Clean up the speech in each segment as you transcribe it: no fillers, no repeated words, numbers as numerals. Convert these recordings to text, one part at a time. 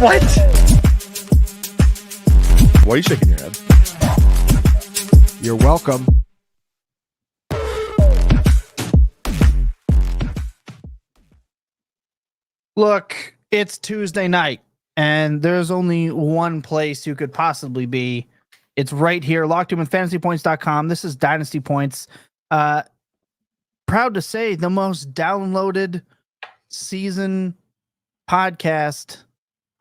What? Why are you shaking your head? You're welcome. Look, it's Tuesday night, and there's only one place you could possibly be. It's right here, lockedinwithfantasypoints.com. This is Dynasty Points. Proud to say the most downloaded season podcast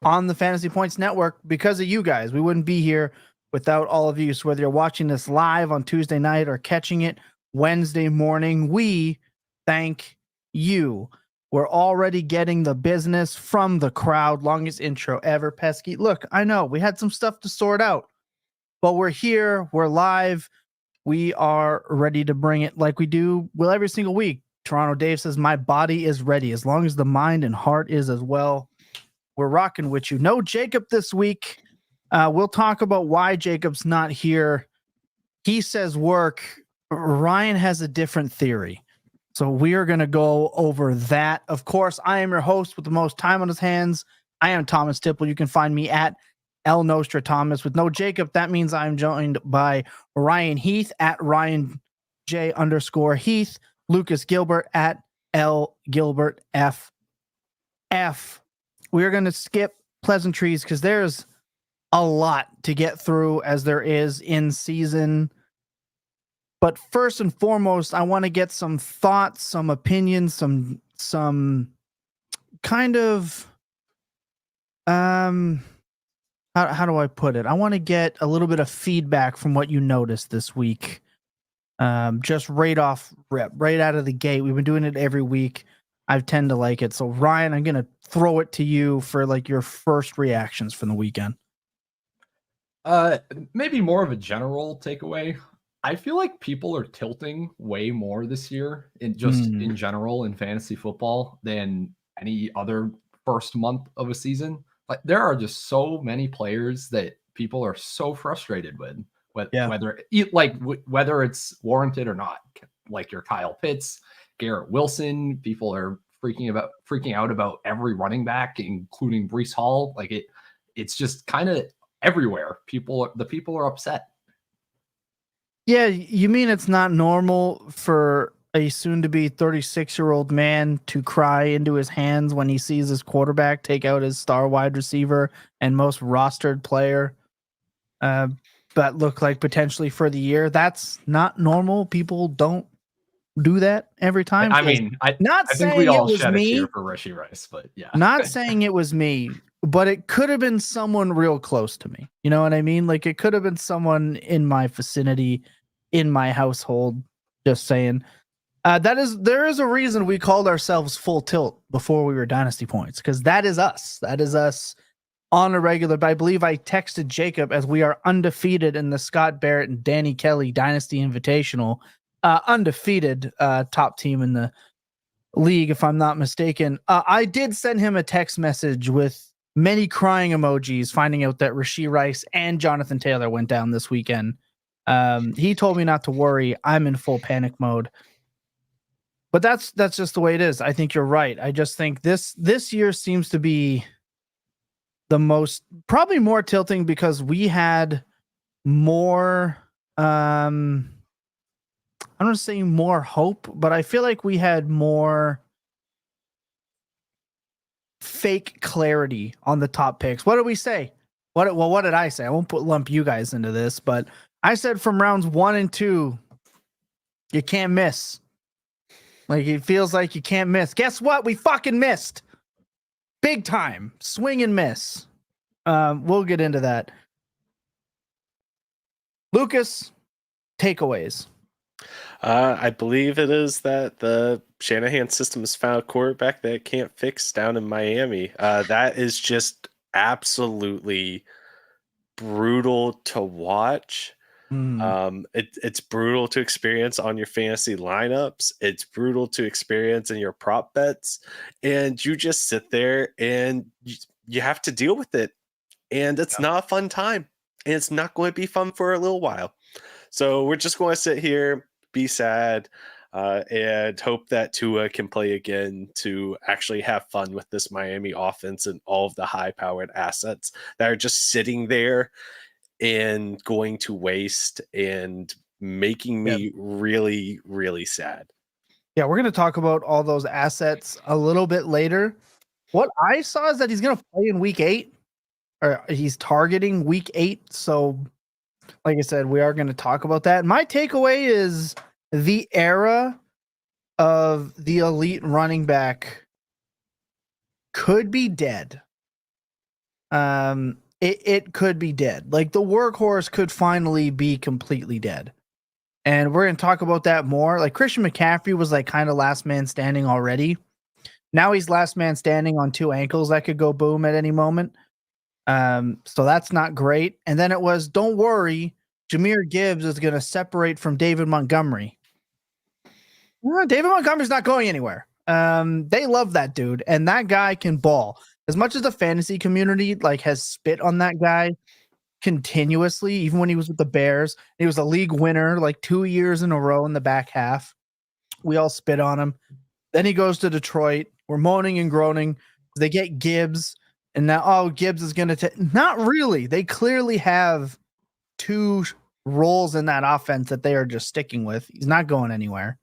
on the Fantasy Points Network because of you guys. We wouldn't be here without all of you. So whether you're watching this live on Tuesday night or catching it Wednesday morning, we thank you. We're already getting the business from the crowd. Longest intro ever, Pesky. Look, I know we had some stuff to sort out, but we're here. We're live. We are ready to bring it like we do every single week. Toronto Dave says, my body is ready as long as the mind and heart is as well. We're rocking with you. No Jacob this week. We'll talk about why Jacob's not here. He says work. Ryan has a different theory. So we are going to go over that. Of course, I am your host with the most time on his hands. I am Thomas Tipple. You can find me at El Nostra Thomas. With no Jacob, that means I'm joined by Ryan Heath at RyanJ_Heath, Lucas Gilbert at L Gilbert FF. We are going to skip pleasantries because there's a lot to get through as there is in season. But first and foremost, I want to get some thoughts, some opinions, some kind of how do I put it? I want to get a little bit of feedback from what you noticed this week. Just right off rip, right out of the gate. We've been doing it every week. I tend to like it. So Ryan, I'm gonna throw it to you for like your first reactions from the weekend. Maybe more of a general takeaway. I feel like people are tilting way more this year in general in fantasy football than any other first month of a season. Like there are just so many players that people are so frustrated with, whether it's warranted or not. Like your Kyle Pitts, Garrett Wilson, people are freaking out about every running back, including Breece Hall. Like it's just kind of everywhere. The people are upset. Yeah, you mean it's not normal for a soon-to-be 36-year-old man to cry into his hands when he sees his quarterback take out his star wide receiver and most rostered player that look like potentially for the year? That's not normal. People don't do that every time. I mean, I think we all shed a tear for Rashee Rice, but yeah. Not saying it was me, but it could have been someone real close to me. You know what I mean? Like it could have been someone in my vicinity, in my household. Just saying. There is a reason we called ourselves Full Tilt before we were Dynasty Points, because that is us. That is us on a regular. But I believe I texted Jacob as we are undefeated in the Scott Barrett and Danny Kelly Dynasty Invitational. Undefeated top team in the league, if I'm not mistaken. I did send him a text message with many crying emojis, finding out that Rashee Rice and Jonathan Taylor went down this weekend. He told me not to worry. I'm in full panic mode. But that's just the way it is. I think you're right. I just think this year seems to be the most, probably more tilting because we had more, I don't want to say more hope, but I feel like we had more fake clarity on the top picks. What did we say? What did I say? I won't lump you guys into this, but I said from rounds 1 and 2, you can't miss. Like it feels like you can't miss. Guess what? We fucking missed. Big time. Swing and miss. We'll get into that. Lucas, takeaways. I believe it is that the Shanahan system has found a quarterback that it can't fix down in Miami. That is just absolutely brutal to watch. It's brutal to experience on your fantasy lineups. It's brutal to experience in your prop bets. And you just sit there and you have to deal with it. And it's not a fun time. And it's not going to be fun for a little while. So we're just going to sit here, be sad. and hope that Tua can play again to actually have fun with this Miami offense and all of the high-powered assets that are just sitting there and going to waste and making me really, really sad. Yeah, we're going to talk about all those assets a little bit later. What I saw is that he's going to play in week 8, or he's targeting week 8. So, like I said, we are going to talk about that. My takeaway is the era of the elite running back could be dead. It could be dead. Like the workhorse could finally be completely dead. And we're going to talk about that more. Like Christian McCaffrey was like kind of last man standing already. Now he's last man standing on 2 ankles that could go boom at any moment. So that's not great. And then it was, don't worry, Jahmyr Gibbs is going to separate from David Montgomery. David Montgomery's not going anywhere. They love that dude, and that guy can ball. As much as the fantasy community like has spit on that guy continuously, even when he was with the Bears, he was a league winner like 2 years in a row in the back half. We all spit on him. Then he goes to Detroit. We're moaning and groaning. They get Gibbs, and now, Gibbs is going to take. Not really. They clearly have 2 roles in that offense that they are just sticking with. He's not going anywhere.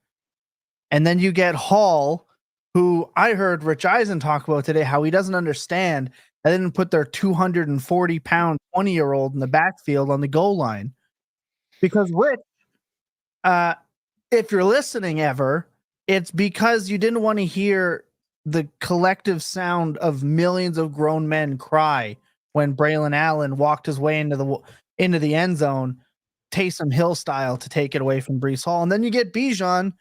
And then you get Hall, who I heard Rich Eisen talk about today, how he doesn't understand. They didn't put their 240-pound 20-year-old in the backfield on the goal line. Because Rich, if you're listening ever, it's because you didn't want to hear the collective sound of millions of grown men cry when Braylon Allen walked his way into the end zone, Taysom Hill style, to take it away from Breece Hall. And then you get Bijan,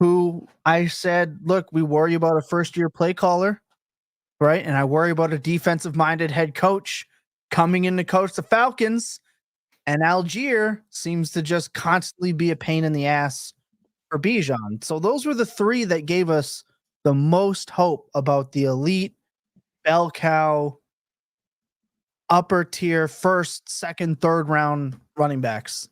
who I said, look, we worry about a first-year play caller, right? And I worry about a defensive-minded head coach coming in to coach the Falcons. And Algier seems to just constantly be a pain in the ass for Bijan. So those were the 3 that gave us the most hope about the elite, bell cow, upper tier, first, second, third round running backs.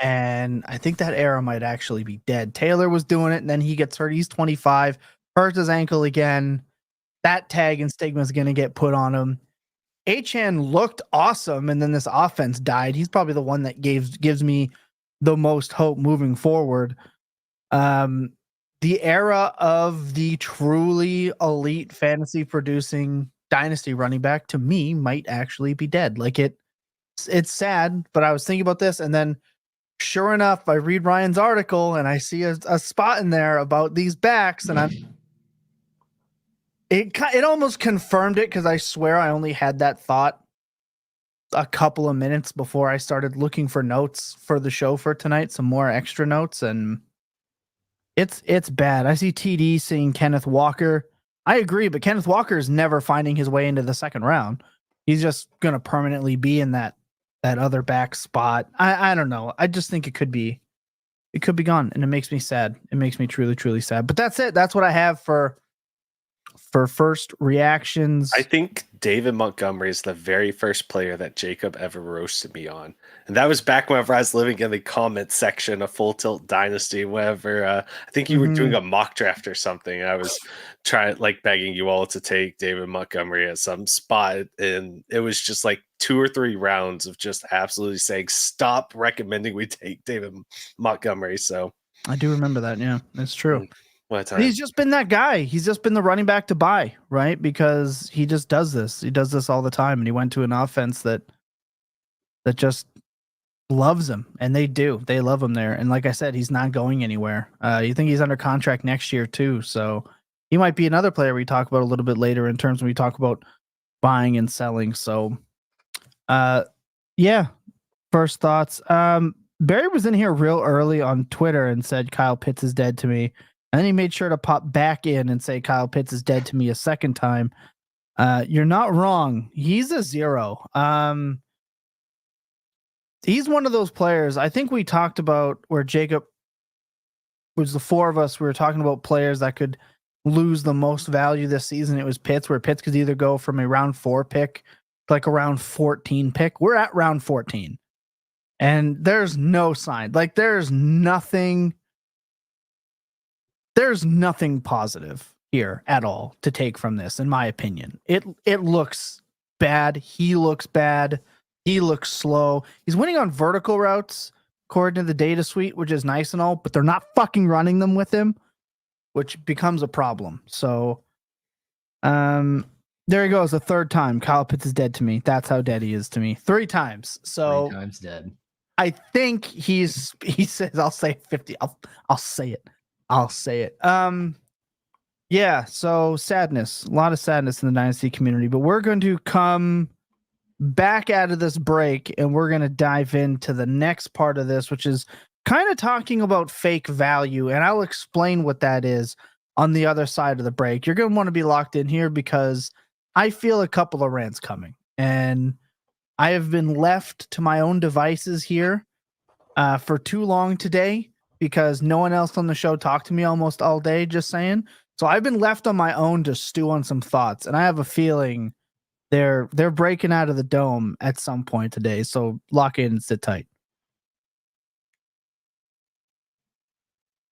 And I think that era might actually be dead. Taylor was doing it, and then he gets hurt. He's 25, hurt his ankle again. That tag and stigma is going to get put on him. Etienne looked awesome, and then this offense died. He's probably the one that gives me the most hope moving forward. The era of the truly elite fantasy producing dynasty running back, to me, might actually be dead. Like it's sad, but I was thinking about this, and then sure enough, I read Ryan's article and I see a spot in there about these backs, and it almost confirmed it, because I swear I only had that thought a couple of minutes before I started looking for notes for the show for tonight, some more extra notes, and it's bad. I see TD seeing Kenneth Walker. I agree, but Kenneth Walker is never finding his way into the second round. He's just going to permanently be in that other back spot. I don't know. I just think it could be gone, and it makes me sad. It makes me truly, truly sad. But that's it. That's what I have for first reactions. I think David Montgomery is the very first player that Jacob ever roasted me on. And that was back whenever I was living in the comment section of Full Tilt Dynasty, whenever I think you were doing a mock draft or something. I was begging you all to take David Montgomery at some spot. And it was just like 2 or 3 rounds of just absolutely saying, stop recommending we take David Montgomery. So I do remember that. Yeah, that's true. He's just been that guy. He's just been the running back to buy, right? Because he just does this. He does this all the time, and he went to an offense that just loves him, and they do. They love him there. And like I said, he's not going anywhere. You think he's under contract next year too, so he might be another player we talk about a little bit later in terms when we talk about buying and selling. So, yeah. First thoughts. Barry was in here real early on Twitter and said Kyle Pitts is dead to me. And then he made sure to pop back in and say Kyle Pitts is dead to me a second time. You're not wrong. He's a 0. He's one of those players. I think we talked about where Jacob was the 4 of us. We were talking about players that could lose the most value this season. It was Pitts, where Pitts could either go from a round 4 pick to like a round 14 pick. We're at round 14. And there's no sign. Like there's nothing there's nothing positive here at all to take from this, in my opinion. It looks bad. He looks bad. He looks slow. He's winning on vertical routes, according to the data suite, which is nice and all, but they're not fucking running them with him, which becomes a problem. So, there he goes, the third time. Kyle Pitts is dead to me. That's how dead he is to me. 3 times. So 3 times dead. I think he says, I'll say 50. I'll say it. I'll say it. Yeah, so sadness. A lot of sadness in the Dynasty community, but we're going to come back out of this break and we're going to dive into the next part of this, which is kind of talking about fake value. And I'll explain what that is on the other side of the break. You're going to want to be locked in here because I feel a couple of rants coming, and I have been left to my own devices here for too long today because no one else on the show talked to me almost all day, just saying. So I've been left on my own to stew on some thoughts, and I have a feeling they're breaking out of the dome at some point today. So lock in and sit tight.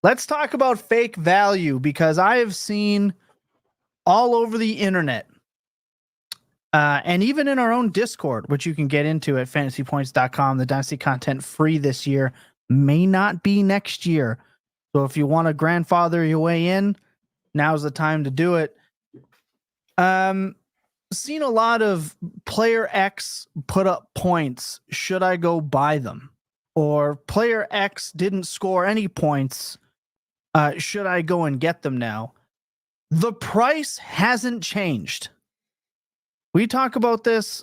Let's talk about fake value because I have seen all over the internet and even in our own Discord, which you can get into at fantasypoints.com. The Dynasty content free this year, may not be next year. So if you want to grandfather your way in, now's the time to do it. Seen a lot of player X put up points. Should I go buy them? Or player X didn't score any points. Should I go and get them now? The price hasn't changed. We talk about this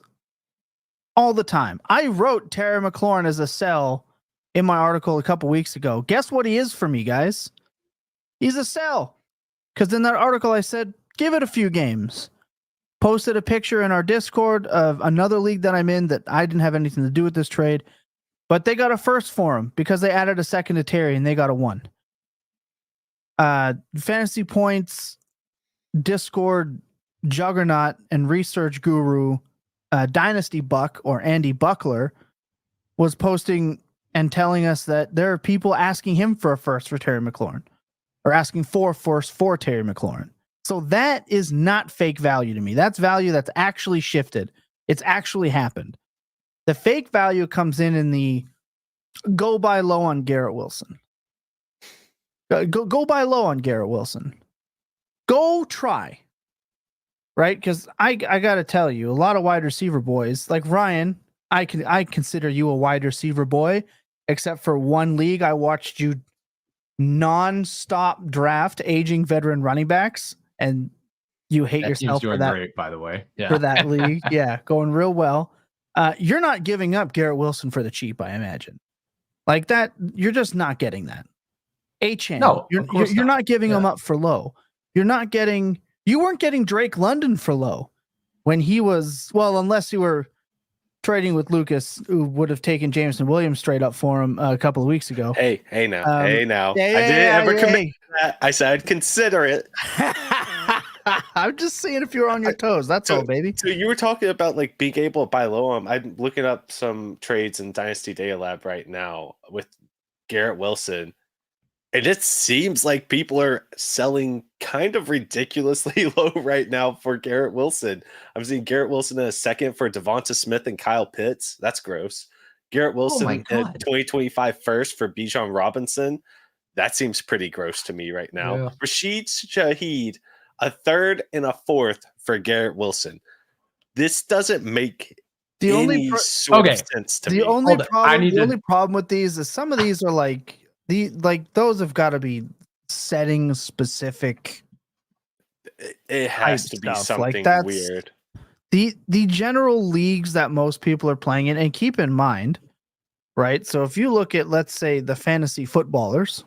all the time. I wrote Terry McLaurin as a sell in my article a couple weeks ago. Guess what he is for me, guys? He's a sell. Because in that article, I said, give it a few games. Posted a picture in our Discord of another league that I'm in that I didn't have anything to do with this trade. But they got a first for him because they added a second to Terry and they got a 1. Fantasy Points, Discord juggernaut and research guru Dynasty Buck or Andy Buckler was posting and telling us that there are people asking him for a first for Terry McLaurin or asking for a first for Terry McLaurin. So that is not fake value to me. That's value that's actually shifted. It's actually happened. The fake value comes in the go buy low on Garrett Wilson. Go buy low on Garrett Wilson. Go try. Right? Because I got to tell you, a lot of wide receiver boys, like Ryan, I consider you a wide receiver boy, except for one league. I watched you non-stop draft aging veteran running backs, and you hate that yourself team's for doing that. Great, by the way. Yeah. For that league. Yeah, going real well. You're not giving up Garrett Wilson for the cheap, I imagine. Like that, you're just not getting that. Etienne, No, you're not giving him up for low. You weren't getting Drake London for low when he was, well, unless you were trading with Lucas, who would have taken Jameson Williams straight up for him a couple of weeks ago. Hey now. I didn't ever commit to that. I said I'd consider it. I'm just seeing if you're on your toes. That's all, baby. So you were talking about like being able to buy low. I'm looking up some trades in Dynasty Data Lab right now with Garrett Wilson. And it seems like people are selling kind of ridiculously low right now for Garrett Wilson. I'm seeing Garrett Wilson in a second for Devonta Smith and Kyle Pitts. That's gross. Garrett Wilson in 2025 first for Bijan Robinson. That seems pretty gross to me right now. Yeah. Rashid Shaheed, a third and a fourth for Garrett Wilson. This doesn't make any sort of sense to me. The only problem with these is some of these are like those have got to be setting specific. It has to be something like weird. The general leagues that most people are playing in, and keep in mind, right? So if you look at, let's say, the fantasy footballers,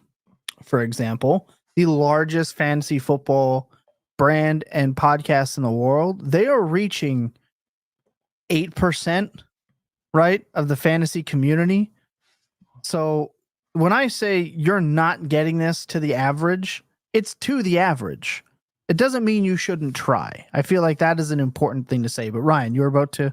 for example, the largest fantasy football brand and podcast in the world, they are reaching 8%, right, of the fantasy community. So when I say you're not getting this to the average, it's to the average. It doesn't mean you shouldn't try. I feel like that is an important thing to say. But Ryan, you're about to.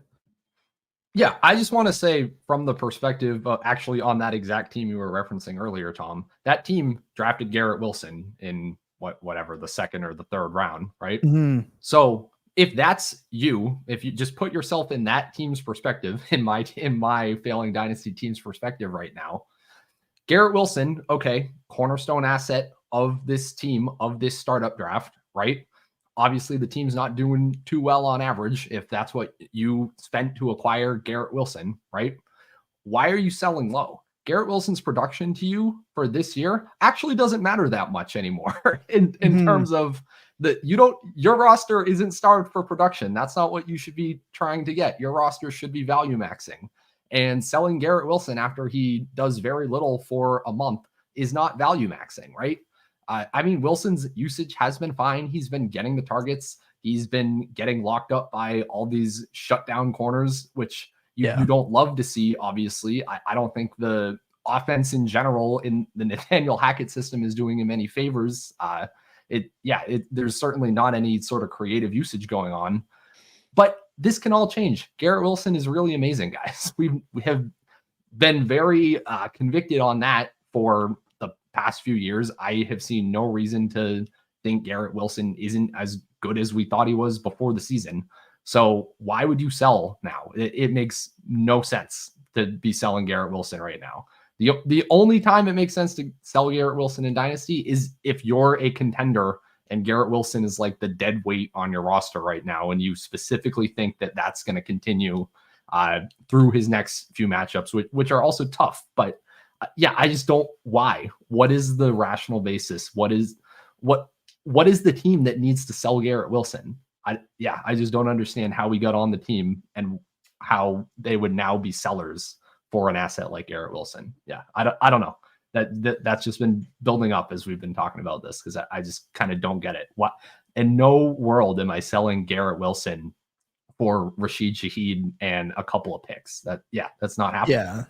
Yeah, I just want to say from the perspective of actually on that exact team you were referencing earlier, Tom, that team drafted Garrett Wilson in whatever, the second or the third round, right? Mhm. So if that's you, if you just put yourself in that team's perspective, in my failing dynasty team's perspective right now, Garrett Wilson, okay, cornerstone asset of this team, of this startup draft, right? Obviously, the team's not doing too well on average if that's what you spent to acquire Garrett Wilson, right? Why are you selling low? Garrett Wilson's production to you for this year actually doesn't matter that much anymore in terms of your roster isn't starved for production. That's not what you should be trying to get. Your roster should be value maxing. And selling Garrett Wilson after he does very little for a month is not value maxing, right? I mean, Wilson's usage has been fine. He's been getting the targets. He's been getting locked up by all these shutdown corners, which you don't love to see, obviously. I don't think the offense in general in the Nathaniel Hackett system is doing him any favors. There's certainly not any sort of creative usage going on. But this can all change. Garrett Wilson is really amazing, guys. We have been very convicted on that for the past few years. I have seen no reason to think Garrett Wilson isn't as good as we thought he was before the season. So why would you sell now? It makes no sense to be selling Garrett Wilson right now. The only time it makes sense to sell Garrett Wilson in Dynasty is if you're a contender and Garrett Wilson is like the dead weight on your roster right now, and you specifically think that that's going to continue through his next few matchups, which are also tough. But I just don't. Why? What is the rational basis? What is the team that needs to sell Garrett Wilson? I just don't understand how we got on the team and how they would now be sellers for an asset like Garrett Wilson. Yeah, I don't know. That's just been building up as we've been talking about this, because I just kind of don't get it. What in no world am I selling Garrett Wilson for Rashee Shaheed and a couple of picks? That's not happening.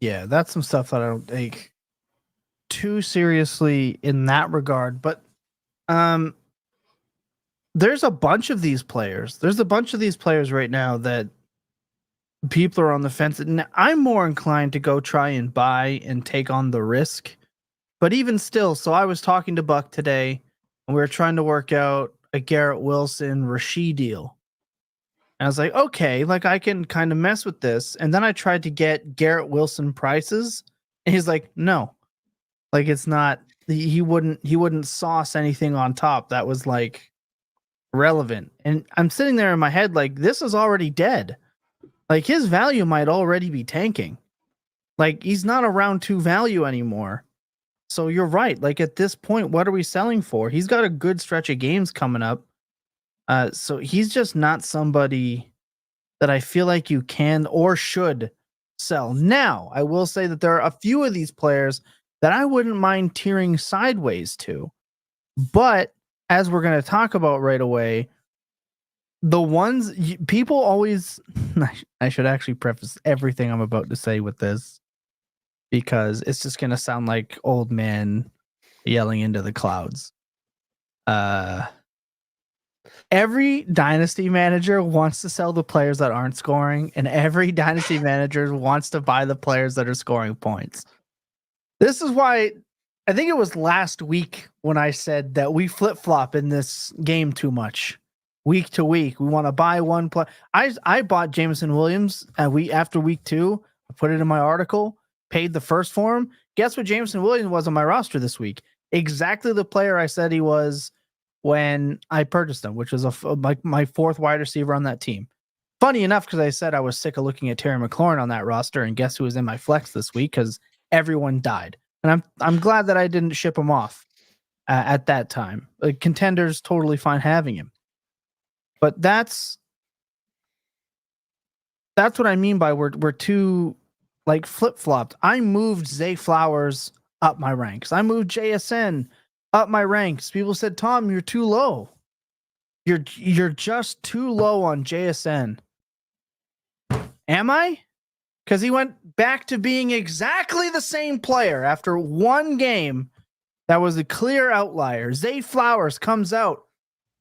Yeah, that's some stuff that I don't take too seriously in that regard. But there's a bunch of these players. There's a bunch of these players right now that people are on the fence. And I'm more inclined to go try and buy and take on the risk. But even still, so I was talking to Buck today, and we were trying to work out a Garrett Wilson Rashee deal. And I was like, okay, like I can kind of mess with this. And then I tried to get Garrett Wilson prices, and he's like, no, like it's not. He wouldn't sauce anything on top that was like relevant. And I'm sitting there in my head like, this is already dead. Like his value might already be tanking. Like he's not a round 2 value anymore. So you're right. Like at this point, what are we selling for? He's got a good stretch of games coming up. So he's just not somebody that I feel like you can or should sell. Now, I will say that there are a few of these players that I wouldn't mind tearing sideways to. But as we're going to talk about right away, the ones people always, I should actually preface everything I'm about to say with this, because it's just going to sound like old man yelling into the clouds. Every dynasty manager wants to sell the players that aren't scoring, and every dynasty manager wants to buy the players that are scoring points. This is why I think it was last week when I said that we flip-flop in this game too much. Week to week, we want to buy one player. I bought Jameson Williams after week 2. I put it in my article, paid the first for him. Guess what Jameson Williams was on my roster this week? Exactly the player I said he was when I purchased him, which was my 4th wide receiver on that team. Funny enough, because I said I was sick of looking at Terry McLaurin on that roster, and guess who was in my flex this week? Because everyone died, and I'm glad that I didn't ship him off at that time. Like, contenders totally fine having him, but that's what I mean by we're too like flip flopped. I moved Zay Flowers up my ranks. I moved JSN up my ranks. People said, Tom, you're too low. You're just too low on JSN. Am I? Because he went back to being exactly the same player after one game that was a clear outlier. Zay Flowers comes out,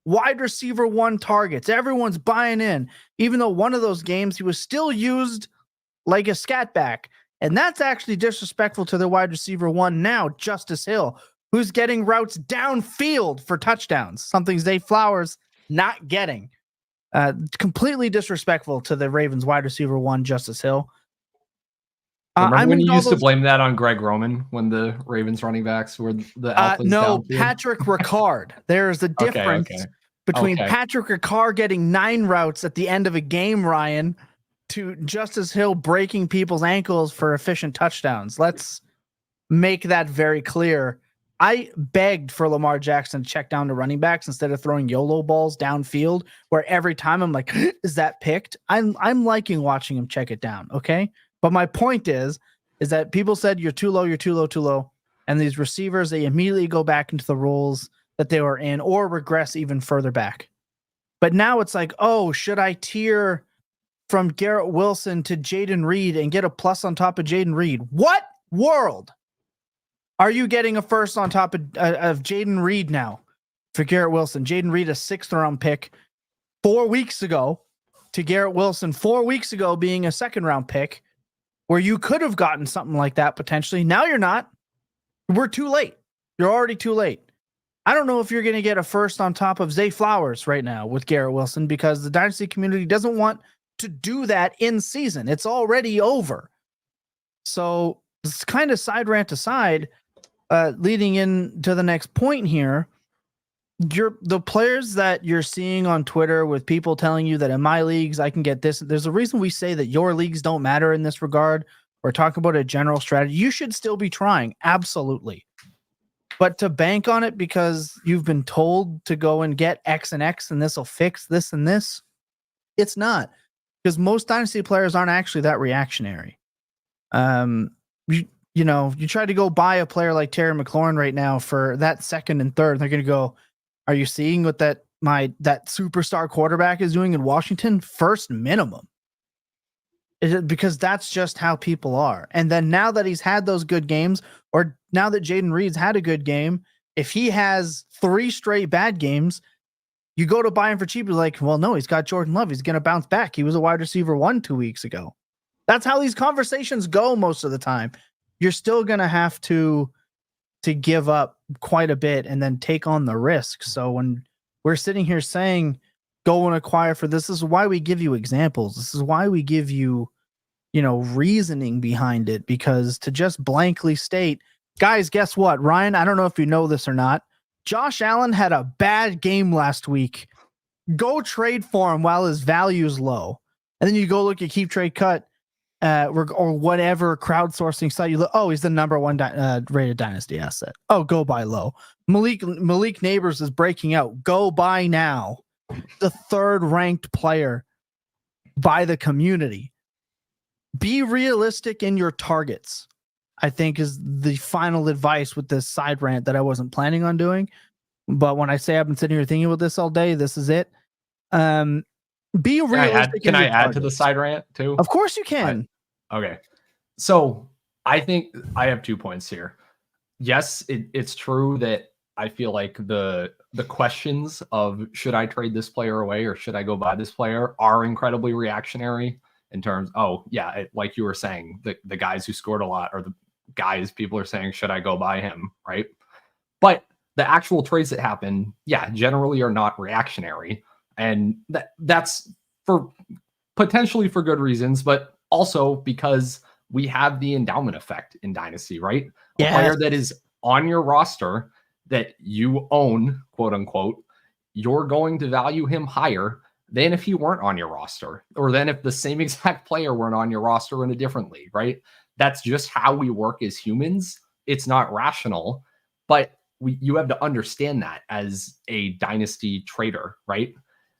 wide receiver 1 targets. Everyone's buying in. Even though one of those games he was still used like a scat back. And that's actually disrespectful to their wide receiver 1 now, Justice Hill, who's getting routes downfield for touchdowns, something Zay Flowers not getting. Completely disrespectful to the Ravens wide receiver 1, Justice Hill. Remember when you used to blame that on Greg Roman when the Ravens running backs were the alphas? No, downfield? Patrick Ricard. There is a difference between Patrick Ricard getting 9 routes at the end of a game, Ryan, to Justice Hill breaking people's ankles for efficient touchdowns. Let's make that very clear. I begged for Lamar Jackson to check down to running backs instead of throwing YOLO balls downfield, where every time I'm like, is that picked? I'm liking watching him check it down, okay? But my point is that people said you're too low, too low. And these receivers, they immediately go back into the roles that they were in or regress even further back. But now it's like, oh, should I tier from Garrett Wilson to Jayden Reed and get a plus on top of Jayden Reed? What world are you getting a first on top of Jayden Reed now for Garrett Wilson? Jayden Reed, a 6th round pick 4 weeks ago, to Garrett Wilson 4 weeks ago being a 2nd round pick, where you could have gotten something like that potentially. Now you're not. We're too late. You're already too late. I don't know if you're going to get a first on top of Zay Flowers right now with Garrett Wilson, because the Dynasty community doesn't want to do that in season. It's already over. So this kind of side rant aside, leading into the next point here, the players that you're seeing on Twitter with people telling you that in my leagues I can get this. There's a reason we say that your leagues don't matter in this regard. We're talking about a general strategy. You should still be trying, absolutely. But to bank on it because you've been told to go and get X and X and this will fix this and this, it's not. Because most Dynasty players aren't actually that reactionary. You try to go buy a player like Terry McLaurin right now for that 2nd and 3rd, they're going to go, are you seeing what that superstar quarterback is doing in Washington? First minimum. Because that's just how people are. And then now that he's had those good games, or now that Jayden Reed's had a good game, if he has 3 straight bad games, you go to buy him for cheap. You're like, well, no, he's got Jordan Love. He's going to bounce back. He was a wide receiver 1 2 weeks ago. That's how these conversations go most of the time. You're still going to have to give up quite a bit and then take on the risk. So when we're sitting here saying, go and acquire for this is why we give you examples. This is why we give you, reasoning behind it, because to just blankly state, guys, guess what? Ryan, I don't know if you know this or not. Josh Allen had a bad game last week. Go trade for him while his value is low. And then you go look at Keep Trade Cut or whatever crowdsourcing site you look. Oh, he's the number 1 rated Dynasty asset. Oh, go buy low. Malik Neighbors is breaking out. Go buy now. The 3rd ranked player by the community. Be realistic in your targets, I think, is the final advice with this side rant that I wasn't planning on doing. But when I say I've been sitting here thinking about this all day, this is it. Be realistic. Can I add to the side rant too? Of course you can. Okay. So I think I have 2 points here. Yes, it's true that I feel like the questions of should I trade this player away or should I go buy this player are incredibly reactionary in terms, like you were saying, the guys who scored a lot are the guys people are saying, should I go buy him, right? But the actual trades that happen, generally are not reactionary. And that's for potentially for good reasons, but also because we have the endowment effect in Dynasty, right? A player that is on your roster that you own, quote unquote, you're going to value him higher than if he weren't on your roster, or than if the same exact player weren't on your roster in a different league, right? That's just how we work as humans. It's not rational, but you have to understand that as a Dynasty trader, right?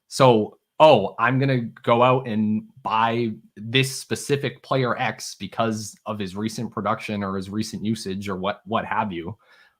So, I'm going to go out and buy this specific player X because of his recent production or his recent usage or what have you.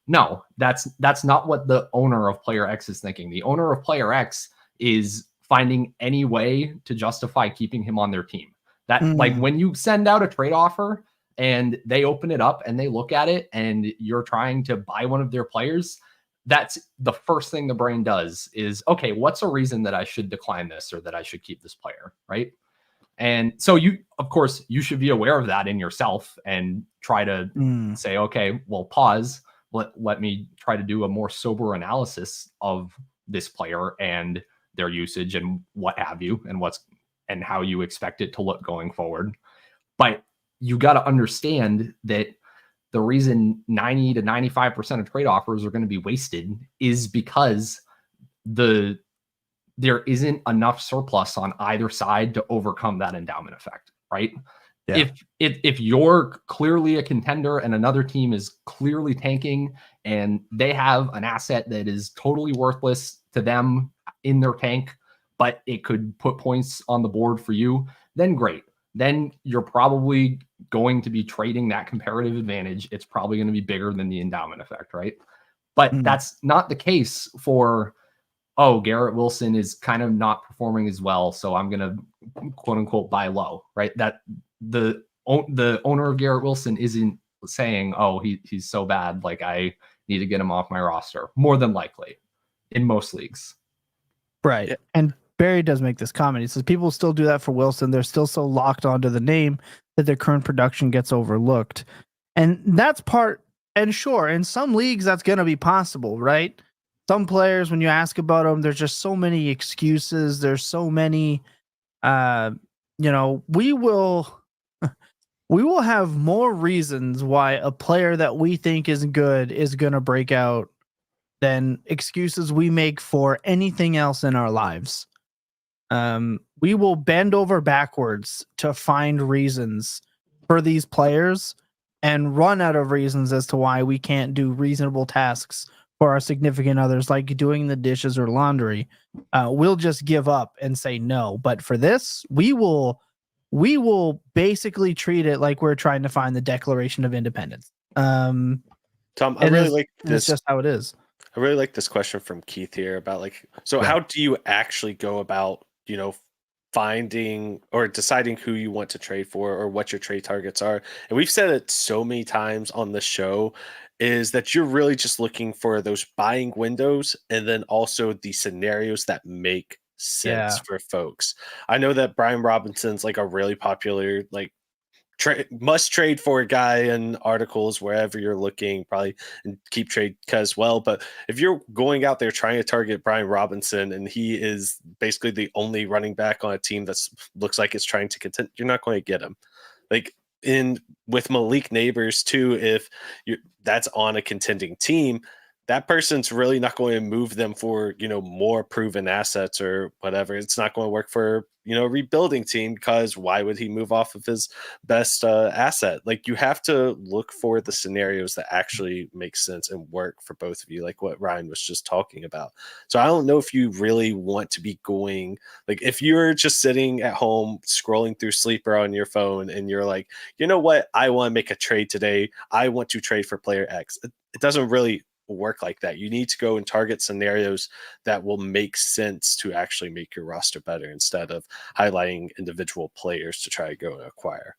No, that's not what the owner of player X is thinking. The owner of player X is finding any way to justify keeping him on their team. Like when you send out a trade offer and they open it up and they look at it and you're trying to buy one of their players, that's the first thing the brain does is, okay, what's a reason that I should decline this or that I should keep this player, right? And so of course, you should be aware of that in yourself and try to say, okay, well, pause. let me try to do a more sober analysis of this player and their usage and what have you, and how you expect it to look going forward. But you got to understand that the reason 90 to 95% of trade offers are going to be wasted is because there isn't enough surplus on either side to overcome that endowment effect, right? Yeah. If you're clearly a contender and another team is clearly tanking and they have an asset that is totally worthless to them in their tank, but it could put points on the board for you, then great. Then you're probably going to be trading that comparative advantage. It's probably going to be bigger than the endowment effect, right? But that's not the case for, oh, Garrett Wilson is kind of not performing as well, so I'm going to quote unquote buy low, right? That the owner of Garrett Wilson isn't saying, oh, he's so bad, like I need to get him off my roster, more than likely in most leagues. Right. Yeah. And Barry does make this comment. He says people still do that for Wilson. They're still so locked onto the name that their current production gets overlooked. And that's part, and sure, in some leagues that's going to be possible, right? Some players, when you ask about them, there's just so many excuses. There's so many, we will have more reasons why a player that we think is good is going to break out than excuses we make for anything else in our lives. We will bend over backwards to find reasons for these players and run out of reasons as to why we can't do reasonable tasks for our significant others, like doing the dishes or laundry. We'll just give up and say no. But for this, we will basically treat it like we're trying to find the Declaration of Independence. Tom, I really like this. It's just how it is. I really like this question from Keith here about how do you actually go about, finding or deciding who you want to trade for or what your trade targets are? And we've said it so many times on the show, is that you're really just looking for those buying windows and then also the scenarios that make sense for folks. I know that Brian Robinson's a really popular must trade for a guy in articles wherever you're looking, probably, and keep trade as well. But if you're going out there trying to target Brian Robinson and he is basically the only running back on a team that looks like it's trying to contend, you're not going to get him. With Malik Neighbors too, if that's on a contending team, that person's really not going to move them for, more proven assets or whatever. It's not going to work for, a rebuilding team, because why would he move off of his best asset? You have to look for the scenarios that actually make sense and work for both of you, like what Ryan was just talking about. So I don't know if you really want to be going, if you're just sitting at home scrolling through Sleeper on your phone and you're like, you know what, I want to make a trade today. I want to trade for player X. It doesn't really work like that. You need to go and target scenarios that will make sense to actually make your roster better, instead of highlighting individual players to try to go and acquire.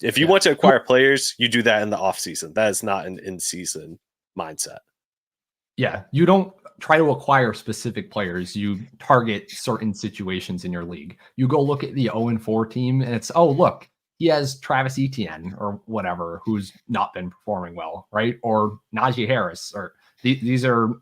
If you want to acquire players, you do that in the off season. That is not an in-season mindset. Yeah, you don't try to acquire specific players. You target certain situations in your league. You go look at the 0-4 team and it's, oh, look, he has Travis Etienne or whatever, who's not been performing well, right? Or Najee Harris, or these are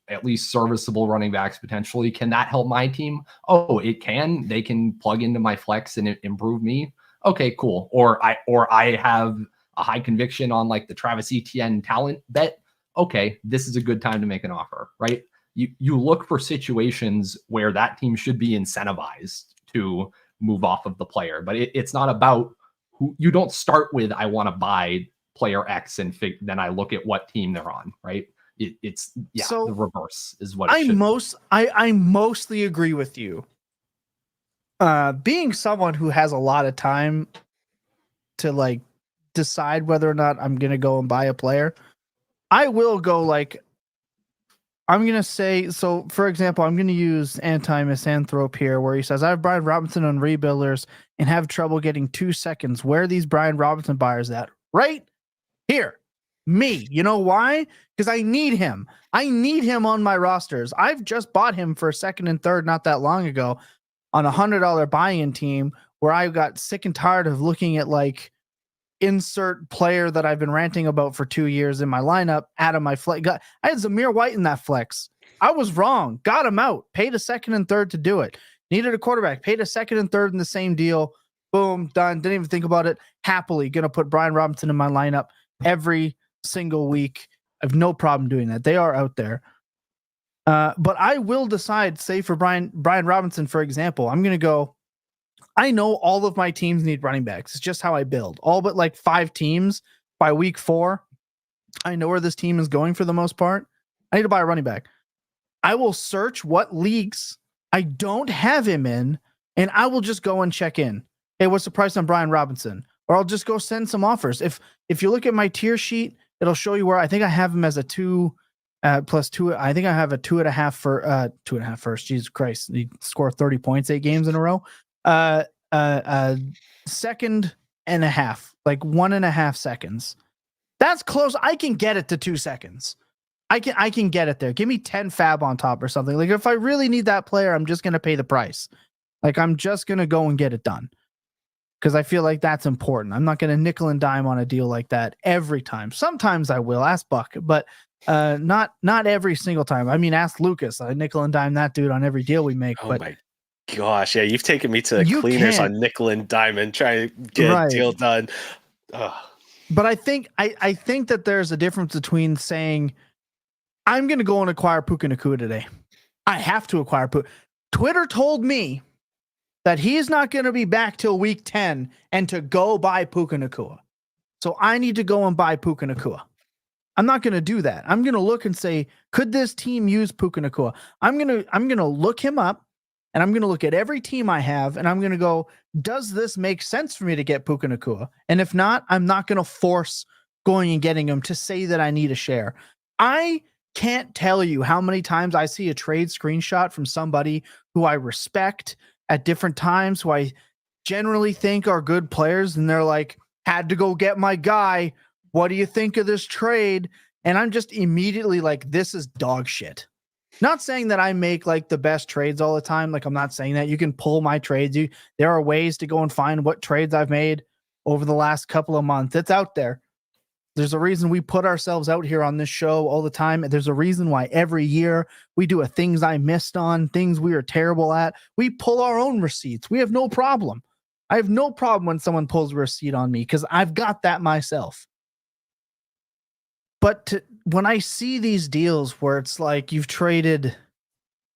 at least serviceable running backs potentially. Can that help my team? Oh, it can. They can plug into my flex and improve me. Okay, cool. Or I have a high conviction on the Travis Etienne talent bet. Okay, this is a good time to make an offer, right? You look for situations where that team should be incentivized to move off of the player, but it's not about who. You don't start with, I want to buy player X and then I look at what team they're on, right? It's the reverse is what I mostly agree with you. Being someone who has a lot of time to decide whether or not I'm gonna go and buy a player, I will go I'm going to say, so for example, I'm going to use Anti-Misanthrope here, where he says, I have Brian Robinson on Rebuilders and have trouble getting 2 seconds. Where are these Brian Robinson buyers at? Right here. Me. You know why? Because I need him. I need him on my rosters. I've just bought him for second and third not that long ago on $100 buy-in team, where I got sick and tired of looking at insert player that I've been ranting about for 2 years in my lineup out of my flex. I had Zamir White in that flex. I was wrong. Got him out. Paid a second and third to do it. Needed a quarterback. Paid a second and third in the same deal. Boom, done. Didn't even think about it. Happily going to put Brian Robinson in my lineup every single week. I have no problem doing that. They are out there. But I will decide, say for Brian Robinson, for example, I'm going to go, I know all of my teams need running backs. It's just how I build. All but like 5 teams by week 4. I know where this team is going for the most part. I need to buy a running back. I will search what leagues I don't have him in, and I will just go and check in. Hey, what's the price on Brian Robinson? Or I'll just go send some offers. If you look at my tier sheet, it'll show you where I think I have him as a 2 plus 2. I think I have a 2.5 for 2.5 first. Jesus Christ. He scored 30 points 8 games in a row. Second and a half, like 1.5 seconds. That's close. I can get it to 2 seconds. I can get it there. Give me 10 fab on top or something. Like if I really need that player, I'm just going to pay the price. Like I'm just going to go and get it done. Because I feel like that's important. I'm not going to nickel and dime on a deal like that every time. Sometimes I will, ask Buck, but not every single time. I mean, ask Lucas. I nickel and dime that dude on every deal we make. Oh but my gosh, yeah, you've taken me to cleaners on nickel and dime and trying to get a deal done. Ugh. But I think that there's a difference between saying, I'm going to go and acquire Puka Nacua today. I have to acquire Puka. Twitter told me that he's not going to be back till week 10 and to go buy Puka Nacua. So I need to go and buy Puka Nacua. I'm not going to do that. I'm going to look and say, could this team use Puka Nacua? I'm going to look him up, and I'm going to look at every team I have, and I'm going to go, does this make sense for me to get Puka Nacua? And if not, I'm not going to force going and getting him to say that I need a share. I can't tell you how many times I see a trade screenshot from somebody who I respect at different times, who I generally think are good players, and they're like, had to go get my guy. What do you think of this trade? And I'm just immediately like, this is dog shit. Not saying that I make like the best trades all the time. Like I'm not saying that. You can pull my trades. There are ways to go and find what trades I've made over the last couple of months. It's out there. There's a reason we put ourselves out here on this show all the time. There's a reason why every year we do a things I missed on, things we are terrible at. We pull our own receipts. We have no problem. I have no problem when someone pulls a receipt on me because I've got that myself. But when I see these deals where it's like you've traded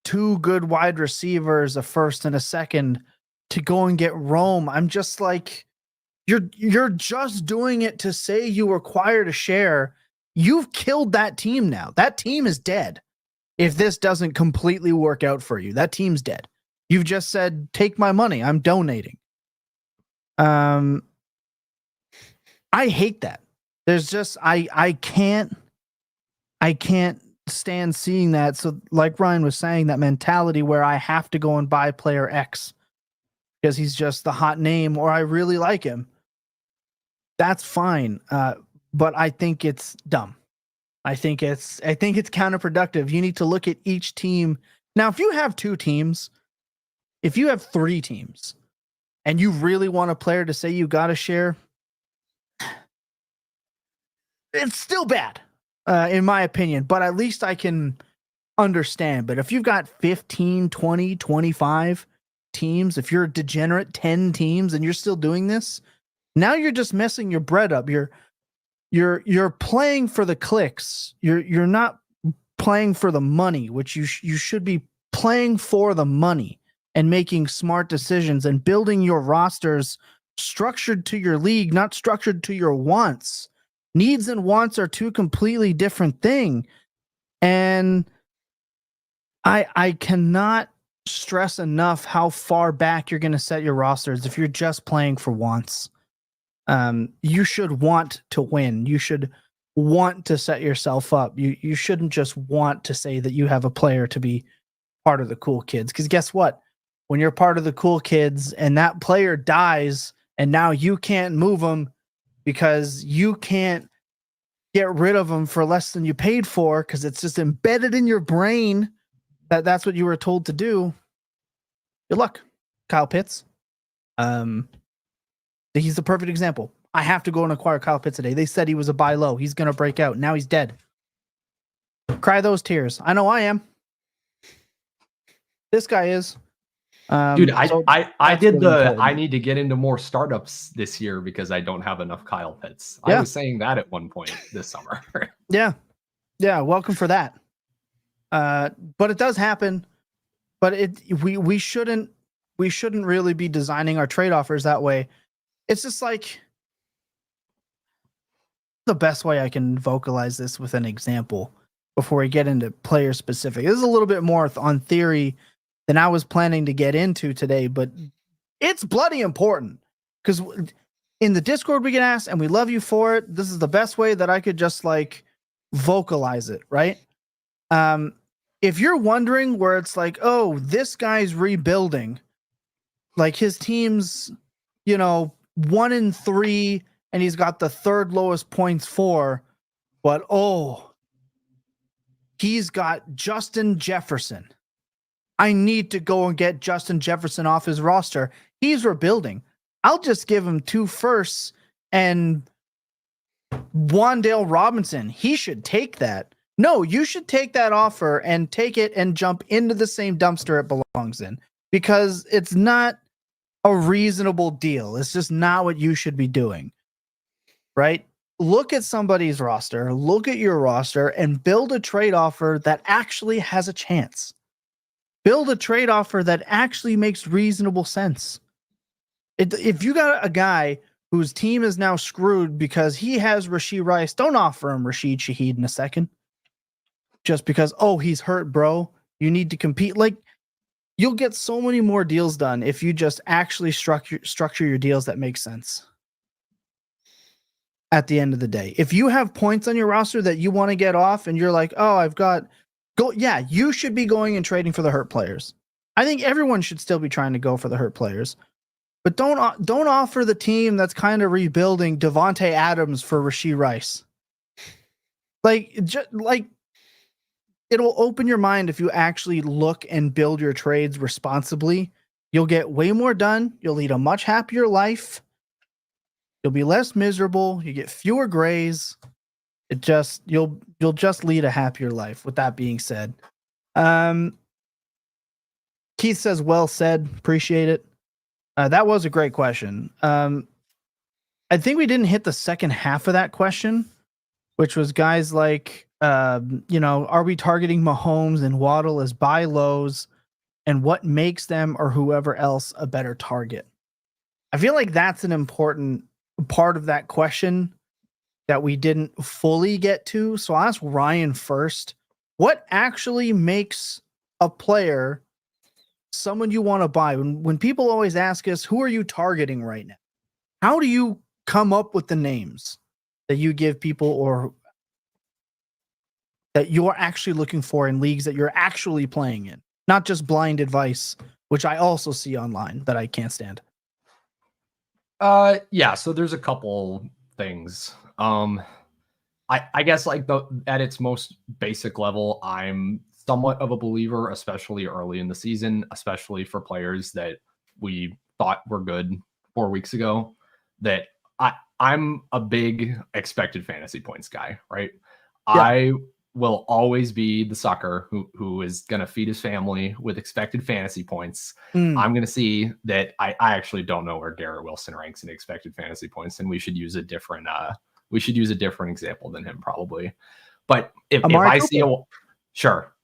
2 good wide receivers, a first and a second, to go and get Rome, I'm just like, you're just doing it to say you acquired a share. You've killed that team now. That team is dead. If this doesn't completely work out for you, that team's dead. You've just said, take my money. I'm donating. I hate that. There's just, I can't stand seeing that. So like Ryan was saying, that mentality where I have to go and buy player X because he's just the hot name or I really like him. That's fine. But I think it's dumb. I think it's counterproductive. You need to look at each team. Now, if you have 2 teams, if you have 3 teams and you really want a player to say you got a share, it's still bad, in my opinion, but at least I can understand. But if you've got 15, 20, 25 teams, if you're a degenerate 10 teams and you're still doing this, now you're just messing your bread up. You're playing for the clicks. You're not playing for the money, which you should be playing for the money and making smart decisions and building your rosters structured to your league, not structured to your wants. Needs and wants are 2 completely different things. And I cannot stress enough how far back you're going to set your rosters if you're just playing for wants. You should want to win. You should want to set yourself up. You shouldn't just want to say that you have a player to be part of the cool kids. Because guess what? When you're part of the cool kids and that player dies and now you can't move them because you can't get rid of them for less than you paid for because it's just embedded in your brain that that's what you were told to do. Good luck, Kyle Pitts. He's the perfect example. I have to go and acquire Kyle Pitts today. They said he was a buy low. He's going to break out. Now he's dead. Cry those tears. I know I am. This guy is. Dude, I did really the important. I need to get into more startups this year because I don't have enough Kyle Pitts. Yeah. I was saying that at one point this summer. Yeah. Yeah. Welcome for that. But it does happen. But we shouldn't really be designing our trade offers that way. It's just like the best way I can vocalize this with an example before we get into player specific. This is a little bit more on theory than I was planning to get into today, but it's bloody important because in the Discord we get asked, and we love you for it. This is the best way that I could just like vocalize it, right? If you're wondering where it's like, oh, this guy's rebuilding, like his team's, 1-3, and he's got the third lowest points for, but he's got Justin Jefferson. I need to go and get Justin Jefferson off his roster. He's rebuilding. I'll just give him 2 firsts and Wan'Dale Robinson. He should take that. No, you should take that offer and take it and jump into the same dumpster it belongs in, because it's not a reasonable deal. It's just not what you should be doing, right? Look at somebody's roster, look at your roster, and build a trade offer that actually has a chance. Build a trade offer that actually makes reasonable sense. If you got a guy whose team is now screwed because he has Rashee Rice, don't offer him Rashid Shaheed in a second. Just because, he's hurt, bro. You need to compete. Like, you'll get so many more deals done if you just actually structure your deals that make sense. At the end of the day, if you have points on your roster that you want to get off and you're like, you should be going and trading for the hurt players. I think everyone should still be trying to go for the hurt players. But don't offer the team that's kind of rebuilding Devontae Adams for Rashee Rice. It'll open your mind if you actually look and build your trades responsibly. You'll get way more done. You'll lead a much happier life. You'll be less miserable. You get fewer grays. You'll just lead a happier life. With that being said, Keith says, "Well said. Appreciate it." That was a great question. I think we didn't hit the second half of that question, which was guys like, are we targeting Mahomes and Waddle as buy lows, and what makes them or whoever else a better target? I feel like that's an important part of that question that we didn't fully get to. So I'll ask Ryan first. What actually makes a player someone you want to buy? When people always ask us, who are you targeting right now? How do you come up with the names that you give people or that you're actually looking for in leagues that you're actually playing in? Not just blind advice, which I also see online that I can't stand. So there's a couple things. I guess at its most basic level, I'm somewhat of a believer, especially early in the season, especially for players that we thought were good 4 weeks ago, that I'm a big expected fantasy points guy, right? Yeah. I will always be the sucker who is going to feed his family with expected fantasy points. I'm going to see that I actually don't know where Garrett Wilson ranks in expected fantasy points, and we should use a different example than him probably. But if I see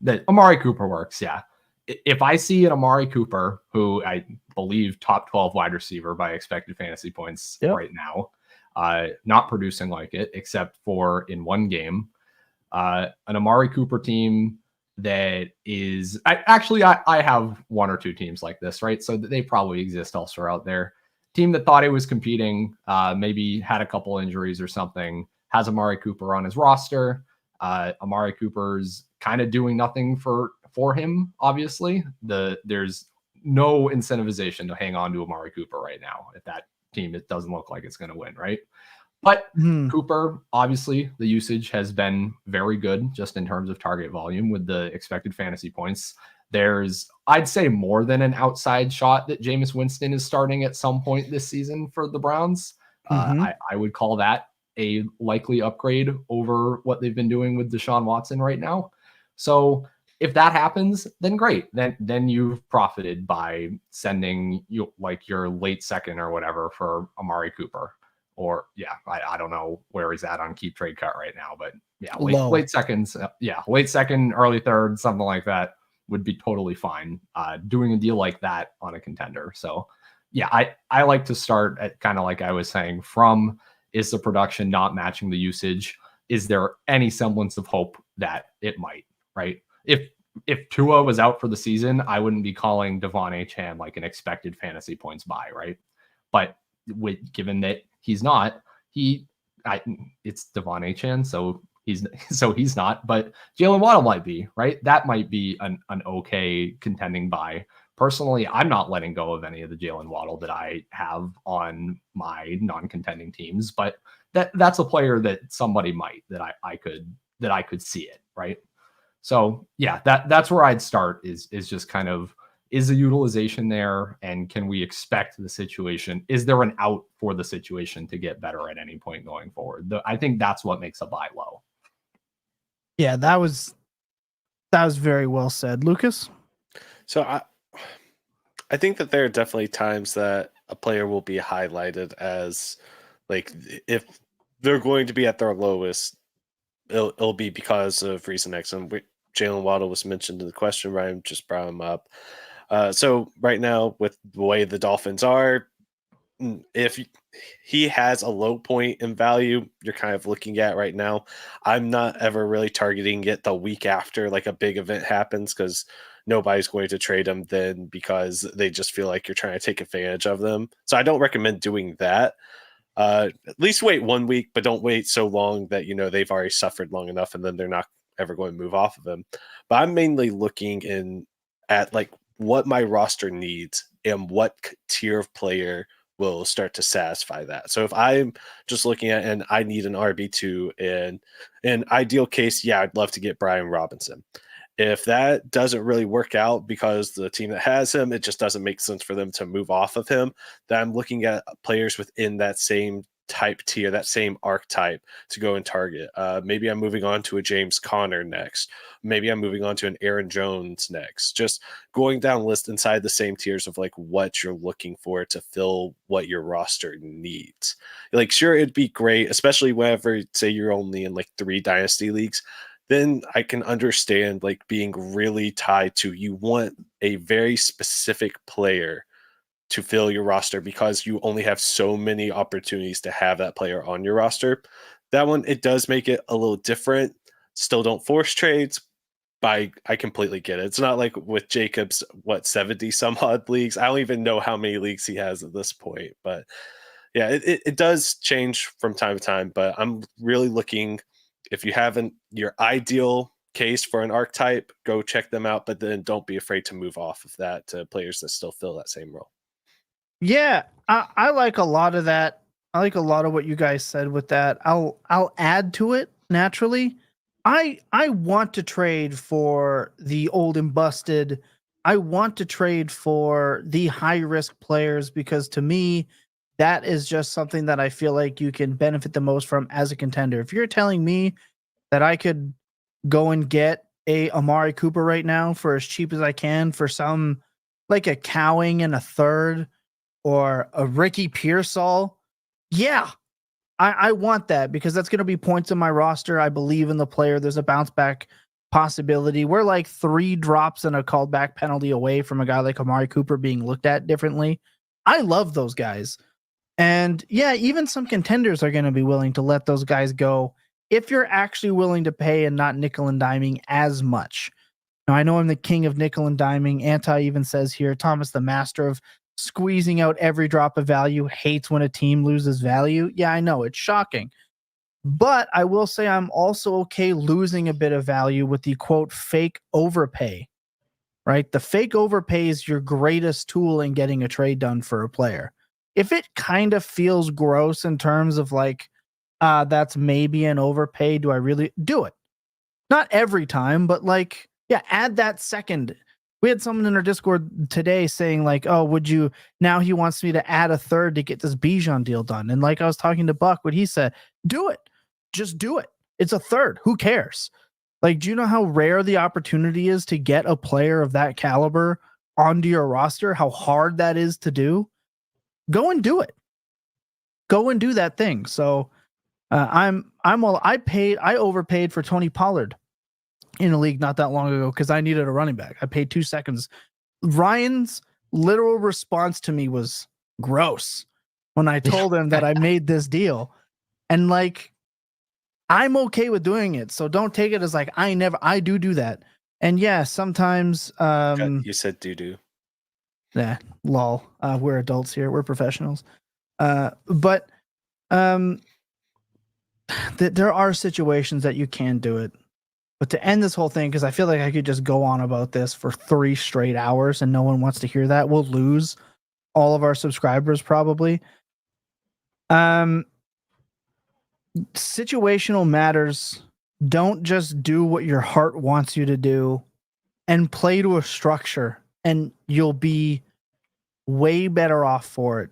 that Amari Cooper works, yeah. If I see an Amari Cooper, who I believe top 12 wide receiver by expected fantasy points right now, not producing like it except for in one game, an Amari Cooper team that is I have 1 or 2 teams like this, right? So they probably exist elsewhere out there. Team that thought it was competing, maybe had a couple injuries or something, has Amari Cooper on his roster. Amari Cooper's kind of doing nothing for him, obviously. There's no incentivization to hang on to Amari Cooper right now if that team, it doesn't look like it's going to win, right? But Cooper, obviously, the usage has been very good just in terms of target volume with the expected fantasy points. There's, I'd say, more than an outside shot that Jameis Winston is starting at some point this season for the Browns. I would call that a likely upgrade over what they've been doing with Deshaun Watson right now. So if that happens, then great. Then you've profited by sending your late second or whatever for Amari Cooper. Or I don't know where he's at on keep trade cut right now, but late seconds, late second, early third, something like that would be totally fine. Doing a deal like that on a contender. So I like to start at kind of like I was saying, from is the production not matching the usage? Is there any semblance of hope that it might, right? If Tua was out for the season, I wouldn't be calling Devon Etienne like an expected fantasy points buy, right? But given that he's not, it's Devon Etienne, so he's not. But Jaylen Waddle might be, right? That might be an okay contending buy. Personally, I'm not letting go of any of the Jaylen Waddle that I have on my non-contending teams, but that's a player that somebody might that I could see it, right? So that's where I'd start is just kind of, is the utilization there, and can we expect the situation? Is there an out for the situation to get better at any point going forward? I think that's what makes a buy low. Yeah, that was very well said, Lucas. So I think that there are definitely times that a player will be highlighted as, like, if they're going to be at their lowest, it'll be because of reason X. And Jaylen Waddle was mentioned in the question. Ryan just brought him up. So right now, with the way the Dolphins are, if he has a low point in value, you're kind of looking at right now. I'm not ever really targeting it the week after like a big event happens, because nobody's going to trade him then because they just feel like you're trying to take advantage of them. So I don't recommend doing that. At least wait 1 week, but don't wait so long that they've already suffered long enough and then they're not ever going to move off of him. But I'm mainly looking at like what my roster needs and what tier of player will start to satisfy that. So if I'm just looking at, and I need an RB2, in an ideal case, I'd love to get Brian Robinson. If that doesn't really work out because the team that has him, it just doesn't make sense for them to move off of him, then I'm looking at players within that same type tier, that same archetype to go and target. Maybe I'm moving on to a James Conner next. Maybe I'm moving on to an Aaron Jones next. Just going down the list inside the same tiers of like what you're looking for to fill what your roster needs. Like, sure, it'd be great, especially whenever, say, you're only in like 3 dynasty leagues. Then I can understand like being really tied to, you want a very specific player to fill your roster because you only have so many opportunities to have that player on your roster. That one, it does make it a little different. Still don't force trades, but I completely get it. It's not like with Jacob's, 70 some odd leagues. I don't even know how many leagues he has at this point, but it does change from time to time. But I'm really looking, if you haven't your ideal case for an archetype, go check them out, but then don't be afraid to move off of that to players that still fill that same role. Yeah, I like a lot of that. I like a lot of what you guys said with that. I'll add to it naturally. I want to trade for the old and busted. I want to trade for the high risk players because to me, that is just something that I feel like you can benefit the most from as a contender. If you're telling me that I could go and get a Amari Cooper right now for as cheap as I can for some like a Cowing and a third, or a Ricky Pearsall, I want that because that's going to be points in my roster. I believe in the player. There's a bounce back possibility. We're like 3 drops and a called back penalty away from a guy like Amari Cooper being looked at differently. I love those guys. And even some contenders are going to be willing to let those guys go if you're actually willing to pay and not nickel and diming as much. Now, I know I'm the king of nickel and diming. Anti even says here, Thomas, the master of squeezing out every drop of value, hates when a team loses value. Yeah, I know, it's shocking. But I will say I'm also okay losing a bit of value with the quote fake overpay, right? The fake overpay is your greatest tool in getting a trade done for a player. If it kind of feels gross in terms of like, that's maybe an overpay, do I really do it? Not every time, but like, add that second. We had someone in our Discord today saying like, oh, would you, now he wants me to add a third to get this Bijan deal done. And like I was talking to Buck, what he said, do it. Just do it. It's a third. Who cares? Like, do you know how rare the opportunity is to get a player of that caliber onto your roster? How hard that is to do? Go and do it. Go and do that thing. So I overpaid for Tony Pollard in a league not that long ago because I needed a running back. I paid 2 seconds. Ryan's literal response to me was gross when I told him that I made this deal. And like, I'm okay with doing it. So don't take it as like, I do that. And yeah, sometimes, You said doo-doo. yeah, lol. We're adults here. We're professionals. But there are situations that you can do it. But to end this whole thing, because I feel like I could just go on about this for 3 straight hours and no one wants to hear that. We'll lose all of our subscribers probably. Situational matters. Don't just do what your heart wants you to do and play to a structure, and you'll be way better off for it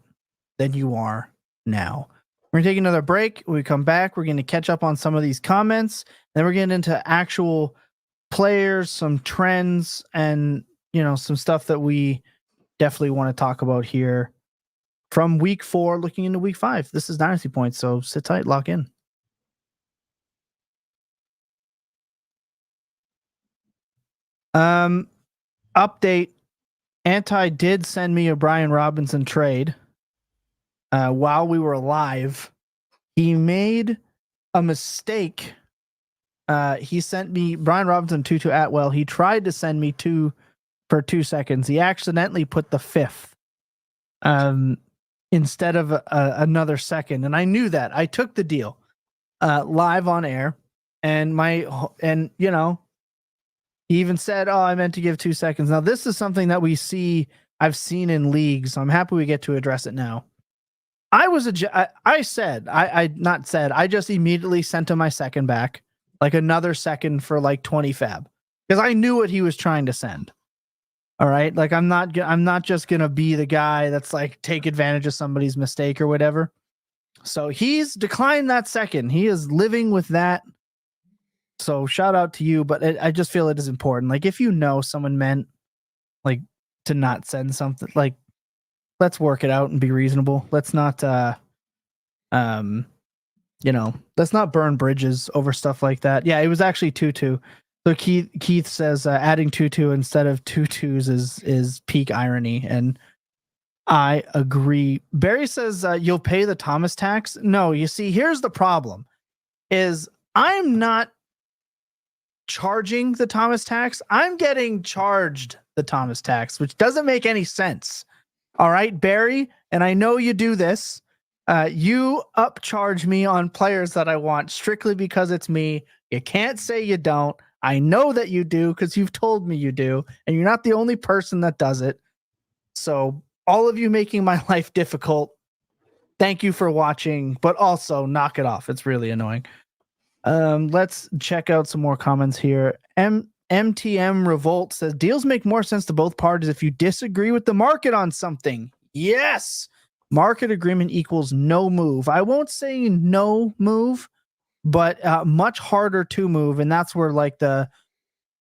than you are now. We're going to take another break. When we come back, we're going to catch up on some of these comments. Then we're getting into actual players, some trends, and some stuff that we definitely want to talk about here from week 4, looking into week 5. This is Dynasty Points, so sit tight, lock in. Update. Anti did send me a Brian Robinson trade while we were live. He made a mistake. He sent me Brian Robinson 2 to Atwell. He tried to send me 2 for 2 seconds. He accidentally put the 5th instead of another second. And I knew that. I took the deal live on air. And he even said, oh, I meant to give 2 seconds. Now, this is something that I've seen in leagues. So I'm happy we get to address it now. I just immediately sent him my second back, like another second for like 20 fab, because I knew what he was trying to send. All right. Like, I'm not just going to be the guy that's like, take advantage of somebody's mistake or whatever. So he's declined that second. He is living with that. So shout out to you, but I just feel it is important. Like, if someone meant like to not send something, like, let's work it out and be reasonable. Let's not, let's not burn bridges over stuff like that. Yeah, it was actually 2-2. So Keith says adding 2-2 instead of 2-2s is peak irony, and I agree. Barry says you'll pay the Thomas tax. No, you see, here's the problem: is I'm not charging the Thomas tax. I'm getting charged the Thomas tax, which doesn't make any sense. All right, Barry, and I know you do this. You upcharge me on players that I want strictly because it's me. You can't say you don't. I know that you do because you've told me you do, and you're not the only person that does it. So all of you making my life difficult, thank you for watching, but also knock it off. It's really annoying. Let's check out some more comments here. MTM Revolt says deals make more sense to both parties if you disagree with the market on something. Yes. Market agreement equals no move. I won't say no move, but much harder to move. And that's where like the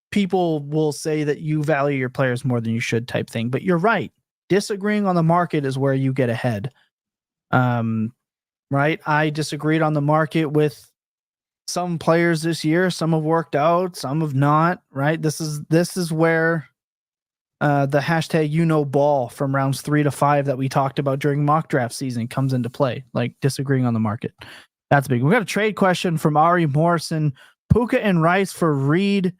people will say that you value your players more than you should type thing. But you're right. Disagreeing on the market is where you get ahead. Right. I disagreed on the market with some players this year. Some have worked out, some have not, right? This is where the hashtag ball from rounds 3 to 5 that we talked about during mock draft season comes into play, like disagreeing on the market. That's big. We got a trade question from Ari Morrison. Puka and Rice for Reed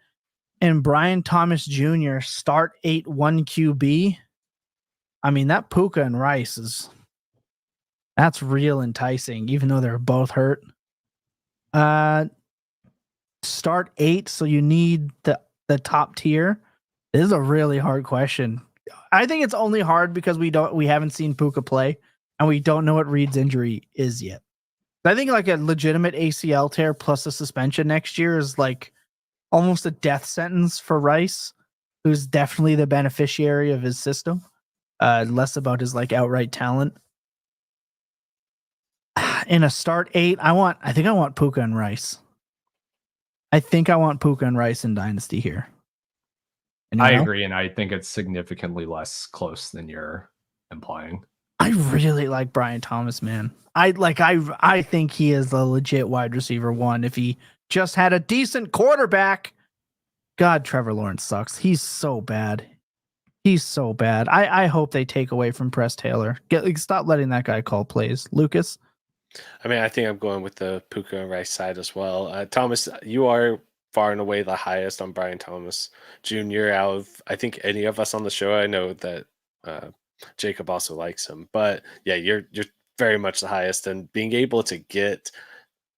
and Brian Thomas Jr. start 8-1 QB. I mean, that Puka and Rice that's real enticing, even though they're both hurt. Start 8, so you need the top tier. This is a really hard question. I think it's only hard because we haven't seen Puka play and we don't know what Reed's injury is yet. I think like a legitimate ACL tear plus a suspension next year is like almost a death sentence for Rice. who's definitely the beneficiary of his system. Less about his like outright talent. In a start 8, I think I want Puka and Rice. I think I want Puka and Rice in Dynasty here. I agree, and I think it's significantly less close than you're implying. I really like Brian Thomas, man. I think he is a legit wide receiver 1 if he just had a decent quarterback. God, Trevor Lawrence sucks. He's so bad. He's so bad. I hope they take away from Press Taylor. Stop letting that guy call plays. Lucas? I mean, I think I'm going with the Puka and Rice side as well. Thomas, you are far and away the highest on Brian Thomas Jr. out of, I think, any of us on the show. I know that Jacob also likes him. But yeah, you're very much the highest. And being able to get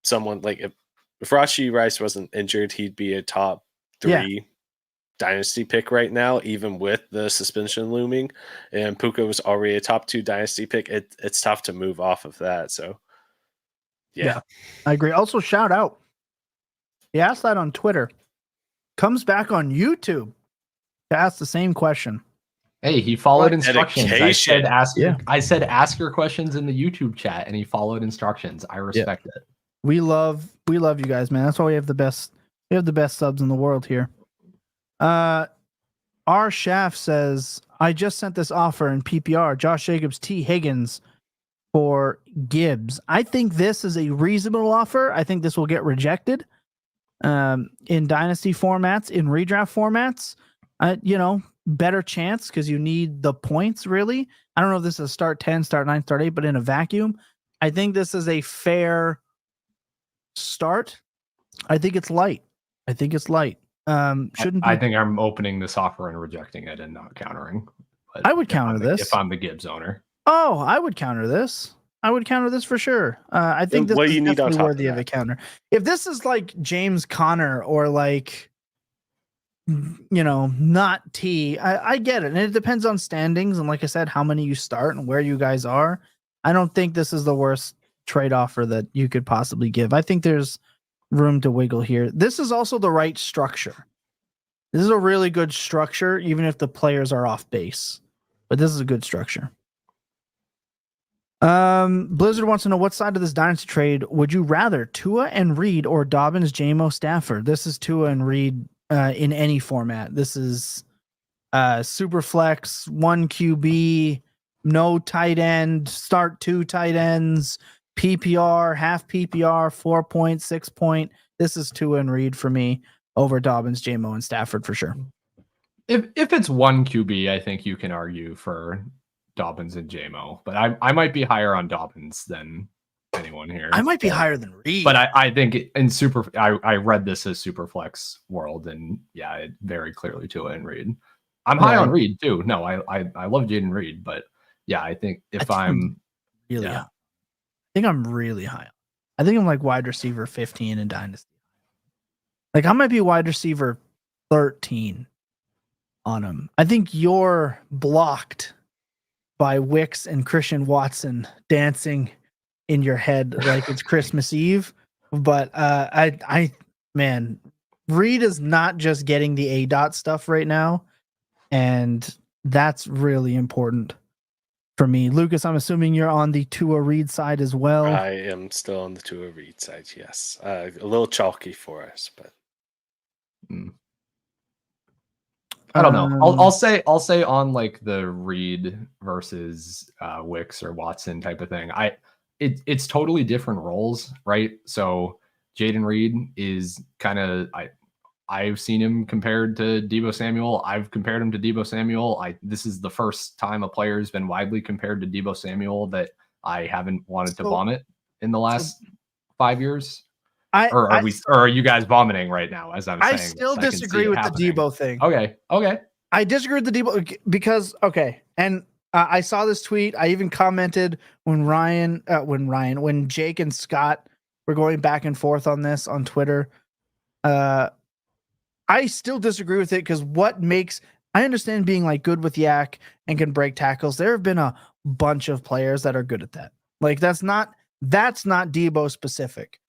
someone like if Rashee Rice wasn't injured, he'd be a top 3 Dynasty pick right now, even with the suspension looming. And Puka was already a top 2 Dynasty pick. It's tough to move off of that. So yeah, I agree. Also, shout out. He asked that on Twitter. Comes back on YouTube to ask the same question. Hey, he followed instructions. Dedication. I said ask your questions in the YouTube chat, and he followed instructions. I respect it. We love you guys, man. That's why we have the best subs in the world here. R Shaft says, I just sent this offer in PPR. Josh Jacobs, T. Higgins for Gibbs. I think this is a reasonable offer. I think this will get rejected in dynasty formats, in redraft formats. Better chance because you need the points, really. I don't know if this is start 10, start 9, start 8, but in a vacuum, I think this is a fair start. I think it's light. I think I'm opening this offer and rejecting it and not countering. I would counter this if I'm the Gibbs owner. Oh, I would counter this. For sure. I think this is definitely worthy of a counter. If this is like James Conner or like, not T, I get it. And it depends on standings. And like I said, how many you start and where you guys are. I don't think this is the worst trade offer that you could possibly give. I think there's room to wiggle here. This is also the right structure. This is a really good structure, even if the players are off base. But this is a good structure. Blizzard wants to know what side of this dynasty trade would you rather, Tua and Reed or Dobbins, Jamo, Stafford? This is Tua and Reed in any format. This is super flex, 1 QB, no tight end, start 2 tight ends, PPR, half PPR, 4 point, 6 point. This is Tua and Reed for me over Dobbins, Jamo, and Stafford for sure. If it's 1 QB, I think you can argue for Dobbins and Jamo, but I might be higher on Dobbins than anyone here. I might be higher than Reed, but I think in I read this as super flex world, and it very clearly Tua and Reed. I'm high on Reed too. No, I love Jayden Reed, but I think I'm really high. I think I'm really high. I think I'm like wide receiver 15 in Dynasty. Like I might be wide receiver 13 on him. I think you're blocked by Wicks and Christian Watson dancing in your head like it's Christmas Eve. But man, Reed is not just getting the A-dot stuff right now, and that's really important for me. Lucas, I'm assuming you're on the Tua Reed side as well. I am still on the Tua Reed side, yes. A little chalky for us, but I don't know. I'll say on like the Reed versus Wicks or Watson type of thing. It's totally different roles, right? So Jayden Reed is kind of I've seen him compared to Deebo Samuel. I've compared him to Deebo Samuel. This is the first time a player has been widely compared to Deebo Samuel that I haven't wanted to vomit in the last 5 years. Are you guys vomiting right now? As I'm saying, I still disagree with the Deebo thing. Okay. I disagree with the Deebo because and I saw this tweet. I even commented when Jake and Scott were going back and forth on this on Twitter. I still disagree with it because I understand being like good with yak and can break tackles. There have been a bunch of players that are good at that. Like that's not Deebo specific.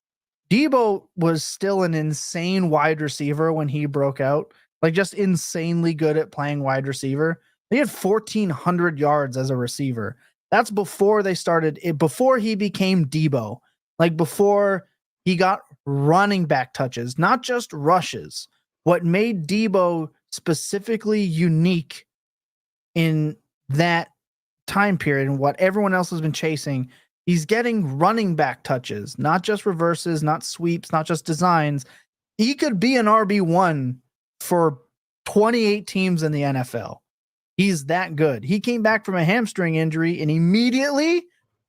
Deebo was still an insane wide receiver when he broke out. like just insanely good at playing wide receiver. He had 1,400 yards as a receiver. That's before they started it, before he became Debo, like before he got running back touches, not just rushes. What made Debo specifically unique in that time period and what everyone else has been chasing, he's getting running back touches, not just reverses, not sweeps, not just designs. He could be an RB1 for 28 teams in the NFL. He's that good. He came back from a hamstring injury and immediately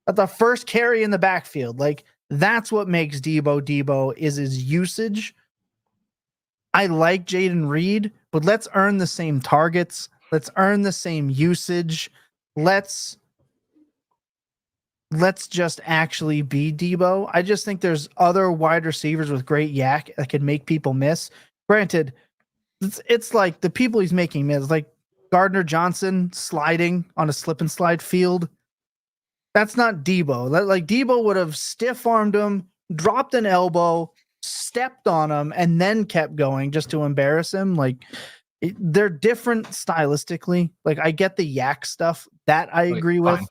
at the first carry in the backfield. Like, that's what makes Debo is his usage. I like Jayden Reed, but let's earn the same targets. Let's earn the same usage. Let's just actually be Debo. I just think there's other wide receivers with great yak that could make people miss. Granted, it's like the people he's making miss, like Gardner Johnson sliding on a slip and slide field. That's not Debo. Like Debo would have stiff armed him, dropped an elbow, stepped on him, and then kept going just to embarrass him. Like, they're different stylistically. Like, I get the yak stuff that I agree with.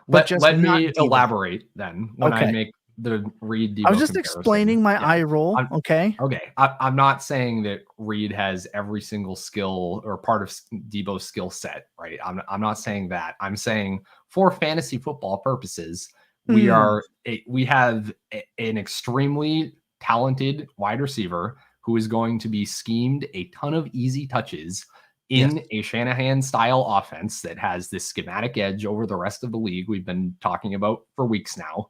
Let me elaborate then when I make the Reed Debo I was just comparison. explaining my eye roll. Okay. I'm not saying that Reed has every single skill or part of Debo's skill set, right? I'm not saying that. I'm saying for fantasy football purposes, we have an extremely talented wide receiver who is going to be schemed a ton of easy touches in a Shanahan style offense that has this schematic edge over the rest of the league we've been talking about for weeks now.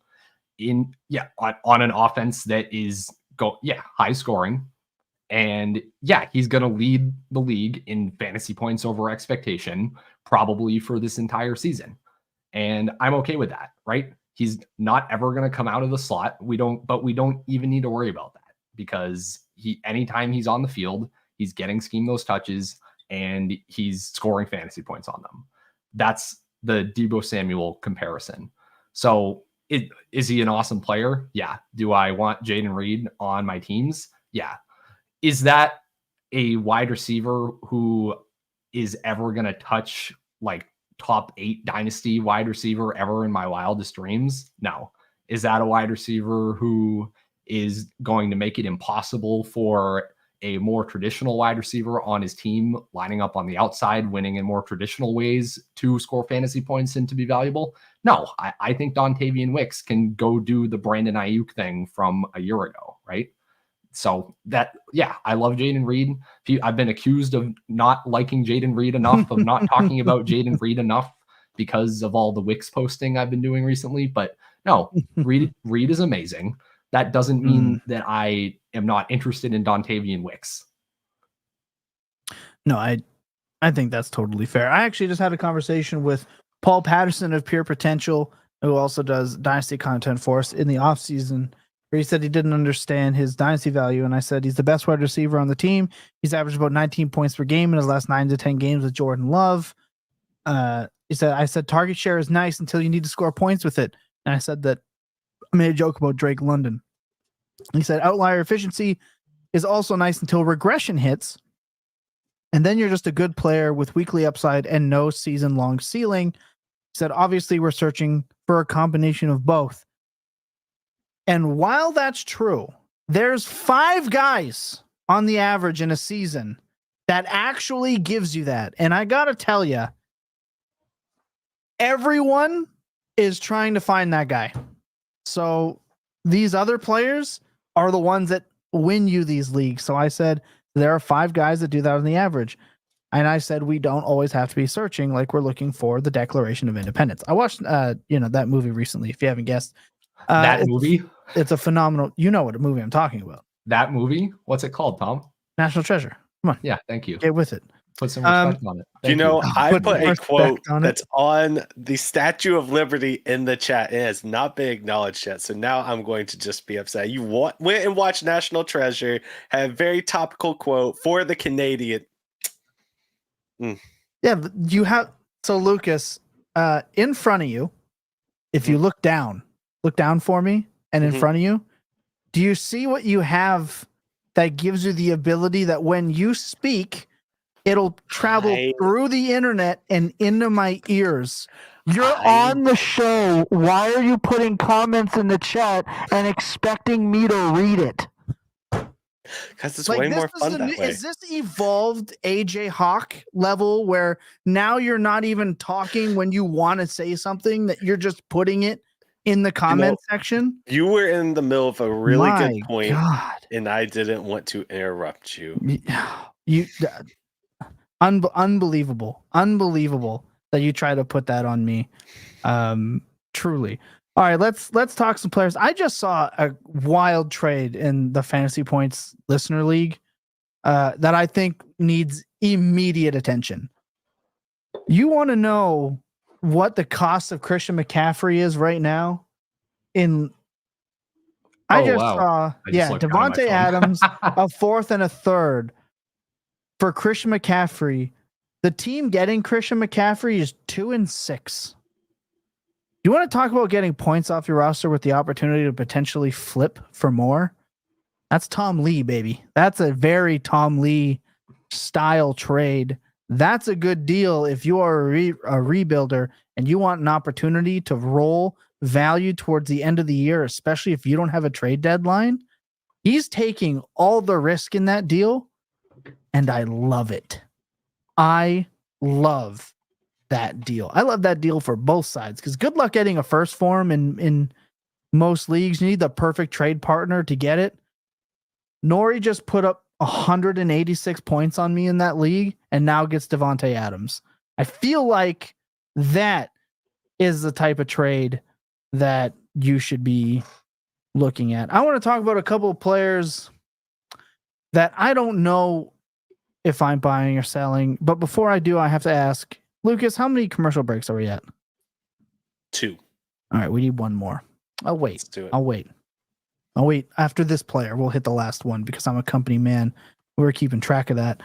On an offense that is high scoring, and he's going to lead the league in fantasy points over expectation probably for this entire season, and I'm okay with that. Right? He's not ever going to come out of the slot. We don't even need to worry about that because anytime he's on the field, he's getting schemed those touches and he's scoring fantasy points on them. That's the Debo Samuel comparison. So is he an awesome player? Yeah. Do I want Jayden Reed on my teams? Yeah. Is that a wide receiver who is ever going to touch like top 8 dynasty wide receiver ever in my wildest dreams? No. Is that a wide receiver who is going to make it impossible for a more traditional wide receiver on his team lining up on the outside, winning in more traditional ways to score fantasy points and to be valuable? No, I think Dontavian Wicks can go do the Brandon Ayuk thing from a year ago, right? So I love Jayden Reed. I've been accused of not liking Jayden Reed enough, of not talking about Jayden Reed enough because of all the Wicks posting I've been doing recently. But no, Reed is amazing. That doesn't mean that I am not interested in Dontavian Wicks. No, I think that's totally fair. I actually just had a conversation with Paul Patterson of Pure Potential, who also does Dynasty content for us in the offseason, where he said he didn't understand his Dynasty value. And I said, he's the best wide receiver on the team. He's averaged about 19 points per game in his last 9 to 10 games with Jordan Love. I said, target share is nice until you need to score points with it. And I said that I made a joke about Drake London. He said, outlier efficiency is also nice until regression hits. And then you're just a good player with weekly upside and no season-long ceiling. He said, obviously, we're searching for a combination of both. And while that's true, there's 5 guys on the average in a season that actually gives you that. And I got to tell you, everyone is trying to find that guy. So these other players are the ones that win you these leagues. So I said, there are 5 guys that do that on the average. And I said, we don't always have to be searching like we're looking for the Declaration of Independence. I watched, that movie recently, if you haven't guessed. Movie? It's a phenomenal, you know what movie I'm talking about. That movie? What's it called, Tom? National Treasure. Come on. Yeah, thank you. Get with it. Put some respect on it. Thank you. I put a quote on that's on the Statue of Liberty in the chat. It has not been acknowledged yet. So now I'm going to just be upset. You went and watched National Treasure, had a very topical quote for the Canadian. Yeah, you have. So Lucas, in front of you, if you look down for me and in front of you, do you see what you have that gives you the ability that when you speak, It'll travel through the internet and into my ears. You're on the show. Why are you putting comments in the chat and expecting me to read it? Because it's way more fun that way. Is this evolved AJ Hawk level where now you're not even talking when you want to say something, that you're just putting it in the comment section? You were in the middle of a really good point, God. and I didn't want to interrupt you. Unbelievable that you try to put that on me. Truly. All right, let's talk some players. I just saw a wild trade in the Fantasy Points Listener League that I think needs immediate attention. You want to know what the cost of Christian McCaffery is right now? I saw Devontae Adams, a fourth and a third for Christian McCaffery. The team getting Christian McCaffery is 2-6. You want to talk about getting points off your roster with the opportunity to potentially flip for more? That's Tom Lee, baby. That's a very Tom Lee style trade. That's a good deal if you are a rebuilder and you want an opportunity to roll value towards the end of the year, especially if you don't have a trade deadline. He's taking all the risk in that deal, and I love it. I love that deal. I love that deal for both sides, because good luck getting a first for him in most leagues. You need the perfect trade partner to get it. Nori just put up 186 points on me in that league and now gets Devontae Adams. I feel like that is the type of trade that you should be looking at. I want to talk about a couple of players that I don't know if I'm buying or selling, but before I do, I have to ask, Lucas, how many commercial breaks are we at? 2. All right, we need one more. I'll wait. Let's do it. I'll wait. After this player, we'll hit the last one because I'm a company man. We're keeping track of that.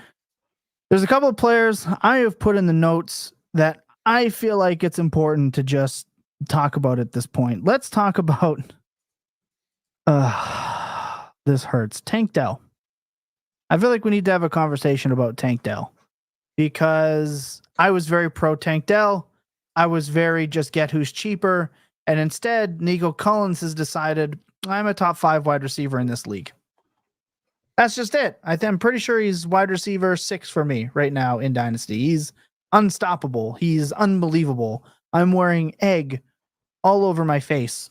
There's a couple of players I have put in the notes that I feel like it's important to just talk about at this point. Let's talk about this hurts. Tank Dell. I feel like we need to have a conversation about Tank Dell, because I was very pro Tank Dell. I was very just get who's cheaper. And instead, Nico Collins has decided I'm a top 5 wide receiver in this league. That's just it. I'm pretty sure he's wide receiver 6 for me right now in Dynasty. He's unstoppable. He's unbelievable. I'm wearing egg all over my face,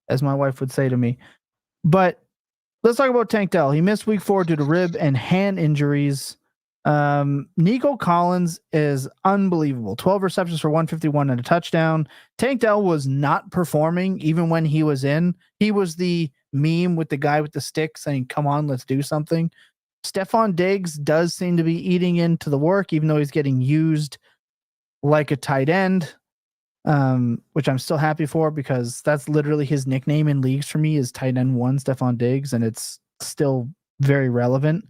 as my wife would say to me. But let's talk about Tank Dell. He missed week 4 due to rib and hand injuries. Nico Collins is unbelievable. 12 receptions for 151 and a touchdown. Tank Dell was not performing even when he was in. He was the meme with the guy with the stick saying, come on, let's do something. Stephon Diggs does seem to be eating into the work, even though he's getting used like a tight end, which I'm still happy for, because that's literally his nickname in leagues for me is tight end 1, Stephon Diggs, and it's still very relevant.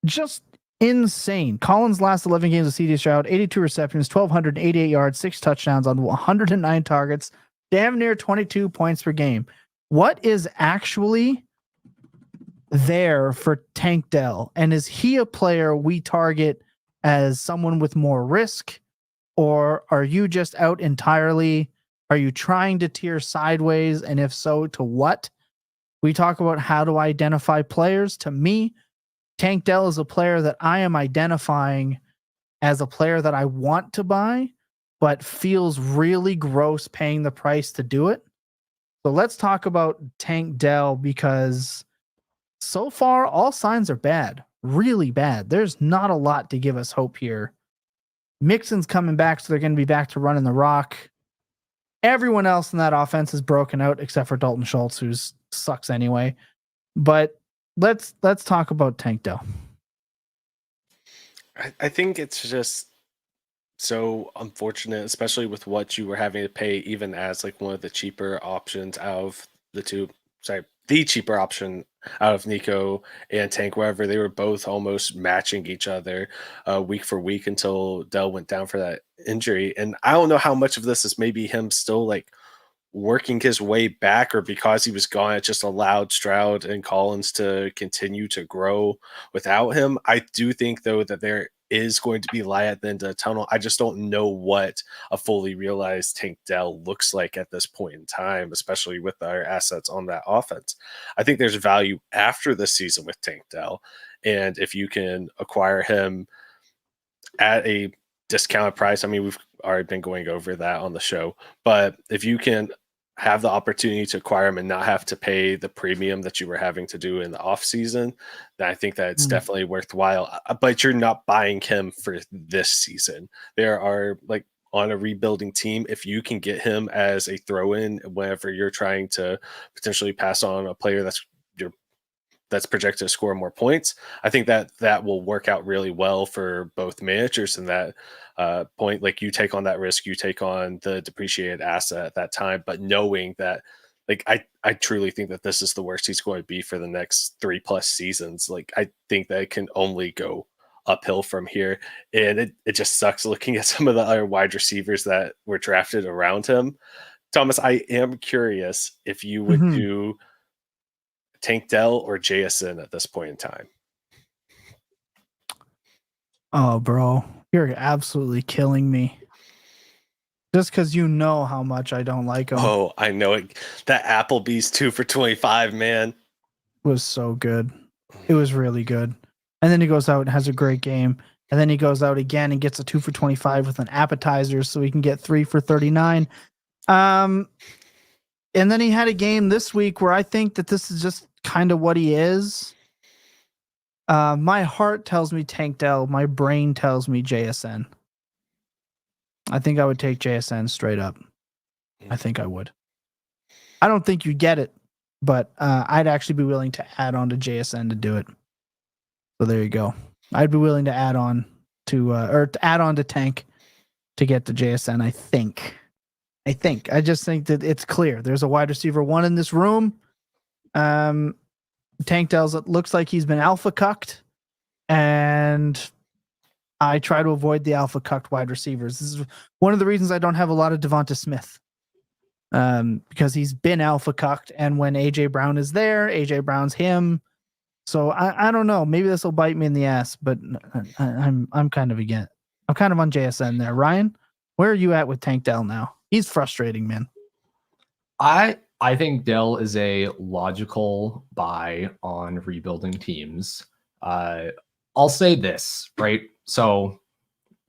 Just insane. Collins' last 11 games of CeeDee Stroud, 82 receptions, 1,288 yards, 6 touchdowns on 109 targets, damn near 22 points per game. What is actually there for Tank Dell? And is he a player we target as someone with more risk? Or are you just out entirely? Are you trying to tier sideways? And if so, to what? We talk about how to identify players. To me, Tank Dell is a player that I am identifying as a player that I want to buy, but feels really gross paying the price to do it. So let's talk about Tank Dell, because so far all signs are bad, really bad. There's not a lot to give us hope here. Mixon's coming back, so they're going to be back to running the rock. Everyone else in that offense is broken out except for Dalton Schultz, who sucks anyway. But let's talk about Tank Dell. I think it's just so unfortunate, especially with what you were having to pay, even as like one of the cheaper options out of the two. Sorry, the cheaper option out of Nico and Tank, wherever they were both almost matching each other week for week until Dell went down for that injury. And I don't know how much of this is maybe him still like working his way back, or because he was gone, it just allowed Stroud and Collins to continue to grow without him. I do think, though, that there is going to be light at the end of the tunnel. I just don't know what a fully realized Tank Dell looks like at this point in time, especially with our assets on that offense. I think there's value after the season with Tank Dell, and if you can acquire him at a discounted price, I mean, we've already been going over that on the show, but if you can have the opportunity to acquire him and not have to pay the premium that you were having to do in the off season, then I think that it's definitely worthwhile. But you're not buying him for this season. There are, like, on a rebuilding team, if you can get him as a throw-in whenever you're trying to potentially pass on a player that's projected to score more points, I think that will work out really well for both managers in that point. Like, you take on that risk, you take on the depreciated asset at that time, but knowing that, like, I truly think that this is the worst he's going to be for the next 3+ seasons. Like, I think that it can only go uphill from here. And it just sucks looking at some of the other wide receivers that were drafted around him. Thomas, I am curious if you would do Tank Dell or Jameson at this point in time. Oh, bro, you're absolutely killing me. Just because you know how much I don't like him. Oh, I know it. That Applebee's 2 for $25, man, was so good. It was really good. And then he goes out and has a great game. And then he goes out again and gets a 2 for $25 with an appetizer, so he can get 3 for $39. And then he had a game this week where I think that this is just kind of what he is. My heart tells me Tank Dell. My brain tells me JSN. I think I would take JSN straight up. I think I would. I don't think you'd get it, but I'd actually be willing to add on to JSN to do it. So there you go. I'd be willing to add on to Tank to get the JSN. I think. I just think that it's clear. There's a wide receiver 1 in this room. Tank Dell's, it looks like he's been alpha cucked, and I try to avoid the alpha cucked wide receivers. This is one of the reasons I don't have a lot of Devonta Smith, because he's been alpha cucked, and when AJ Brown is there, AJ Brown's him. So I don't know. Maybe this will bite me in the ass, but I'm kind of on JSN there. Ryan, where are you at with Tank Dell now? He's frustrating, man. I think Dell is a logical buy on rebuilding teams. I'll say this, right? So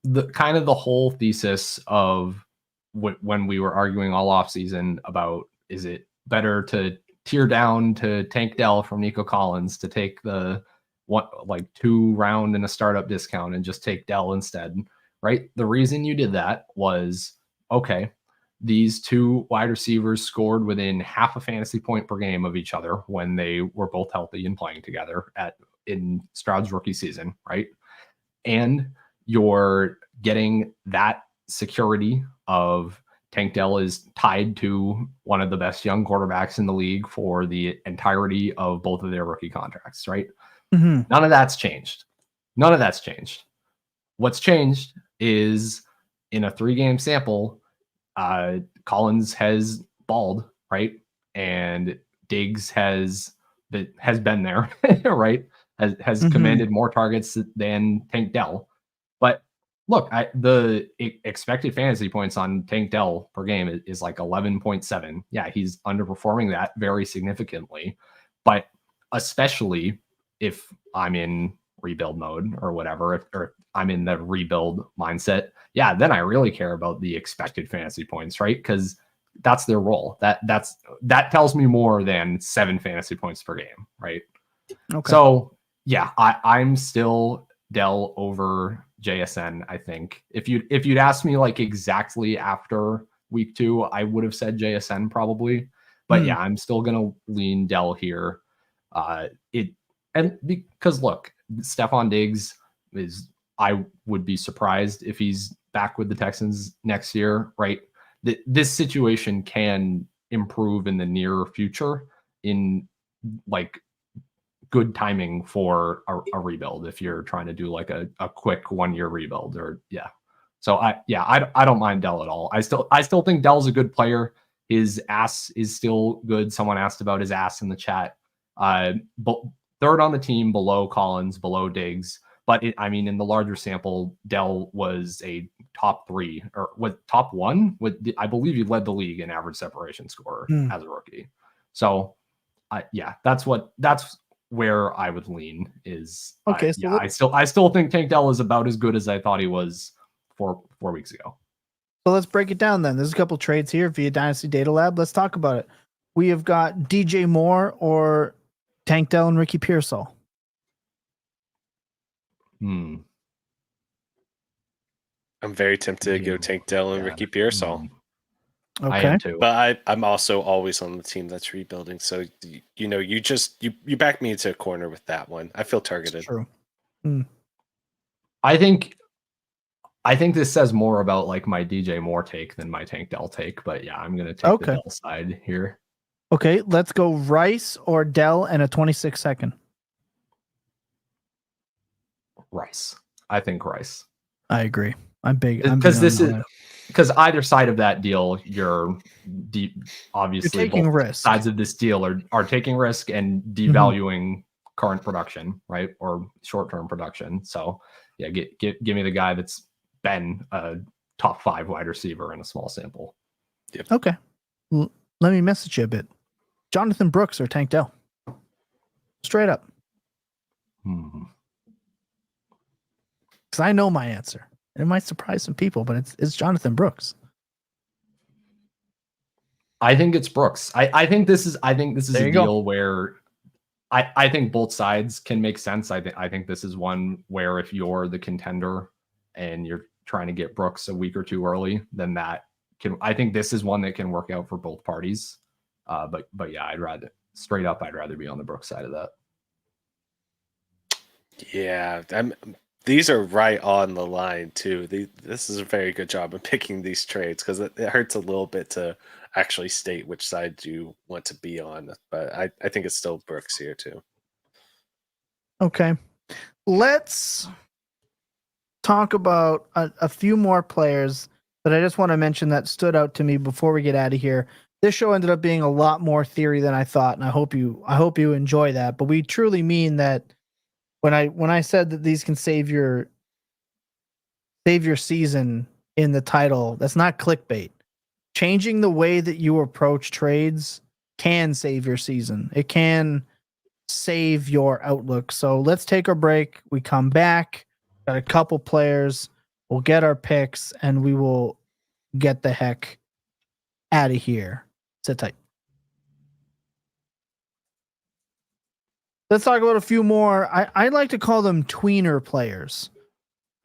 the whole thesis of when we were arguing all offseason about, is it better to tear down to Tank Dell from Nico Collins to take the 2 round and a startup discount and just take Dell instead, right? The reason you did that was, okay, these 2 wide receivers scored within half a fantasy point per game of each other when they were both healthy and playing together in Stroud's rookie season, right? And you're getting that security of Tank Dell is tied to one of the best young quarterbacks in the league for the entirety of both of their rookie contracts, right? Mm-hmm. None of that's changed. What's changed is, in a 3-game sample, Collins has balled, right? And Diggs has been there, right? Has commanded more targets than Tank Dell. But look, the expected fantasy points on Tank Dell per game is like 11.7. Yeah, he's underperforming that very significantly. But especially if I'm in rebuild mode or whatever, or I'm in the rebuild mindset, yeah, then I really care about the expected fantasy points, right? Because that's their role. That tells me more than 7 fantasy points per game, right? Okay. So yeah, I'm still Dell over JSN. I think if you'd asked me like exactly after week 2, I would have said JSN probably, but yeah, I'm still gonna lean Dell here. Because look, Stephon Diggs I would be surprised if he's back with the Texans next year, right? This situation can improve in the near future in like good timing for a rebuild if you're trying to do like a quick 1-year rebuild, or yeah. So I don't mind Dell at all. I still think Dell's a good player. His ass is still good. Someone asked about his ass in the chat. But third on the team, below Collins, below Diggs. But in the larger sample, Dell was a top 3 or was top 1. I believe he led the league in average separation score as a rookie. So, that's where I would lean. Is okay. I still think Tank Dell is about as good as I thought he was 4 weeks ago. So let's break it down then. There's a couple trades here via Dynasty Data Lab. Let's talk about it. We have got DJ Moore or Tank Dell and Ricky Pearsall. I'm very tempted to go Tank Dell and Ricky Pearsall. Okay. I am too. But I'm also always on the team that's rebuilding. So, you back me into a corner with that one. I feel targeted. True. I think this says more about like my DJ Moore take than my Tank Dell take. But yeah, I'm going to take the Dell side here. Okay, let's go Rice or Dell and a 26-second. Rice. I think Rice. I agree. I'm big. Because either side of that deal, you're obviously taking both risk. sides of this deal are taking risk and devaluing current production, right? Or short-term production. So yeah, give me the guy that's been a top 5 wide receiver in a small sample. Yep. Okay. Let me message you a bit. Jonathan Brooks or Tank Dell? Straight up. Because I know my answer. It might surprise some people, but it's Jonathan Brooks. I think it's Brooks. I think this is a deal where I think both sides can make sense. I think this is one where if you're the contender and you're trying to get Brooks a week or two early, then I think this is one that can work out for both parties. But yeah, I'd rather be on the Brooks side of that. Yeah, these are right on the line too. This is a very good job of picking these trades because it hurts a little bit to actually state which side you want to be on. But I think it's still Brooks here too. Okay. Let's talk about a few more players that I just want to mention that stood out to me before we get out of here. This show ended up being a lot more theory than I thought, and I hope you enjoy that. But we truly mean that when I said that these can save your season in the title, that's not clickbait. Changing the way that you approach trades can save your season. It can save your outlook. So let's take a break. We come back, got a couple players. We'll get our picks, and we will get the heck out of here. Sit tight. Let's talk about a few more. I like to call them tweener players.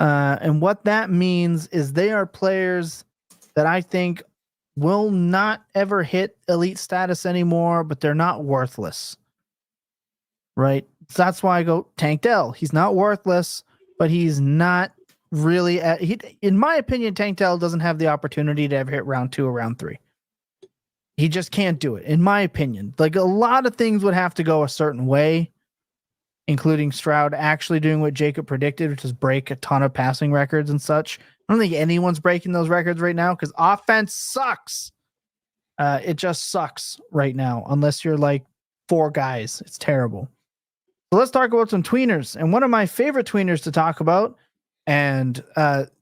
And what that means is they are players that I think will not ever hit elite status anymore, but they're not worthless. Right? So that's why I go Tank Dell. He's not worthless, but he's not really in my opinion, Tank Dell doesn't have the opportunity to ever hit round 2 or round 3. He just can't do it, in my opinion. Like, a lot of things would have to go a certain way, including Stroud actually doing what Jacob predicted, which is break a ton of passing records and such. I don't think anyone's breaking those records right now because offense sucks. It just sucks right now, unless you're like 4 guys. It's terrible. So let's talk about some tweeners. And one of my favorite tweeners to talk about, and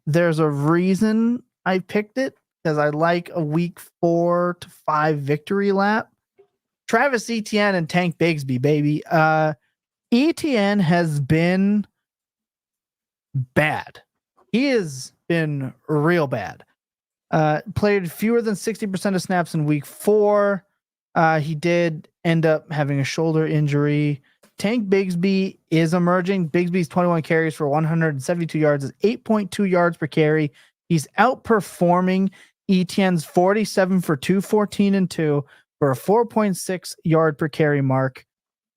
there's a reason I picked it, because I like a week 4 to 5 victory lap. Travis Etienne and Tank Bigsby, baby. Etienne has been bad. He has been real bad. Played fewer than 60% of snaps in week 4. He did end up having a shoulder injury. Tank Bigsby is emerging. Bigsby's 21 carries for 172 yards is 8.2 yards per carry. He's outperforming Etienne's 47 for 214 and 2 for a 4.6 yard per carry mark.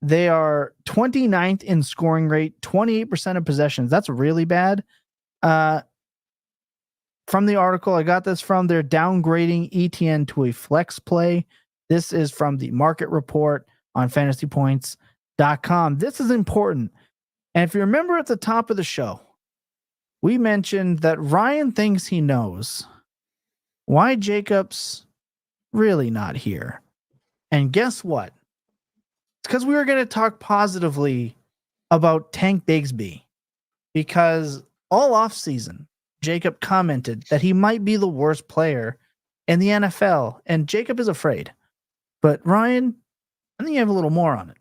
They are 29th in scoring rate, 28% of possessions. That's really bad. From the article I got this from, they're downgrading Etienne to a flex play. This is from the market report on fantasypoints.com. This is important. And if you remember at the top of the show, we mentioned that Ryan thinks he knows why Jacobs really not here. And guess what? It's because we were going to talk positively about Tank Bigsby, because all offseason, Jacob commented that he might be the worst player in the NFL, and Jacob is afraid. But Ryan, I think you have a little more on it.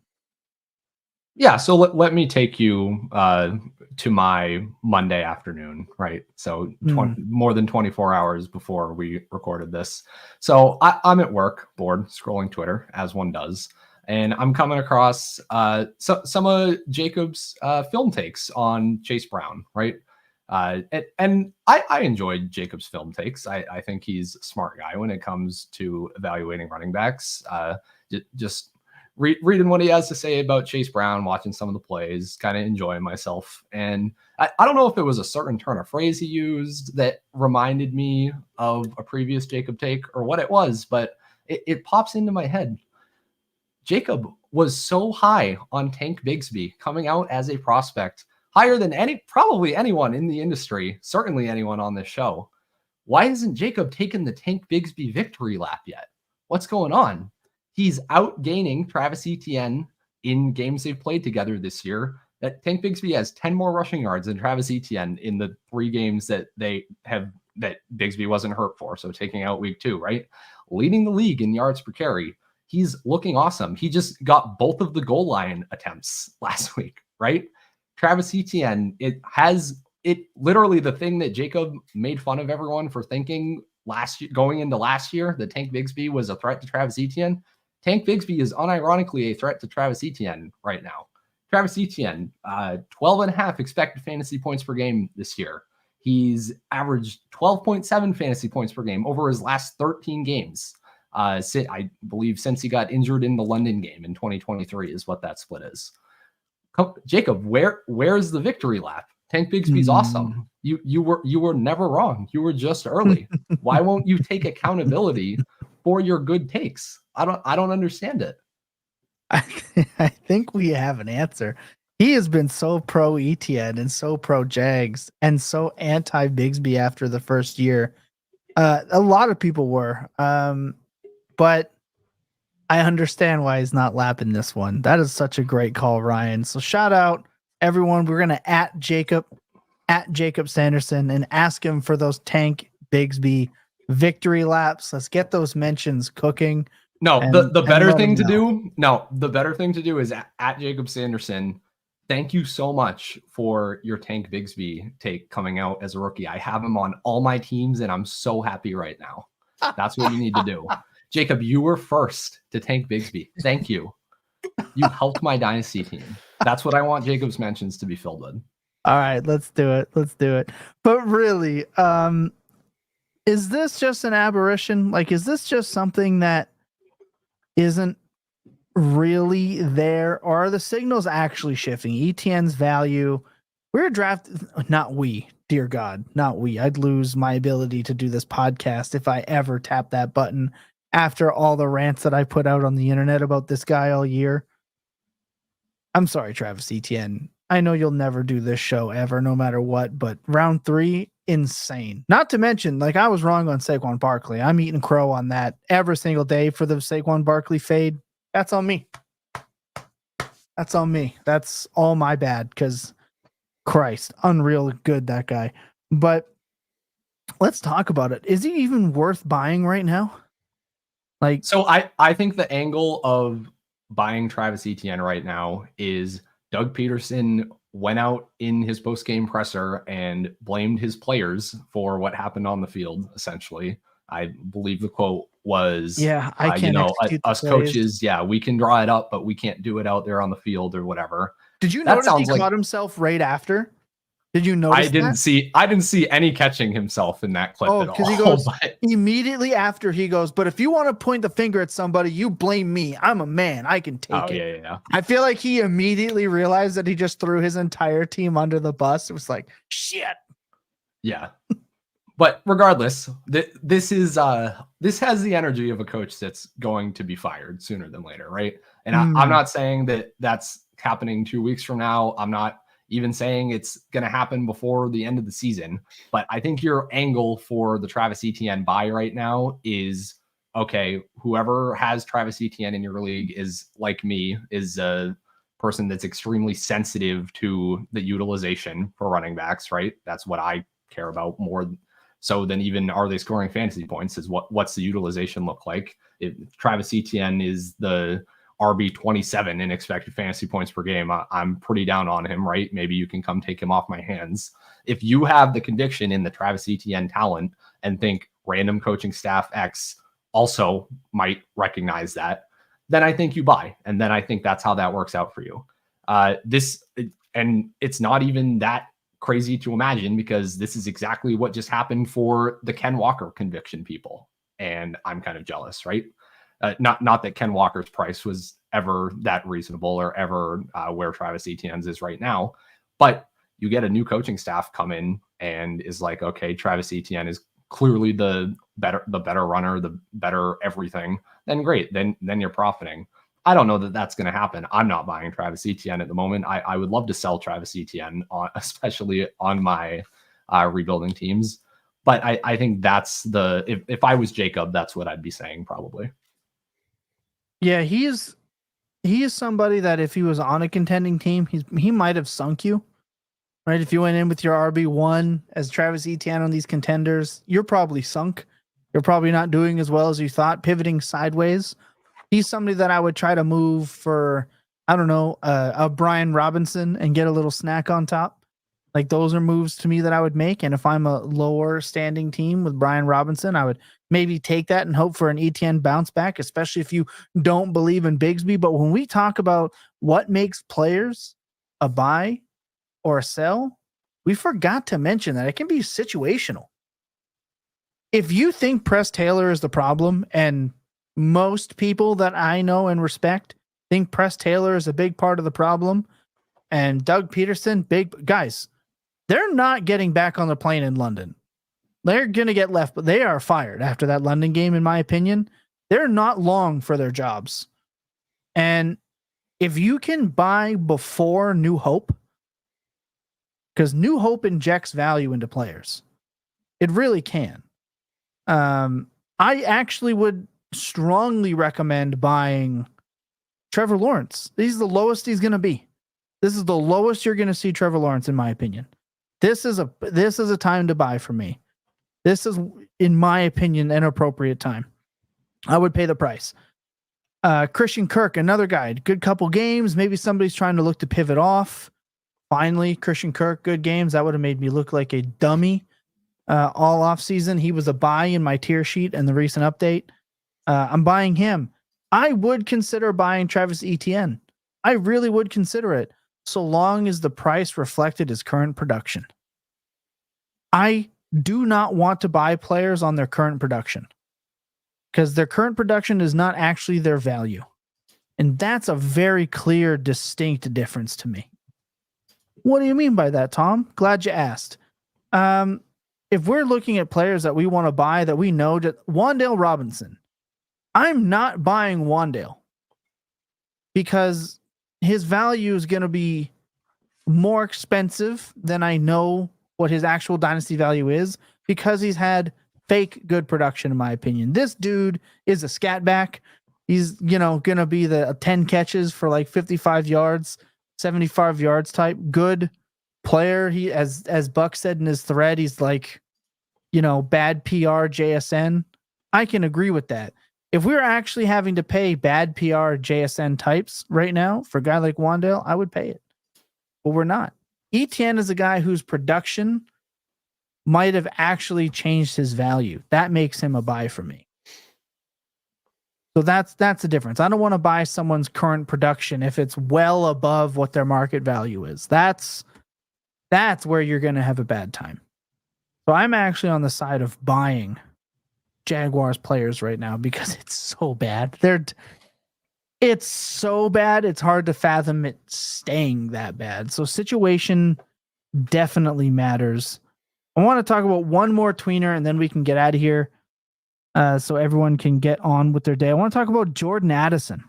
Yeah, so let me take you to my Monday afternoon, right? So more than 24 hours before we recorded this. So I'm at work, bored, scrolling Twitter, as one does. And I'm coming across some of Jacob's film takes on Chase Brown, right? And I enjoyed Jacob's film takes. I think he's a smart guy when it comes to evaluating running backs. Just reading what he has to say about Chase Brown, watching some of the plays, kind of enjoying myself. And I don't know if it was a certain turn of phrase he used that reminded me of a previous Jacob take or what it was, but it pops into my head. Jacob was so high on Tank Bigsby coming out as a prospect, higher than probably anyone in the industry, certainly anyone on this show. Why hasn't Jacob taken the Tank Bigsby victory lap yet? What's going on? He's outgaining Travis Etienne in games they've played together this year. That Tank Bigsby has 10 more rushing yards than Travis Etienne in the 3 games that Bigsby wasn't hurt for. So taking out week 2, right? Leading the league in yards per carry. He's looking awesome. He just got both of the goal line attempts last week, right? Travis Etienne, literally the thing that Jacob made fun of everyone for thinking last year, going into last year, that Tank Bigsby was a threat to Travis Etienne. Tank Bigsby is unironically a threat to Travis Etienne right now. Travis Etienne, 12.5 expected fantasy points per game this year. He's averaged 12.7 fantasy points per game over his last 13 games. I believe since he got injured in the London game in 2023 is what that split is. Jacob, where's the victory lap? Tank Bigsby's awesome. You were never wrong. You were just early. Why won't you take accountability for your good takes? I don't understand it. I think we have an answer. He has been so pro Etienne and so pro Jags and so anti Bigsby after the first year. A lot of people were. But I understand why he's not lapping this one. That is such a great call, Ryan. So shout out everyone. We're going to at Jacob Sanderson and ask him for those Tank Bigsby victory laps. Let's get those mentions cooking. No, the better thing to do is at Jacob Sanderson. Thank you so much for your Tank Bigsby take coming out as a rookie. I have him on all my teams and I'm so happy right now. That's what you need to do. Jacob, you were first to Tank Bigsby. Thank you. You helped my dynasty team. That's what I want Jacob's mentions to be filled with. All right, let's do it. But really, is this just an aberration? Like, is this just something that isn't really there? Or are the signals actually shifting? Etienne's value. We're drafted, not we, dear God, not we. I'd lose my ability to do this podcast if I ever tap that button after all the rants that I put out on the internet about this guy all year. I'm sorry, Travis Etienne. I know you'll never do this show ever, no matter what, but round 3, insane. Not to mention, like, I was wrong on Saquon Barkley. I'm eating crow on that every single day for the Saquon Barkley fade. That's on me. That's on me. That's all my bad, because Christ, unreal good, that guy. But let's talk about it. Is he even worth buying right now? Like, so I think the angle of buying Travis Etienne right now is Doug Peterson went out in his post-game presser and blamed his players for what happened on the field, essentially. I believe the quote was, I can't us coaches, we can draw it up, but we can't do it out there on the field or whatever. Did you notice he caught himself right after? Did you notice? I didn't see any catching himself in that clip at all. Because he goes immediately after, he goes, but if you want to point the finger at somebody, you blame me. I'm a man. I can take it. Yeah. I feel like he immediately realized that he just threw his entire team under the bus. It was like, shit. Yeah. But regardless, this has the energy of a coach that's going to be fired sooner than later, right? And I'm not saying that that's happening 2 weeks from now. I'm not even saying it's going to happen before the end of the season. But I think your angle for the Travis Etienne buy right now is okay, whoever has Travis Etienne in your league is like me, is a person that's extremely sensitive to the utilization for running backs, right? That's what I care about more so than even are they scoring fantasy points, is what's the utilization look like. If Travis Etienne is the RB 27 in expected fantasy points per game, I'm pretty down on him, right? Maybe you can come take him off my hands. If you have the conviction in the Travis Etienne talent and think random coaching staff X also might recognize that, then I think you buy. And then I think that's how that works out for you. And it's not even that crazy to imagine, because this is exactly what just happened for the Ken Walker conviction people. And I'm kind of jealous, right? Not that Ken Walker's price was ever that reasonable or ever where Travis Etienne's is right now, but you get a new coaching staff come in and is like, okay, Travis Etienne is clearly the better runner, the better everything. Then great, then you're profiting. I don't know that that's going to happen. I'm not buying Travis Etienne at the moment. I would love to sell Travis Etienne, especially on my rebuilding teams. But I think that's if I was Jacob, that's what I'd be saying probably. Yeah, he is somebody that if he was on a contending team, he might have sunk you. Right? If you went in with your RB1 as Travis Etienne on these contenders, you're probably sunk. You're probably not doing as well as you thought, pivoting sideways. He's somebody that I would try to move for, I don't know, a Brian Robinson and get a little snack on top. Like, those are moves to me that I would make. And if I'm a lower standing team with Brian Robinson, I would maybe take that and hope for an Etienne bounce back, especially if you don't believe in Bigsby. But when we talk about what makes players a buy or a sell, we forgot to mention that it can be situational. If you think Press Taylor is the problem, and most people that I know and respect think Press Taylor is a big part of the problem, and Doug Peterson, big guys, they're not getting back on the plane in London. They're going to get left, but they are fired after that London game, in my opinion. They're not long for their jobs. And if you can buy before New Hope, because New Hope injects value into players, it really can. I actually would strongly recommend buying Trevor Lawrence. This is the lowest he's going to be. This is the lowest you're going to see Trevor Lawrence, in my opinion. This is a time to buy for me. This is, in my opinion, an appropriate time. I would pay the price. Christian Kirk, another guy, good couple games. Maybe somebody's trying to look to pivot off. Finally, Christian Kirk, good games. That would have made me look like a dummy all off season. He was a buy in my tier sheet and the recent update. I'm buying him. I would consider buying Travis Etienne. I really would consider it, so long as the price reflected his current production. I do not want to buy players on their current production, because their current production is not actually their value. And that's a very clear, distinct difference to me. What do you mean by that, Tom? Glad you asked. If we're looking at players that we want to buy, that we know, that Wan'Dale Robinson, I'm not buying Wan'Dale because his value is going to be more expensive than I know what his actual dynasty value is, because he's had fake good production, in my opinion. This dude is a scat back. He's, going to be the 10 catches for like 55 yards, 75 yards type good player. He, as Buck said in his thread, he's like, bad PR JSN. I can agree with that. If we were actually having to pay bad PR JSN types right now for a guy like Wan'Dale, I would pay it. But we're not. Etienne is a guy whose production might have actually changed his value. That makes him a buy for me. So that's the difference. I don't want to buy someone's current production if it's well above what their market value is. That's where you're going to have a bad time. So I'm actually on the side of buying Jaguars players right now because it's so bad. It's so bad. It's hard to fathom it staying that bad. So situation definitely matters. I want to talk about one more tweener and then we can get out of here so everyone can get on with their day. I want to talk about Jordan Addison.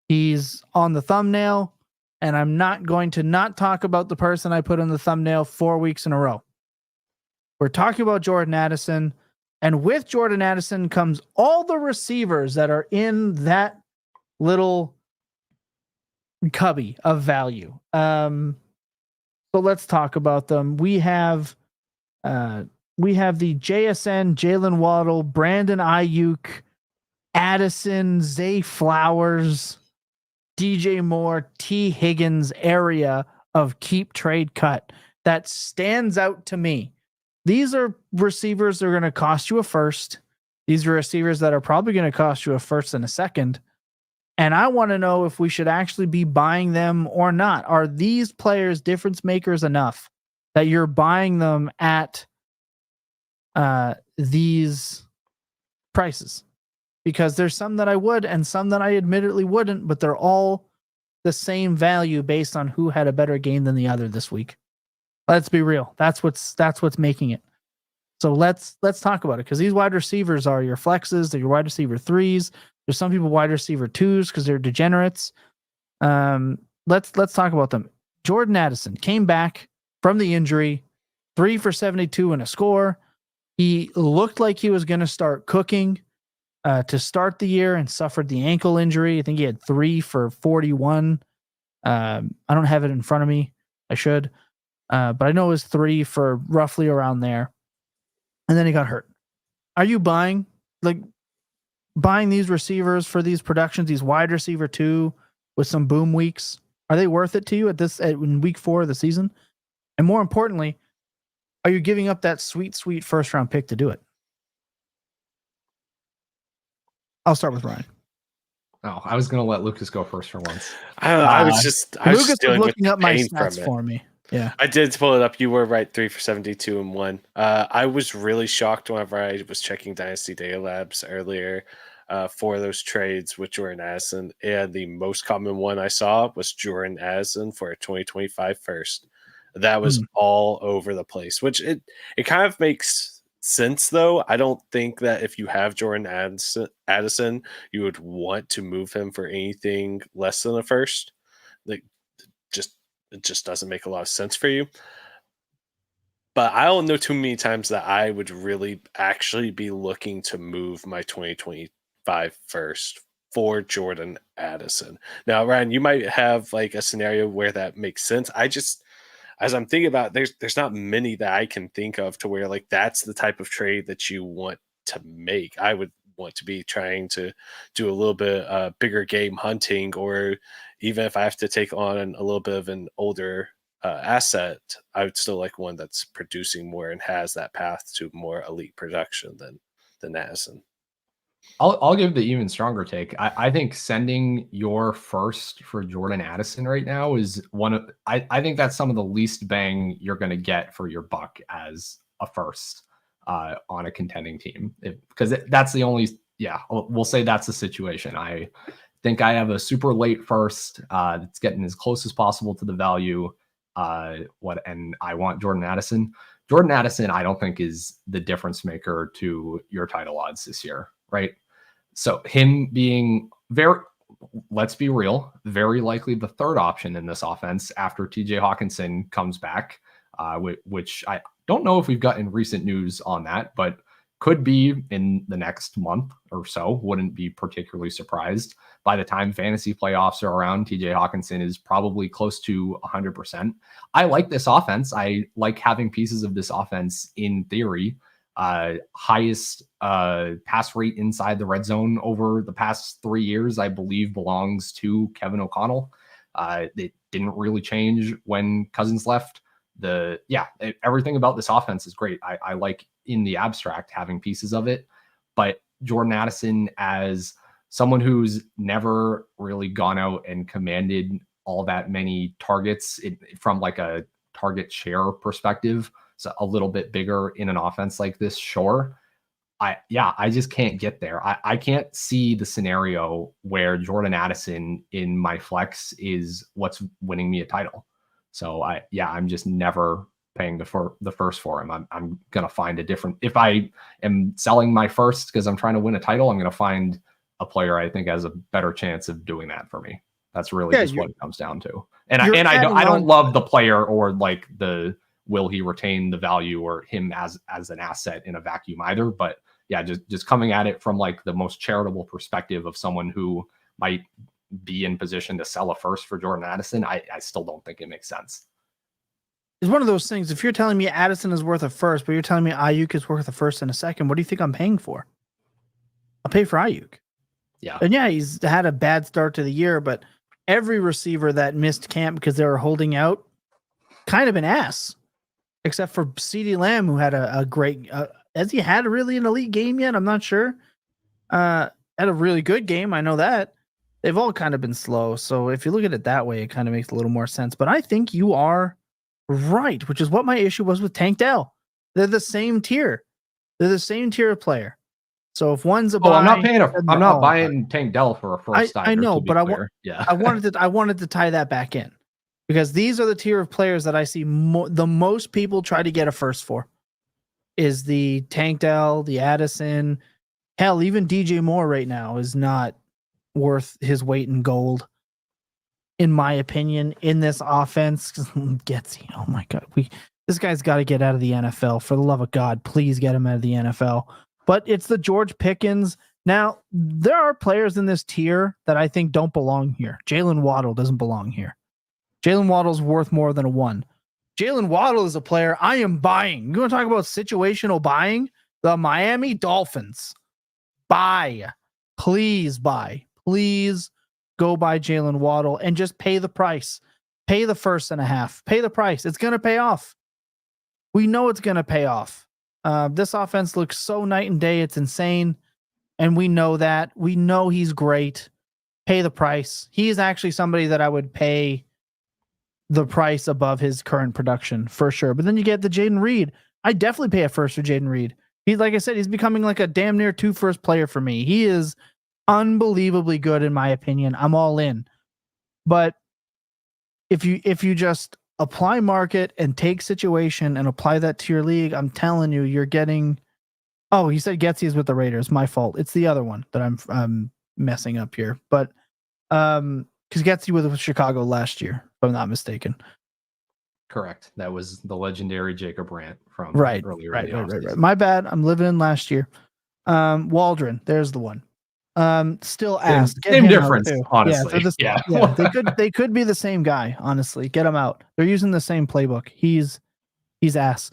He's on the thumbnail, and I'm not going to not talk about the person I put on the thumbnail 4 weeks in a row. We're talking about Jordan Addison, And with Jordan Addison comes all the receivers that are in that little cubby of value. So let's talk about them. We have the JSN, Jalen Waddle, Brandon Ayuk, Addison, Zay Flowers, DJ Moore, T. Higgins area of keep, trade, cut that stands out to me. These are receivers that are going to cost you a first. These are receivers that are probably going to cost you a first and a second. And I want to know if we should actually be buying them or not. Are these players difference makers enough that you're buying them at these prices? Because there's some that I would and some that I admittedly wouldn't, but they're all the same value based on who had a better game than the other this week. Let's be real. That's what's making it. So let's talk about it, because these wide receivers are your flexes, they're your wide receiver 3s. There's some people wide receiver 2s because they're degenerates. Let's talk about them. Jordan Addison came back from the injury, 3 for 72 and a score. He looked like he was going to start cooking to start the year and suffered the ankle injury. I think he had 3 for 41. I don't have it in front of me. I should. But I know it was 3 for roughly around there. And then he got hurt. Are you buying these receivers for these productions, these wide receiver 2 with some boom weeks? Are they worth it to you in week 4 of the season? And more importantly, are you giving up that sweet first round pick to do it? I'll start with Ryan. Oh, I was going to let Lucas go first for once. I was just looking up my stats for me. Yeah, I did pull it up. You were right, 3 for 72 and 1. I was really shocked whenever I was checking Dynasty Data Labs earlier for those trades with Jordan Addison, and the most common one I saw was Jordan Addison for a 2025 first. That was all over the place, which it kind of makes sense, though. I don't think that if you have Jordan Addison, you would want to move him for anything less than a first. It just doesn't make a lot of sense for you. But I don't know too many times that I would really actually be looking to move my 2025 first for Jordan Addison. Now, Ryan, you might have like a scenario where that makes sense. As I'm thinking about it, there's not many that I can think of to where like that's the type of trade that you want to make. I would want to be trying to do a little bit bigger game hunting, or even if I have to take on a little bit of an older asset, I would still like one that's producing more and has that path to more elite production than Addison. I'll give the even stronger take. I think sending your first for Jordan Addison right now is I think that's some of the least bang you're going to get for your buck as a first on a contending team, because that's the only, we'll say that's the situation. I think I have a super late first that's getting as close as possible to the value. And I want Jordan Addison. Jordan Addison, I don't think is the difference maker to your title odds this year, right? So him being let's be real, very likely the third option in this offense after TJ Hawkinson comes back, which I don't know if we've gotten recent news on that, but could be in the next month or so. Wouldn't be particularly surprised. By the time fantasy playoffs are around, TJ Hawkinson is probably close to 100%. I like this offense. I like having pieces of this offense in theory. Highest pass rate inside the red zone over the past 3 years, I believe, belongs to Kevin O'Connell. It didn't really change when Cousins left. Everything about this offense is great. I like in the abstract having pieces of it, but Jordan Addison, as someone who's never really gone out and commanded all that many targets from like a target share perspective, so a little bit bigger in an offense like this, sure. I just can't get there. I can't see the scenario where Jordan Addison in my flex is what's winning me a title. So I'm just never paying the first for him. I'm going to find a different, if I am selling my first because I'm trying to win a title, I'm going to find a player I think has a better chance of doing that for me. That's really just what it comes down to. And I don't love the player or like the, will he retain the value or him as an asset in a vacuum either, but yeah, just coming at it from like the most charitable perspective of someone who might be in position to sell a first for Jordan Addison, I still don't think it makes sense. It's one of those things. If you're telling me Addison is worth a first, but you're telling me Ayuk is worth a first and a second, what do you think I'm paying for? I'll pay for Ayuk. Yeah. And yeah, he's had a bad start to the year, but every receiver that missed camp because they were holding out, kind of an ass, except for CeeDee Lamb, who had a great, has he had really an elite game yet? I'm not sure. Had a really good game. I know that. They've all kind of been slow. So if you look at it that way, it kind of makes a little more sense. But I think you are right, which is what my issue was with Tank Dell. They're the same tier. They're the same tier of player. So if one's a buy, I'm not buying Tank Dell for a first. I know, but yeah, I wanted to tie that back in because these are the tier of players that I see the most people try to get a first for. Is the Tank Dell, the Addison, hell, even DJ Moore right now is not worth his weight in gold, in my opinion, in this offense. Getsy, oh my God, this guy's got to get out of the NFL. For the love of God, please get him out of the NFL. But it's the George Pickens. Now, there are players in this tier that I think don't belong here. Jalen Waddle doesn't belong here. Jalen Waddle's worth more than a 1. Jalen Waddle is a player I am buying. You want to talk about situational buying? The Miami Dolphins. Buy. Please buy. Please go buy Jalen Waddle and just pay the price. Pay the first and a half. Pay the price. It's going to pay off. We know it's going to pay off. This offense looks so night and day. It's insane. And we know that. We know he's great. Pay the price. He is actually somebody that I would pay the price above his current production for sure. But then you get the Jayden Reed. I definitely pay a first for Jayden Reed. He's, like I said, he's becoming like a damn near 2 first player for me. He is unbelievably good in my opinion. I'm all in. But if you just apply market and take situation and apply that to your league, I'm telling you, you're getting. Oh, he said Getsy is with the Raiders. My fault. It's the other one that I'm messing up here. But because Getsy was with Chicago last year, if I'm not mistaken. Correct. That was the legendary Jacob Brandt from earlier. Right. My bad. I'm living in last year. Waldron, there's the one. Still asked. Same difference, honestly. Yeah, they could be the same guy, honestly. Get him out. They're using the same playbook. He's ass.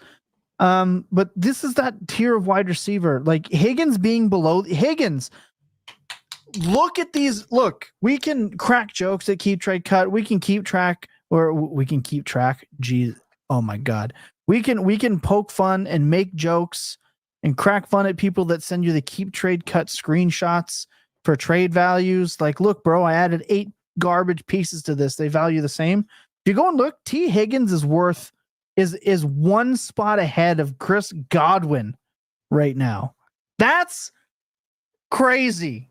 But this is that tier of wide receiver. Like Higgins being below Higgins. Look at these. Look, we can crack jokes at Keep Trade Cut. We can keep track, or we can keep track. Geez, oh my God. We can poke fun and make jokes and crack fun at people that send you the Keep Trade Cut screenshots for trade values. Like, look, bro, I added 8 garbage pieces to this. They value the same. If you go and look, T. Higgins is worth is 1 spot ahead of Chris Godwin right now. That's crazy.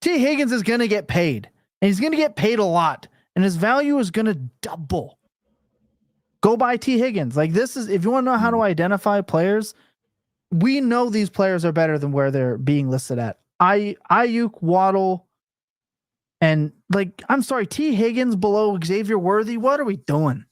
T. Higgins is going to get paid, and he's going to get paid a lot, and his value is going to double. Go buy T. Higgins. Like, this is, if you want to know how to identify players, we know these players are better than where they're being listed at. Ayuk, Waddle, and like, I'm sorry, T. Higgins below Xavier Worthy. What are we doing?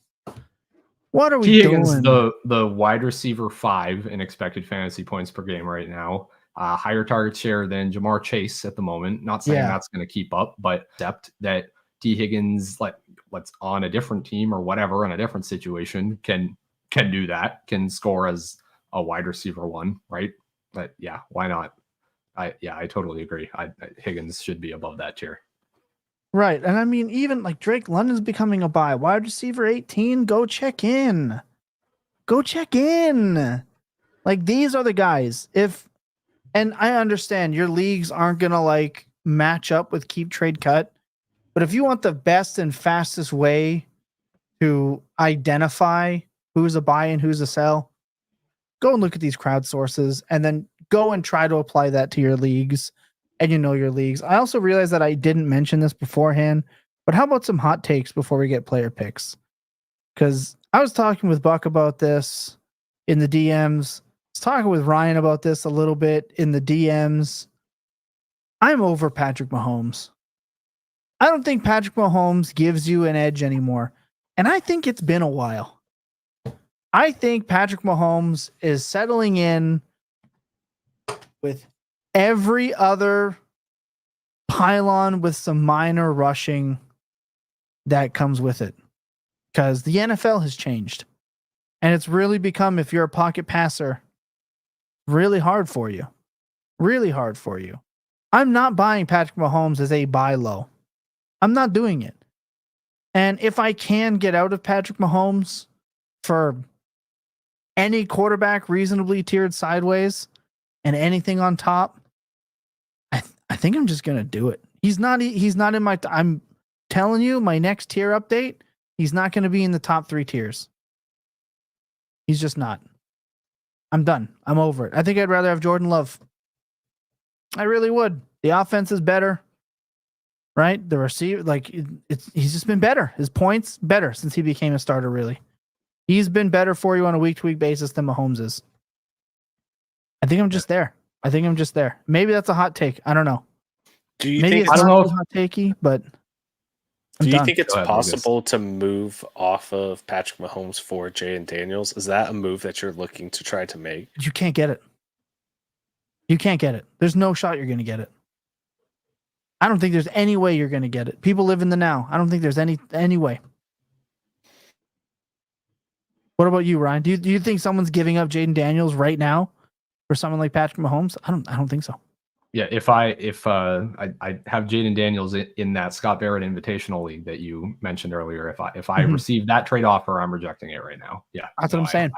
What are we doing? Higgins, the wide receiver 5 in expected fantasy points per game right now. Higher target share than Jamar Chase at the moment. Not saying that's going to keep up, but except that T. Higgins, like, what's on a different team or whatever in a different situation, can do that. Can score as a wide receiver 1, right? But yeah, why not? I totally agree. Higgins should be above that tier. Right. And I mean, even like Drake London's becoming a buy. Wide receiver 18, go check in. Go check in. Like, these are the guys. And I understand your leagues aren't going to like match up with Keep Trade Cut. But if you want the best and fastest way to identify who's a buy and who's a sell, go and look at these crowdsources and then go and try to apply that to your leagues. And you know your leagues. I also realized that I didn't mention this beforehand, but how about some hot takes before we get player picks? Because I was talking with Buck about this in the DMs. I was talking with Ryan about this a little bit in the DMs. I'm over Patrick Mahomes. I don't think Patrick Mahomes gives you an edge anymore. And I think it's been a while. I think Patrick Mahomes is settling in with every other pylon with some minor rushing that comes with it. Because the NFL has changed. And it's really become, if you're a pocket passer, really hard for you. Really hard for you. I'm not buying Patrick Mahomes as a buy low. I'm not doing it. And if I can get out of Patrick Mahomes for any quarterback reasonably tiered sideways and anything on top, I think I'm just going to do it. He's not in my, I'm telling you, my next tier update, he's not going to be in the top 3 tiers. He's just not. I'm done. I'm over it. I think I'd rather have Jordan Love. I really would. The offense is better, right? The receiver, he's just been better. His points better since he became a starter. Really, he's been better for you on a week-to-week basis than Mahomes is. I think I'm just there. Maybe that's a hot take. I don't know. Do you Maybe think? it's I don't not know. hot takey, but Do you done. think it's Go ahead, possible to move off of Patrick Mahomes for Jayden Daniels? Is that a move that you're looking to try to make? You can't get it. You can't get it. There's no shot you're going to get it. I don't think there's any way you're going to get it. People live in the now. I don't think there's any way. What about you, Ryan? Do you think someone's giving up Jayden Daniels right now for someone like Patrick Mahomes? I don't think so. Yeah, if I have Jayden Daniels in that Scott Barrett Invitational League that you mentioned earlier, if I receive that trade offer, I'm rejecting it right now. Yeah, That's what I'm saying.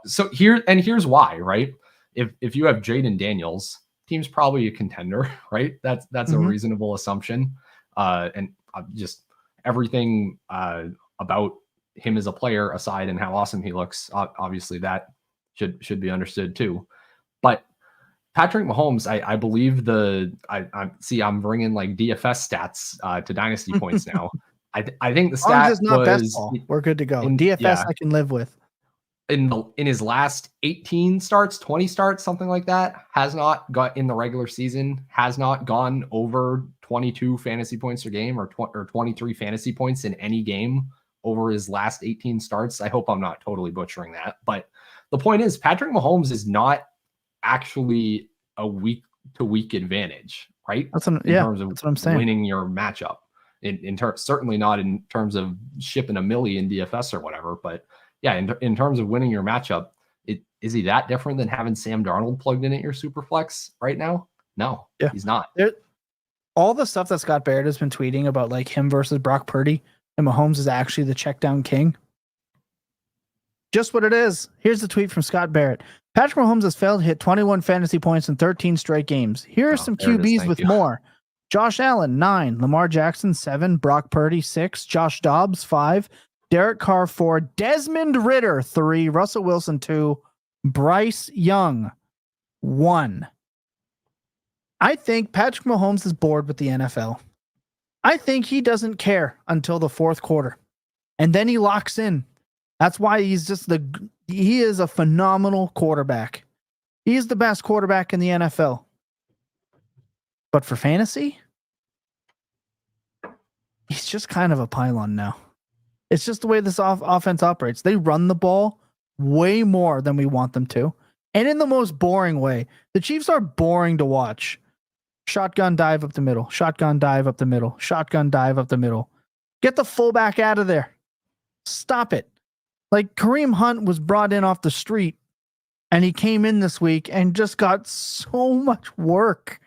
So here's why, right? If you have Jayden Daniels, team's probably a contender, right? That's a reasonable assumption. And just everything about him as a player aside and how awesome he looks, obviously that should be understood too. But Patrick Mahomes, I believe I'm bringing like DFS stats to Dynasty Points now. I think the stat it's not was best ball. We're good to go. DFS I can live with. In his last 18 starts, 20 starts, something like that, has not got in the regular season, has not gone over 22 fantasy points a game or 23 fantasy points in any game over his last 18 starts. I hope I'm not totally butchering that, but the point is Patrick Mahomes is not actually a week to week advantage, right? In terms of that's what I'm saying. Winning your matchup. In terms, certainly not in terms of shipping a milli in DFS or whatever, but yeah, in terms of winning your matchup, is he that different than having Sam Darnold plugged in at your super flex right now? No, he's not. All the stuff that Scott Barrett has been tweeting about like him versus Brock Purdy and Mahomes is actually the check down king. Just what it is. Here's the tweet from Scott Barrett. Patrick Mahomes has failed to hit 21 fantasy points in 13 straight games. Here are some QBs with more. Josh Allen, 9. Lamar Jackson, 7. Brock Purdy, 6. Josh Dobbs, 5. Derek Carr, 4. Desmond Ridder, 3. Russell Wilson, 2. Bryce Young, 1. I think Patrick Mahomes is bored with the NFL. I think he doesn't care until the fourth quarter. And then he locks in. That's why he is a phenomenal quarterback. He is the best quarterback in the NFL. But for fantasy, he's just kind of a pylon now. It's just the way this offense operates. They run the ball way more than we want them to. And in the most boring way. The Chiefs are boring to watch. Shotgun dive up the middle. Shotgun dive up the middle. Shotgun dive up the middle. Get the fullback out of there. Stop it. Like Kareem Hunt was brought in off the street and he came in this week and just got so much work.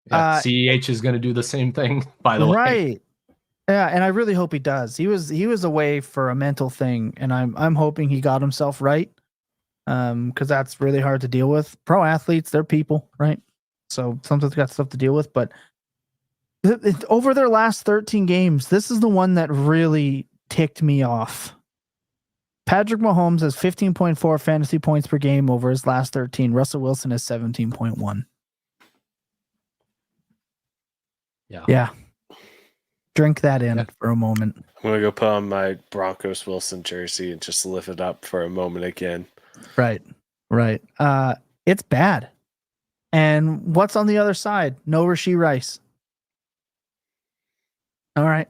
Yeah, CEH is going to do the same thing, by the way. Right. Yeah, and I really hope he does. He was away for a mental thing, and I'm hoping he got himself right. Because that's really hard to deal with. Pro athletes, they're people, right? So sometimes got stuff to deal with. But over their last 13 games, this is the one that really ticked me off. Patrick Mahomes has 15.4 fantasy points per game over his last 13. Russell Wilson has 17.1. Yeah. Drink that in for a moment. I'm going to go put on my Broncos Wilson jersey and just lift it up for a moment again. Right. It's bad. And what's on the other side? No Rashee Rice. All right.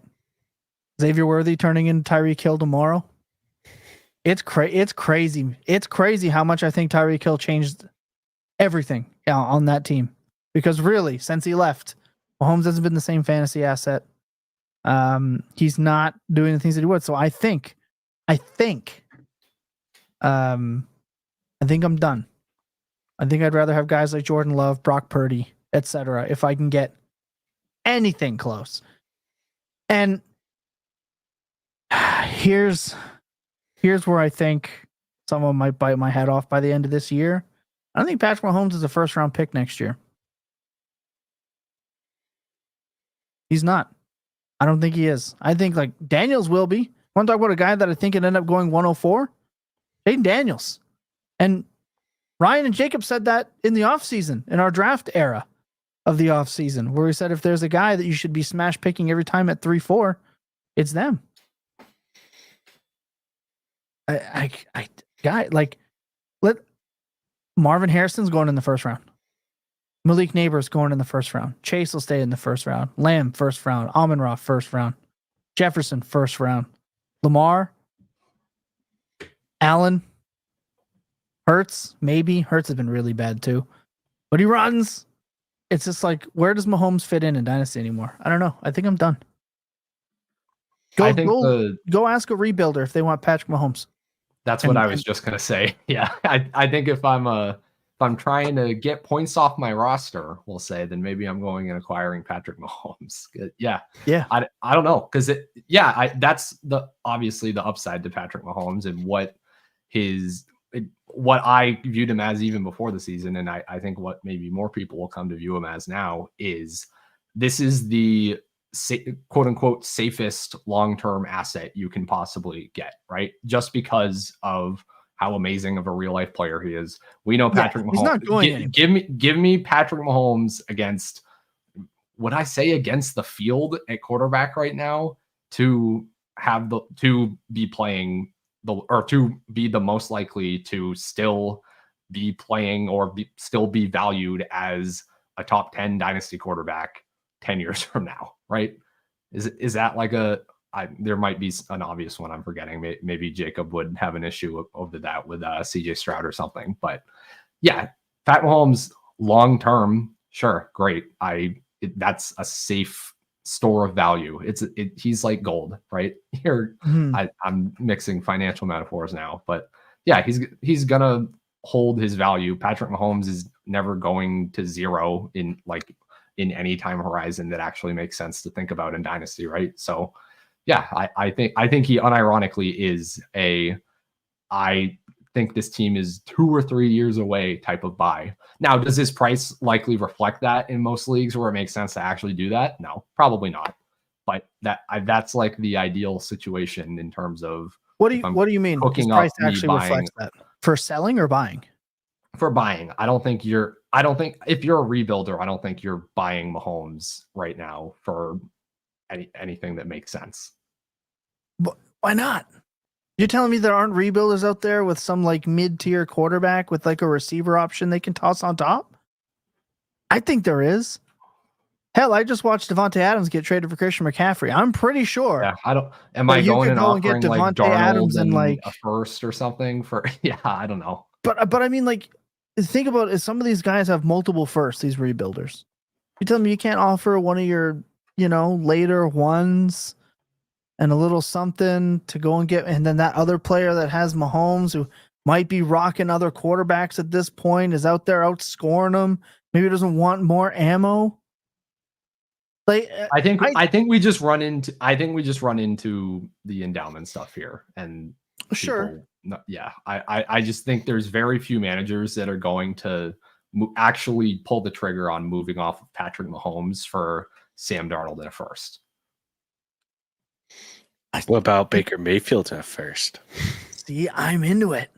Xavier Worthy turning into Tyreek Hill tomorrow. It's crazy. It's crazy how much I think Tyreek Hill changed everything on that team. Because really, since he left, Mahomes hasn't been the same fantasy asset. He's not doing the things that he would. So I think I'm done. I think I'd rather have guys like Jordan Love, Brock Purdy, etc. if I can get anything close. And here's where I think someone might bite my head off by the end of this year. I don't think Patrick Mahomes is a first-round pick next year. He's not. I don't think he is. I think like Daniels will be. Want to talk about a guy that I think could end up going 104? Jayden Daniels. And Ryan and Jacob said that in the offseason, in our draft era of the offseason, where we said if there's a guy that you should be smash picking every time at 3-4, it's them. Marvin Harrison's going in the first round. Malik Neighbors going in the first round. Chase will stay in the first round. Lamb, first round. Amon-Ra, first round. Jefferson, first round. Lamar, Allen, Hurts, maybe. Hurts has been really bad too. But he runs. It's just like, where does Mahomes fit in Dynasty anymore? I don't know. I think I'm done. Go ask a rebuilder if they want Patrick Mahomes. That's what I was just gonna say. Yeah, I think if I'm trying to get points off my roster, we'll say, then maybe I'm going and acquiring Patrick Mahomes. Yeah. I don't know, because that's obviously the upside to Patrick Mahomes and what I viewed him as even before the season, and I think what maybe more people will come to view him as now is this is the quote unquote safest long-term asset you can possibly get, right? Just because of how amazing of a real life player he is. We know Patrick Mahomes. He's not going anywhere. Give me Patrick Mahomes against, would I say against the field at quarterback right now to be playing to be the most likely to still be playing or still be valued as a top 10 dynasty quarterback 10 years from now, right? Is that like there might be an obvious one I'm forgetting. Maybe Jacob would have an issue over that with CJ Stroud or something. But yeah, Pat Mahomes long term, sure, great. That's a safe store of value. He's like gold, right? Here, I'm mixing financial metaphors now, but yeah, he's gonna hold his value. Patrick Mahomes is never going to zero in any time horizon that actually makes sense to think about in Dynasty, right? So yeah, I think he unironically is I think this team is 2 or 3 years away type of buy. Now, does his price likely reflect that in most leagues where it makes sense to actually do that? No, probably not. But that's like the ideal situation in terms of what do you mean? His price actually reflects that for selling or buying? For buying. I don't think if you're a rebuilder, I don't think you're buying Mahomes right now for anything that makes sense. But why not? You're telling me there aren't rebuilders out there with some like mid-tier quarterback with like a receiver option they can toss on top? I think there is. Hell, I just watched Devontae Adams get traded for Christian McCaffery. I'm pretty sure. Yeah, am I going and offering like Darnold Adams and like a first or something for? Yeah, I don't know. But I mean, like, think about it. Some of these guys have multiple firsts. These rebuilders. You tell me you can't offer one of your later ones and a little something to go and get, and then that other player that has Mahomes who might be rocking other quarterbacks at this point is out there outscoring them. Maybe doesn't want more ammo. Like I think we just run into the endowment stuff here, and sure, I just think there's very few managers that are going to actually pull the trigger on moving off of Patrick Mahomes for Sam Darnold in a first. What about Baker Mayfield at first? See, I'm into it.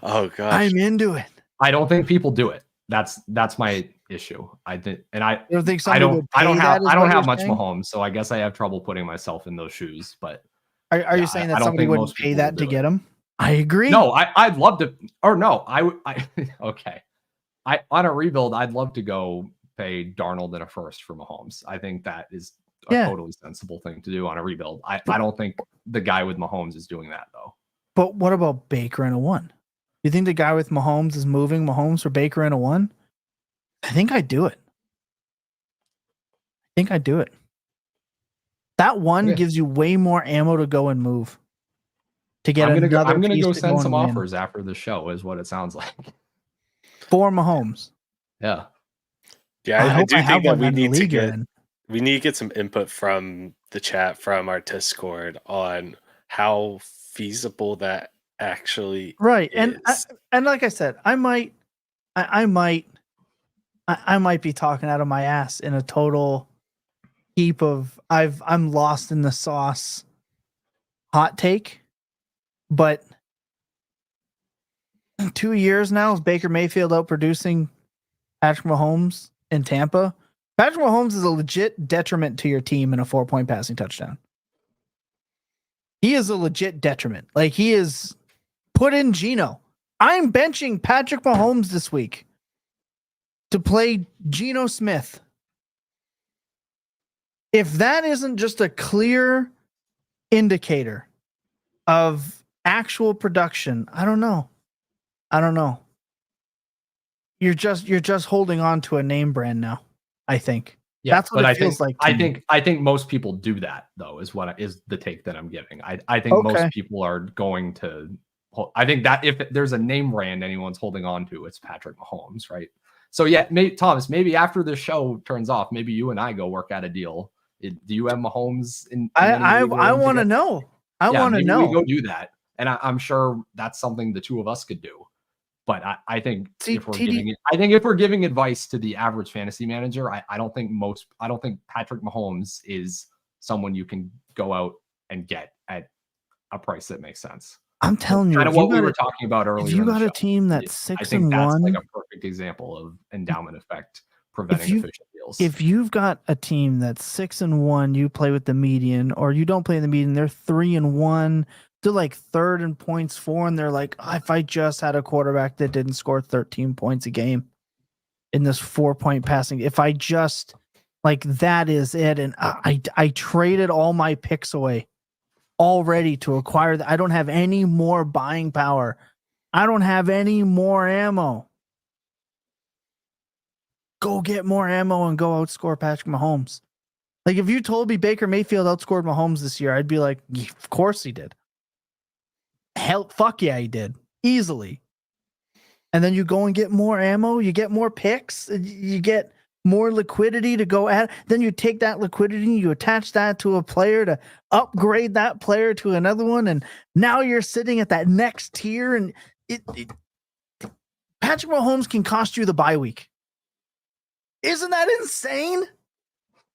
Oh gosh, I'm into it. I don't think people do it. That's my issue. I think, and I don't think I don't have much Mahomes, so I guess I have trouble putting myself in those shoes. But are you saying that somebody wouldn't pay that to get him? I agree. No, I'd love to. Or no, I okay. On a rebuild, I'd love to go pay Darnold in a first for Mahomes. I think that is a totally sensible thing to do on a rebuild. I don't think the guy with Mahomes is doing that though. But what about Baker in a 1? You think the guy with Mahomes is moving Mahomes for Baker in a 1? I think I'd do it. That 1 gives you way more ammo to go and move. To get I'm another gonna piece go to send some and win. offers after the show, is what it sounds like. For Mahomes. Yeah. Yeah, I do think that we in the need to league you're get in. we need to get some input from the chat, from our Discord, on how feasible that actually Right. is. And like I said, I might be talking out of my ass in a total heap of I'm lost in the sauce hot take, but 2 years now of Baker Mayfield outproducing Patrick Mahomes in Tampa. Patrick Mahomes is a legit detriment to your team in a 4-point passing touchdown. He is a legit detriment. Like, he is put in Geno. I'm benching Patrick Mahomes this week to play Geno Smith. If that isn't just a clear indicator of actual production, I don't know. You're just holding on to a name brand now, I think. Yeah, that's what it feels like. I think most people do that, though, is the take that I'm giving. I think most people are going to. I think that if there's a name brand anyone's holding on to, it's Patrick Mahomes, right? So yeah, Thomas, maybe after the show turns off, maybe you and I go work out a deal. Do you have Mahomes in I want to know. I want to know. We go do that, and I'm sure that's something the two of us could do. But I think if we're giving advice to the average fantasy manager, I don't think Patrick Mahomes is someone you can go out and get at a price that makes sense. I'm telling you, kind of what we were talking about earlier. If you got a team that's 6-1, I think that's like a perfect example of endowment effect preventing efficient deals. If you've got a team that's 6-1, you play with the median, or you don't play in the median, they're 3-1. They're like third in points for, and they're like, if I just had a quarterback that didn't score 13 points a game in this 4-point passing, if I just that is it. And I traded all my picks away already to acquire that. I don't have any more buying power. I don't have any more ammo. Go get more ammo and go outscore Patrick Mahomes. Like, if you told me Baker Mayfield outscored Mahomes this year, I'd be like, of course he did. Hell, fuck yeah, he did. Easily. And then you go and get more ammo, you get more picks, you get more liquidity to go at. Then you take that liquidity, you attach that to a player to upgrade that player to another one, and now you're sitting at that next tier, and Patrick Mahomes can cost you the bye week. Isn't that insane?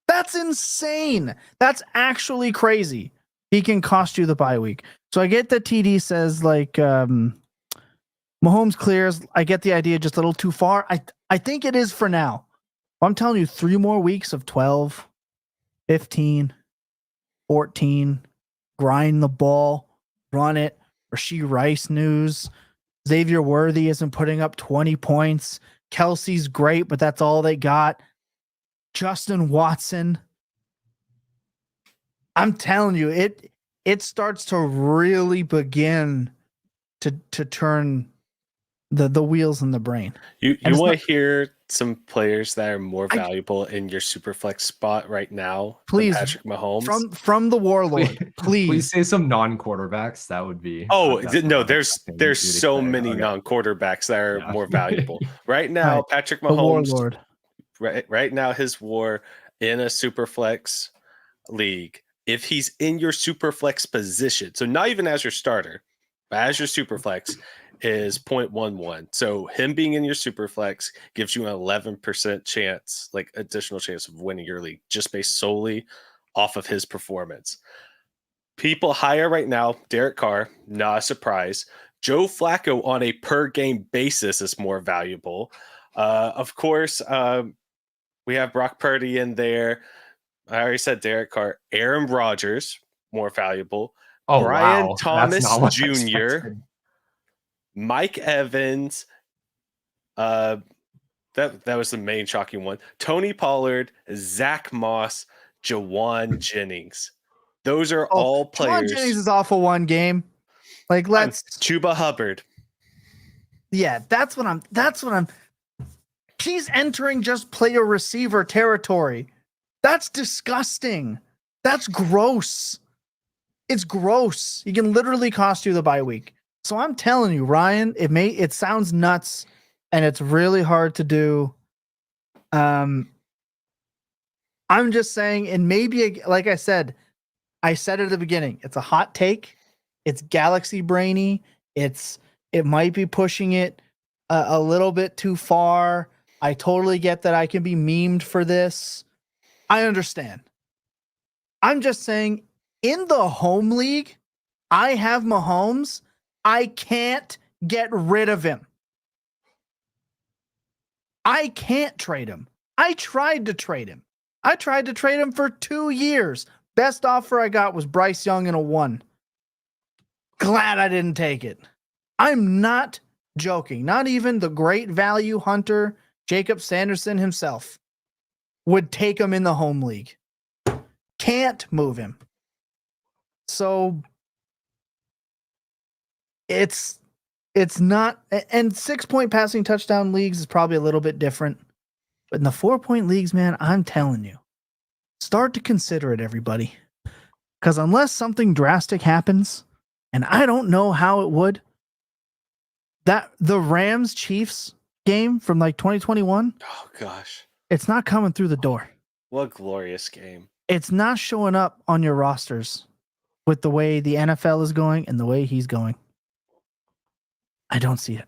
That's insane. That's actually crazy. He can cost you the bye week. So I get that TD says Mahomes clears. I get the idea, just a little too far. I think it is for now. I'm telling you, 3 more weeks of 12, 15, 14, grind the ball, run it. Rashee Rice news. Xavier Worthy isn't putting up 20 points. Kelsey's great, but that's all they got. Justin Watson. I'm telling you, it starts to really begin to turn the wheels in the brain. You want to hear some players that are more valuable in your superflex spot right now? Please, Patrick Mahomes from the Warlord. Please say some non-quarterbacks. That would be. Oh no, there's so many non-quarterbacks that are more valuable right now. Right. Patrick Mahomes, the Warlord. Right now, his WAR in a superflex league, if he's in your superflex position, so not even as your starter, but as your superflex, is 0.11. So him being in your superflex gives you an 11% chance, like additional chance of winning your league, just based solely off of his performance. People higher right now, Derek Carr, not a surprise. Joe Flacco on a per game basis is more valuable. Of course, we have Brock Purdy in there. I already said Derek Carr. Aaron Rodgers, more valuable. Oh, Brian Thomas Jr., Mike Evans. That was the main shocking one. Tony Pollard, Zach Moss, Jawan Jennings. Those are all players. Jawan Jennings is off of one game. Let's Chuba Hubbard. Yeah, that's what I'm. He's entering just player receiver territory. That's disgusting. That's gross. It's gross. He can literally cost you the bye week. So I'm telling you, Ryan, it sounds nuts and it's really hard to do. I'm just saying, and maybe like I said it at the beginning, it's a hot take. It's galaxy brainy. It might be pushing it a little bit too far. I totally get that I can be memed for this. I understand. I'm just saying, in the home league, I have Mahomes. I can't get rid of him. I can't trade him. I tried to trade him. I tried to trade him for 2 years. Best offer I got was Bryce Young and a 1. Glad I didn't take it. I'm not joking. Not even the great value hunter, Jacob Sanderson himself, would take him in the home league. Can't move him. So it's not, and 6-point passing touchdown leagues is probably a little bit different. But in the 4-point leagues, man, I'm telling you, start to consider it, everybody. Because unless something drastic happens, and I don't know how it would, that the Rams Chiefs game from like 2021, Oh gosh, it's not coming through the door. what a glorious game! It's not showing up on your rosters with the way the NFL is going and the way he's going. I don't see it.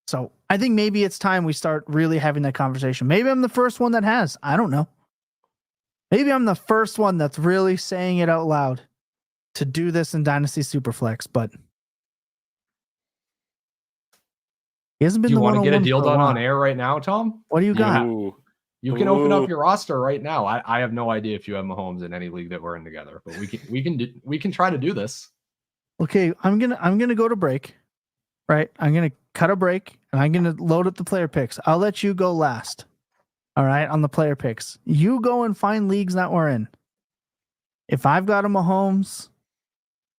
So I think maybe it's time we start really having that conversation. Maybe I'm the first one that has. I don't know. Maybe I'm the first one that's really saying it out loud to do this in Dynasty Superflex, but he hasn't been Do you the want to get a 101 deal for done while. on air right now, Tom? What do you got? Ooh. You can open Ooh. up your roster right now. I have no idea if you have Mahomes in any league that we're in together, but we can try to do this. Okay, I'm gonna go to break. Right, I'm gonna cut a break and I'm gonna load up the player picks. I'll let you go last. All right, on the player picks, you go and find leagues that we're in. If I've got a Mahomes,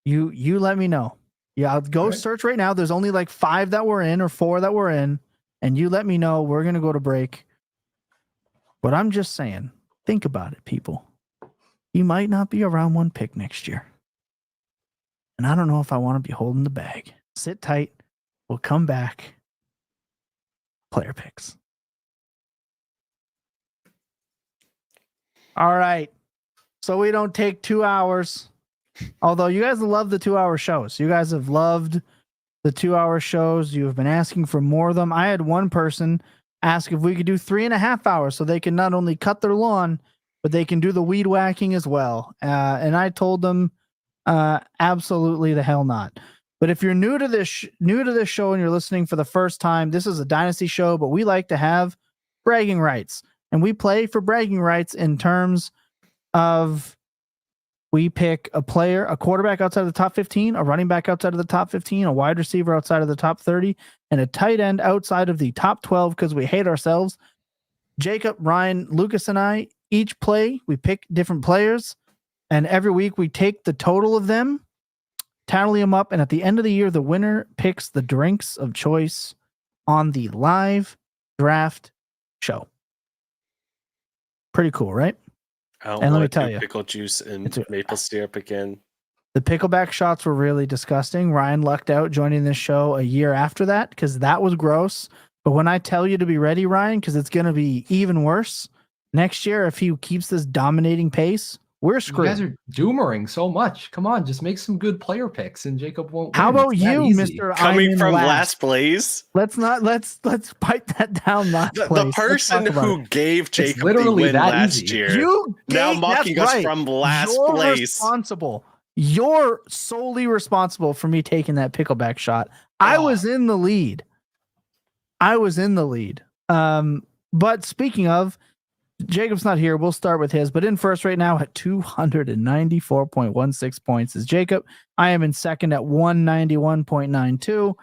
you let me know. Yeah, I'll go search right now. There's only like 5 that we're in or 4 that we're in, and you let me know. We're gonna go to break. But I'm just saying, think about it, people. You might not be a round 1 pick next year. And I don't know if I want to be holding the bag. Sit tight. We'll come back. Player picks. All right. So we don't take 2 hours. Although you guys love the 2-hour shows. You guys have loved the 2-hour shows. You have been asking for more of them. I had one person ask if we could do 3.5 hours so they can not only cut their lawn, but they can do the weed whacking as well. And I told them absolutely the hell not. But if you're new to this show and you're listening for the first time, this is a Dynasty show, but we like to have bragging rights. And we play for bragging rights in terms of we pick a player, a quarterback outside of the top 15, a running back outside of the top 15, a wide receiver outside of the top 30, and a tight end outside of the top 12 because we hate ourselves. Jacob, Ryan, Lucas, and I each play. We pick different players, and every week we take the total of them, tally them up, and at the end of the year, the winner picks the drinks of choice on the live draft show. Pretty cool, right? I don't And let me want tell to you, do pickle juice and maple syrup again. the pickleback shots were really disgusting. Ryan lucked out joining this show a year after that because that was gross. But when I tell you to be ready, Ryan, because it's going to be even worse next year if he keeps this dominating pace, we're screwed. You guys are doomering so much. Come on, just make some good player picks, and Jacob won't. How win. about It's that you, easy. Mr. Coming I'm in from last place, Let's bite that down. Last the place. Let's person talk about who it. gave Jacob literally the win that last easy. year You now gave- mocking that's us right. from last You're place. responsible. You're solely responsible for me taking that pickleback shot. I was in the lead. But speaking of, Jacob's not here. We'll start with his. But in first right now at 294.16 points is Jacob. I am in second at 191.92.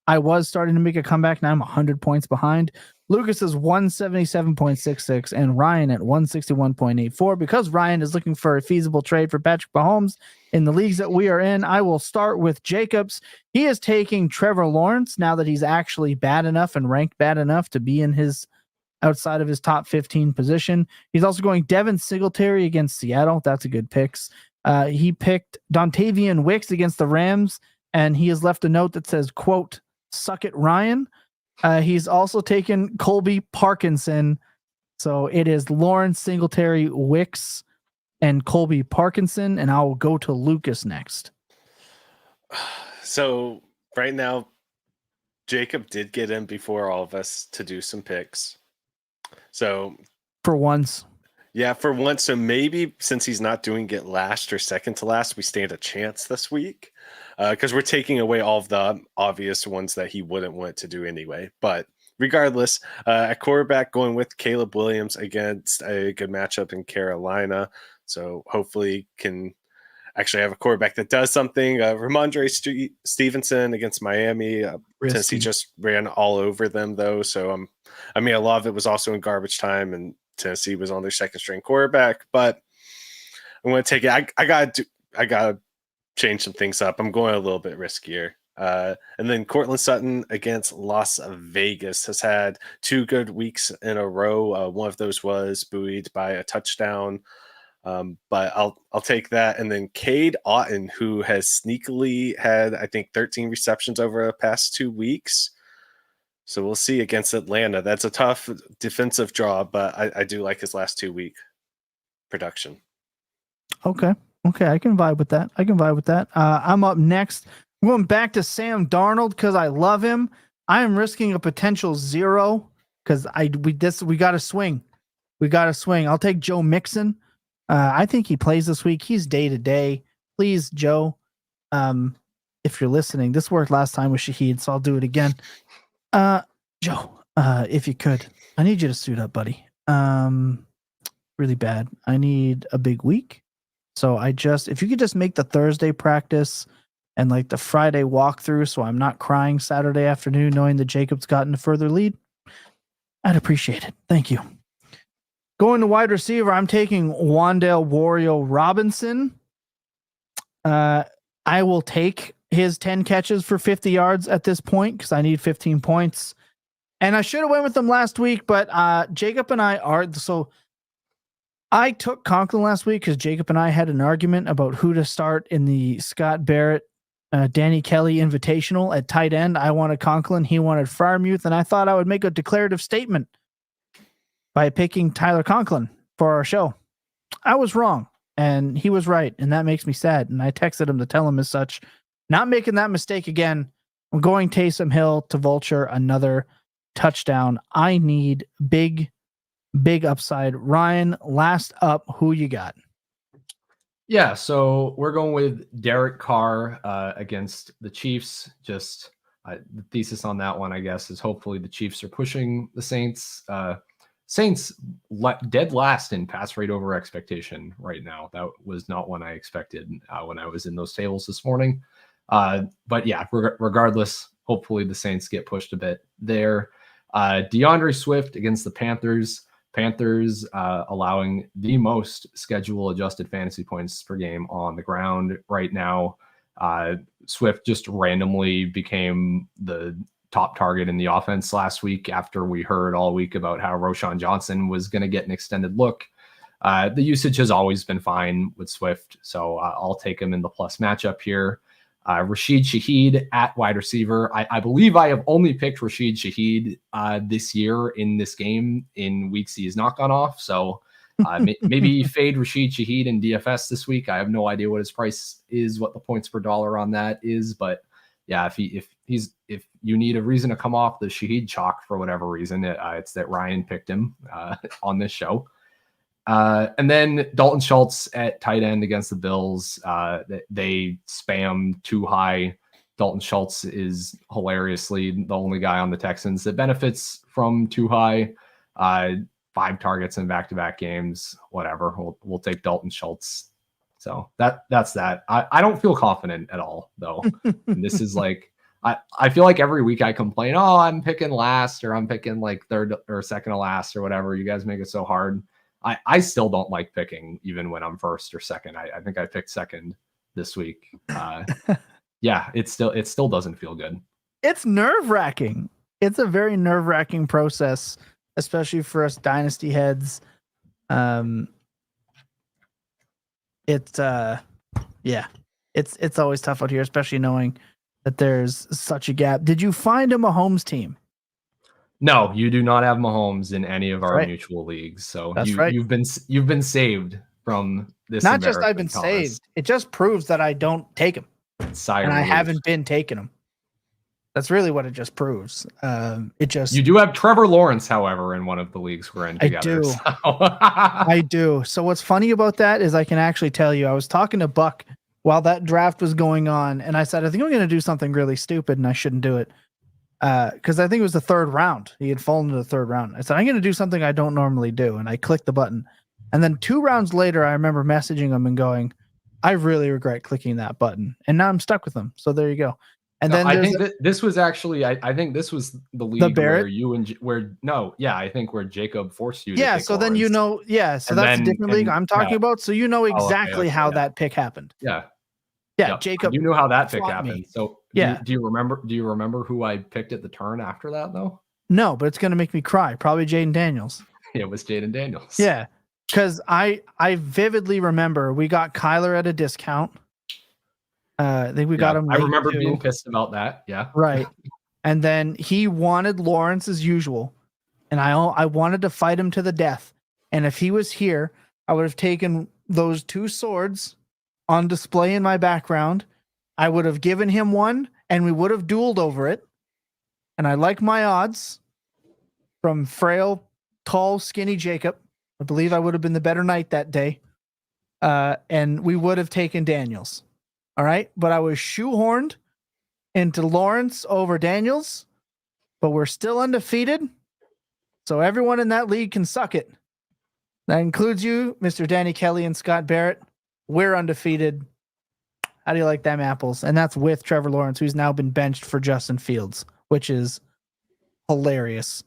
I was starting to make a comeback. Now I'm 100 points behind. Lucas is 177.66 and Ryan at 161.84. Because Ryan is looking for a feasible trade for Patrick Mahomes in the leagues that we are in, I will start with Jacobs. He is taking Trevor Lawrence now that he's actually bad enough and ranked bad enough to be in his outside of his top 15 position. He's also going Devin Singletary against Seattle. That's a good picks. He picked Dontavian Wicks against the Rams, and he has left a note that says, quote, "Suck it, Ryan." He's also taken Colby Parkinson. So it is Lawrence, Singletary, Wicks, and Colby Parkinson, and I'll go to Lucas next. So right now, Jacob did get in before all of us to do some picks. So for once. Yeah, for once. So maybe since he's not doing it last or second to last, we stand a chance this week because we're taking away all of the obvious ones that he wouldn't want to do anyway. But regardless, at quarterback, going with Caleb Williams against a good matchup in Carolina. So hopefully can actually have a quarterback that does something. Ramondre Stevenson against Miami. Tennessee just ran all over them, though. So, I mean, a lot of it was also in garbage time, and Tennessee was on their second string quarterback. But I'm going to take it. I gotta change some things up. I'm going a little bit riskier. And then Cortland Sutton against Las Vegas has had 2 good weeks in a row. One of those was buoyed by a touchdown. But I'll take that. And then Cade Otton, who has sneakily had, I think, 13 receptions over the past 2 weeks. So we'll see against Atlanta. That's a tough defensive draw, but I do like his last 2-week production. Okay, I can vibe with that. I'm up next. I'm going back to Sam Darnold because I love him. I am risking a potential 0 because we got to swing. I'll take Joe Mixon. I think he plays this week. He's day to day. Please, Joe, if you're listening, this worked last time with Shaheed, so I'll do it again. Joe, if you could, I need you to suit up, buddy. Really bad. I need a big week. So if you could just make the Thursday practice and like the Friday walkthrough so I'm not crying Saturday afternoon knowing that Jacob's gotten a further lead, I'd appreciate it. Thank you. Going to wide receiver, I'm taking Wan'Dale Wario Robinson. I will take his 10 catches for 50 yards at this point because I need 15 points. And I should have went with them last week, but Jacob and I are... So I took Conklin last week because Jacob and I had an argument about who to start in the Scott Barrett, Danny Kelly Invitational at tight end. I wanted Conklin. He wanted Freiermuth, and I thought I would make a declarative statement by picking Tyler Conklin for our show. I was wrong, and he was right, and that makes me sad. And I texted him to tell him as such. Not making that mistake again. I'm going Taysom Hill to vulture another touchdown. I need big upside. Ryan, last up, who you got? Yeah, so we're going with Derek Carr against the Chiefs. Just the thesis on that one, I guess, is hopefully the Chiefs are pushing the Saints. Saints dead last in pass rate over expectation right now. That was not one I expected when I was in those tables this morning. But yeah, regardless, hopefully the Saints get pushed a bit there. DeAndre Swift against the Panthers. Panthers allowing the most schedule adjusted fantasy points per game on the ground right now. Swift just randomly became the top target in the offense last week after we heard all week about how Roschon Johnson was going to get an extended look. The usage has always been fine with Swift, so I'll take him in the plus matchup here. Rashid Shaheed at wide receiver. I believe I have only picked Rashid Shaheed this year in this game in weeks he has not gone off. So maybe fade Rashid Shaheed in DFS this week. I have no idea what his price is, what the points per dollar on that is, but yeah, if you need a reason to come off the Shaheed chalk for whatever reason, it's that Ryan picked him on this show. And then Dalton Schultz at tight end against the Bills. They spam too high. Dalton Schultz is hilariously the only guy on the Texans that benefits from too high. 5 targets in back-to-back games, whatever. We'll take Dalton Schultz. So that's that. I don't feel confident at all, though. This is like, I feel like every week I complain, oh, I'm picking last, or I'm picking like third or second to last or whatever. You guys make it so hard. I still don't like picking even when I'm first or second. I think I picked second this week. Yeah, it still doesn't feel good. It's nerve-wracking. It's a very nerve-wracking process, especially for us Dynasty heads. It's always tough out here, especially knowing that there's such a gap. Did you find a Mahomes team? No, you do not have Mahomes in any of our right. mutual leagues. So right. you've been saved from this. Not just I've been Thomas. saved. It just proves that I don't take him. Sire and I relief. haven't been taking him. That's really what it just proves. You do have Trevor Lawrence, however, in one of the leagues we're in together. I do. So what's funny about that is I can actually tell you, I was talking to Buck while that draft was going on, and I said, I think I'm going to do something really stupid, and I shouldn't do it. Because I think it was the third round. He had fallen to the third round. I said, I'm going to do something I don't normally do, and I clicked the button. And then 2 rounds later, I remember messaging him and going, I really regret clicking that button. And now I'm stuck with him. So there you go. And then I think this was actually, I think this was the league where you and I think where Jacob forced you. Yeah. To so pick then Lawrence. So that's a different league I'm talking about. So you know exactly how that pick happened. Yeah. Yeah. Jacob. You knew how that pick happened. Me. So yeah. Do you remember who I picked at the turn after that though? No, but it's going to make me cry. Probably Jayden Daniels. It was Jayden Daniels. Yeah. Because I vividly remember we got Kyler at a discount. I think we got him. I remember being pissed about that. Yeah. Right. And then he wanted Lawrence as usual. And I wanted to fight him to the death. And if he was here, I would have taken those 2 swords on display in my background. I would have given him one and we would have dueled over it. And I like my odds from frail, tall, skinny Jacob. I believe I would have been the better knight that day. And we would have taken Daniels. All right. But I was shoehorned into Lawrence over Daniels, but we're still undefeated. So everyone in that league can suck it. That includes you, Mr. Danny Kelly and Scott Barrett. We're undefeated. How do you like them apples? And that's with Trevor Lawrence, who's now been benched for Justin Fields, which is hilarious.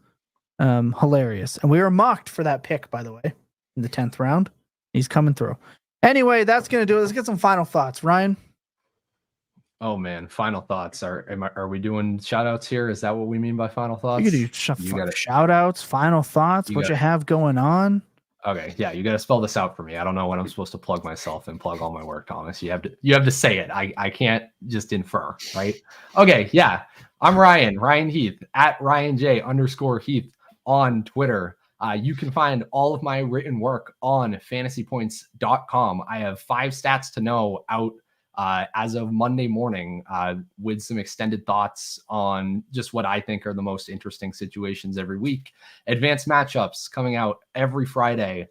Hilarious. And we were mocked for that pick, by the way, in the 10th round. He's coming through. Anyway, that's going to do it. Let's get some final thoughts. Ryan? Oh, man. Final thoughts. Are we doing shout-outs here? Is that what we mean by final thoughts? You can do shout-outs, final thoughts, what you have going on. Okay, yeah, you got to spell this out for me. I don't know when I'm supposed to plug myself and plug all my work, Thomas. You have to say it. I can't just infer, right? Okay, yeah. I'm Ryan Heath, at RyanJ_Heath on Twitter. You can find all of my written work on fantasypoints.com. I have 5 stats to know out as of Monday morning with some extended thoughts on just what I think are the most interesting situations every week. Advanced matchups coming out every Friday.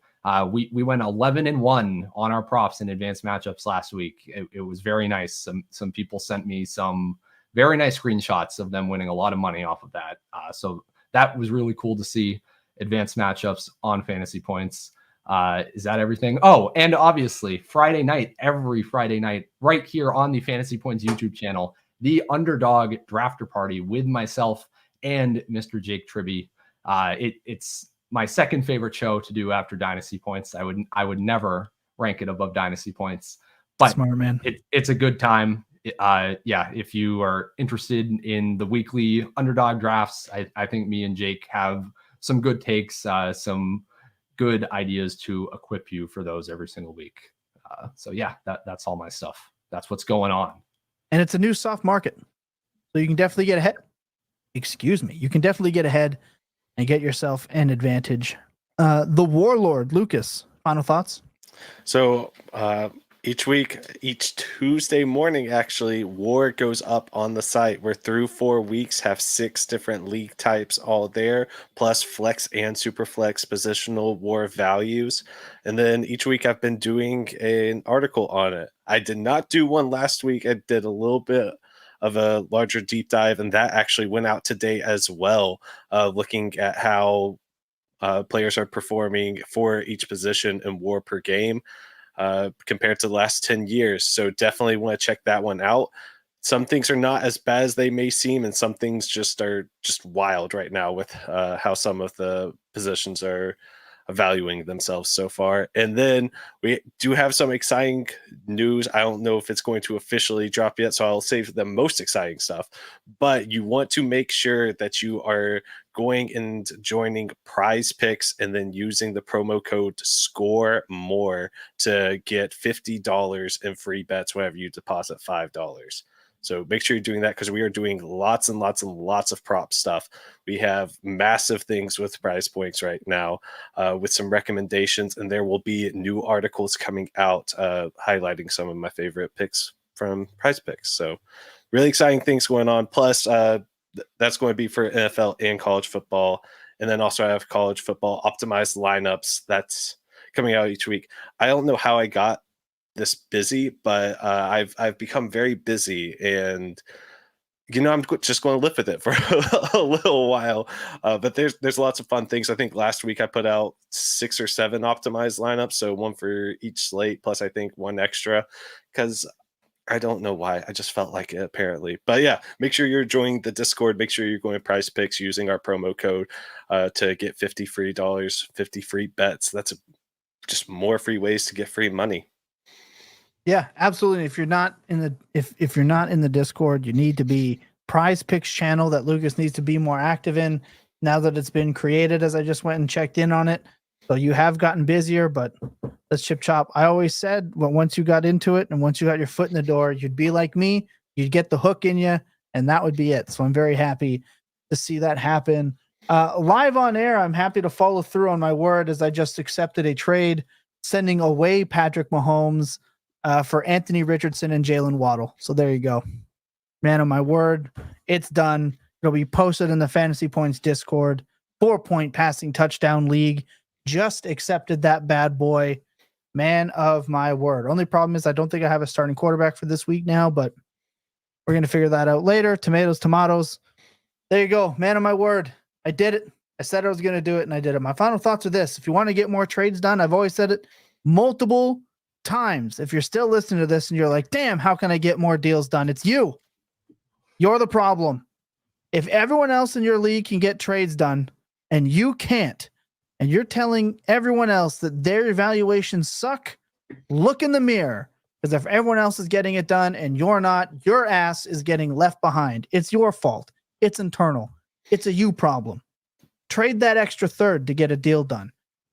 We went 11-1 on our props in advanced matchups last week. It was very nice. Some people sent me some very nice screenshots of them winning a lot of money off of that. So that was really cool to see. Advanced matchups on Fantasy Points. Is that everything? Oh, and obviously every Friday night, right here on the Fantasy Points YouTube channel, the Underdog Drafter Party with myself and Mr. Jake Tribby. It's my second favorite show to do after Dynasty Points. I would never rank it above Dynasty Points, but smart man. It's a good time. If you are interested in the weekly Underdog drafts, I think me and Jake have some good takes, some good ideas to equip you for those every single week. So yeah, that's all my stuff. That's what's going on. And it's a new soft market. So you can definitely get ahead. You can definitely get ahead and get yourself an advantage. The Warlord, Lucas, final thoughts? So each week, each Tuesday morning, actually, War goes up on the site. We're through 4 weeks, have 6 different league types all there, plus flex and super flex positional War values. And then each week I've been doing an article on it. I did not do one last week. I did a little bit of a larger deep dive, and that actually went out today as well, looking at how players are performing for each position in War per game. Compared to the last 10 years. So definitely want to check that one out. some things are not as bad as they may seem, and some things just are just wild right now with how some of the positions are evaluating themselves so far. And then we do have some exciting news. I don't know if it's going to officially drop yet, so I'll save the most exciting stuff. But you want to make sure that you are going and joining Prize Picks and then using the promo code SCORE MORE to get $50 in free bets whenever you deposit $5. So make sure you're doing that, because we are doing lots and lots and lots of prop stuff. We have massive things with Prize Points right now with some recommendations, and there will be new articles coming out highlighting some of my favorite picks from Prize Picks. So really exciting things going on. Plus, that's going to be for NFL and college football. And then also I have college football optimized lineups that's coming out each week. I don't know how I got this busy, but I've become very busy, and I'm just going to live with it for a little while. But there's lots of fun things. I think last week I put out 6 or 7 optimized lineups, so one for each slate, plus I think one extra, because I don't know why. I just felt like it, apparently. But yeah, make sure you're joining the Discord. Make sure you're going to Prize Picks using our promo code to get $50 free, 50 free bets. That's just more free ways to get free money. Yeah, absolutely. If you're not in the if you're not in the Discord, you need to be. Prize Picks channel that Lucas needs to be more active in now that it's been created, as I just went and checked in on it. So you have gotten busier, but let's chip chop. I always said, well, once you got into it and once you got your foot in the door, you'd be like me, you'd get the hook in you, and that would be it. So I'm very happy to see that happen. Live on air, I'm happy to follow through on my word, as I just accepted a trade sending away Patrick Mahomes for Anthony Richardson and Jalen Waddle. So there you go. Man of my word, it's done. It'll be posted in the Fantasy Points Discord. 4-point passing touchdown league. Just accepted that bad boy. Man of my word. Only problem is I don't think I have a starting quarterback for this week now, but we're going to figure that out later. Tomatoes. There you go. Man of my word. I did it. I said I was going to do it, and I did it. My final thoughts are this. If you want to get more trades done, I've always said it multiple times. If you're still listening to this and you're like, damn, how can I get more deals done? It's you. You're the problem. If everyone else in your league can get trades done and you can't, and you're telling everyone else that their evaluations suck, look in the mirror. Because if everyone else is getting it done and you're not, your ass is getting left behind. It's your fault. It's internal. It's a you problem. Trade that extra third to get a deal done.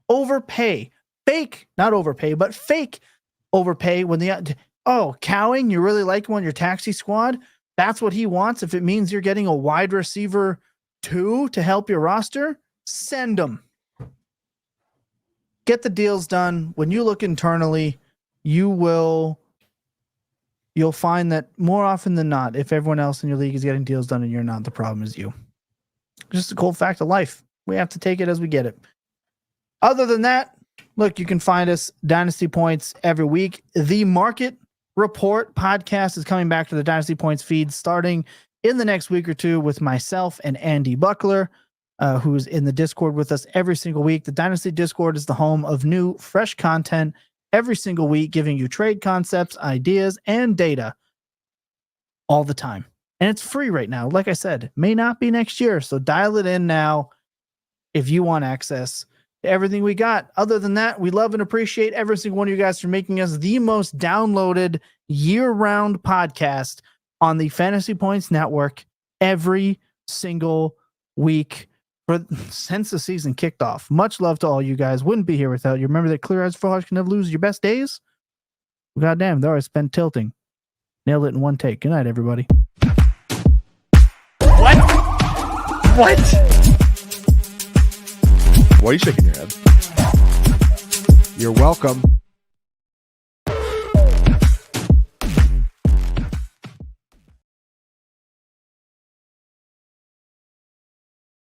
Overpay. Fake, not overpay, but fake overpay when cowing, you really like him on your taxi squad. That's what he wants. If it means you're getting a wide receiver 2 to help your roster, send him. Get the deals done. When you look internally, you'll find that more often than not, if everyone else in your league is getting deals done and you're not, the problem is you. Just a cold fact of life. We have to take it as we get it. Other than that, look, you can find us Dynasty Points every week. The Market Report podcast is coming back to the Dynasty Points feed starting in the next week or two with myself and Andy Buckler, who's in the Discord with us every single week. The Dynasty Discord is the home of new, fresh content every single week, giving you trade concepts, ideas, and data all the time. And it's free right now. Like I said, may not be next year, so dial it in now if you want access to everything we got. Other than that, we love and appreciate every single one of you guys for making us the most downloaded year-round podcast on the Fantasy Points Network every single week since the season kicked off. Much love to all you guys. Wouldn't be here without you. Remember that clear eyes for hearts can never lose your best days? Goddamn, they're always spent tilting. Nailed it in one take. Good night, everybody. What? Why are you shaking your head? You're welcome.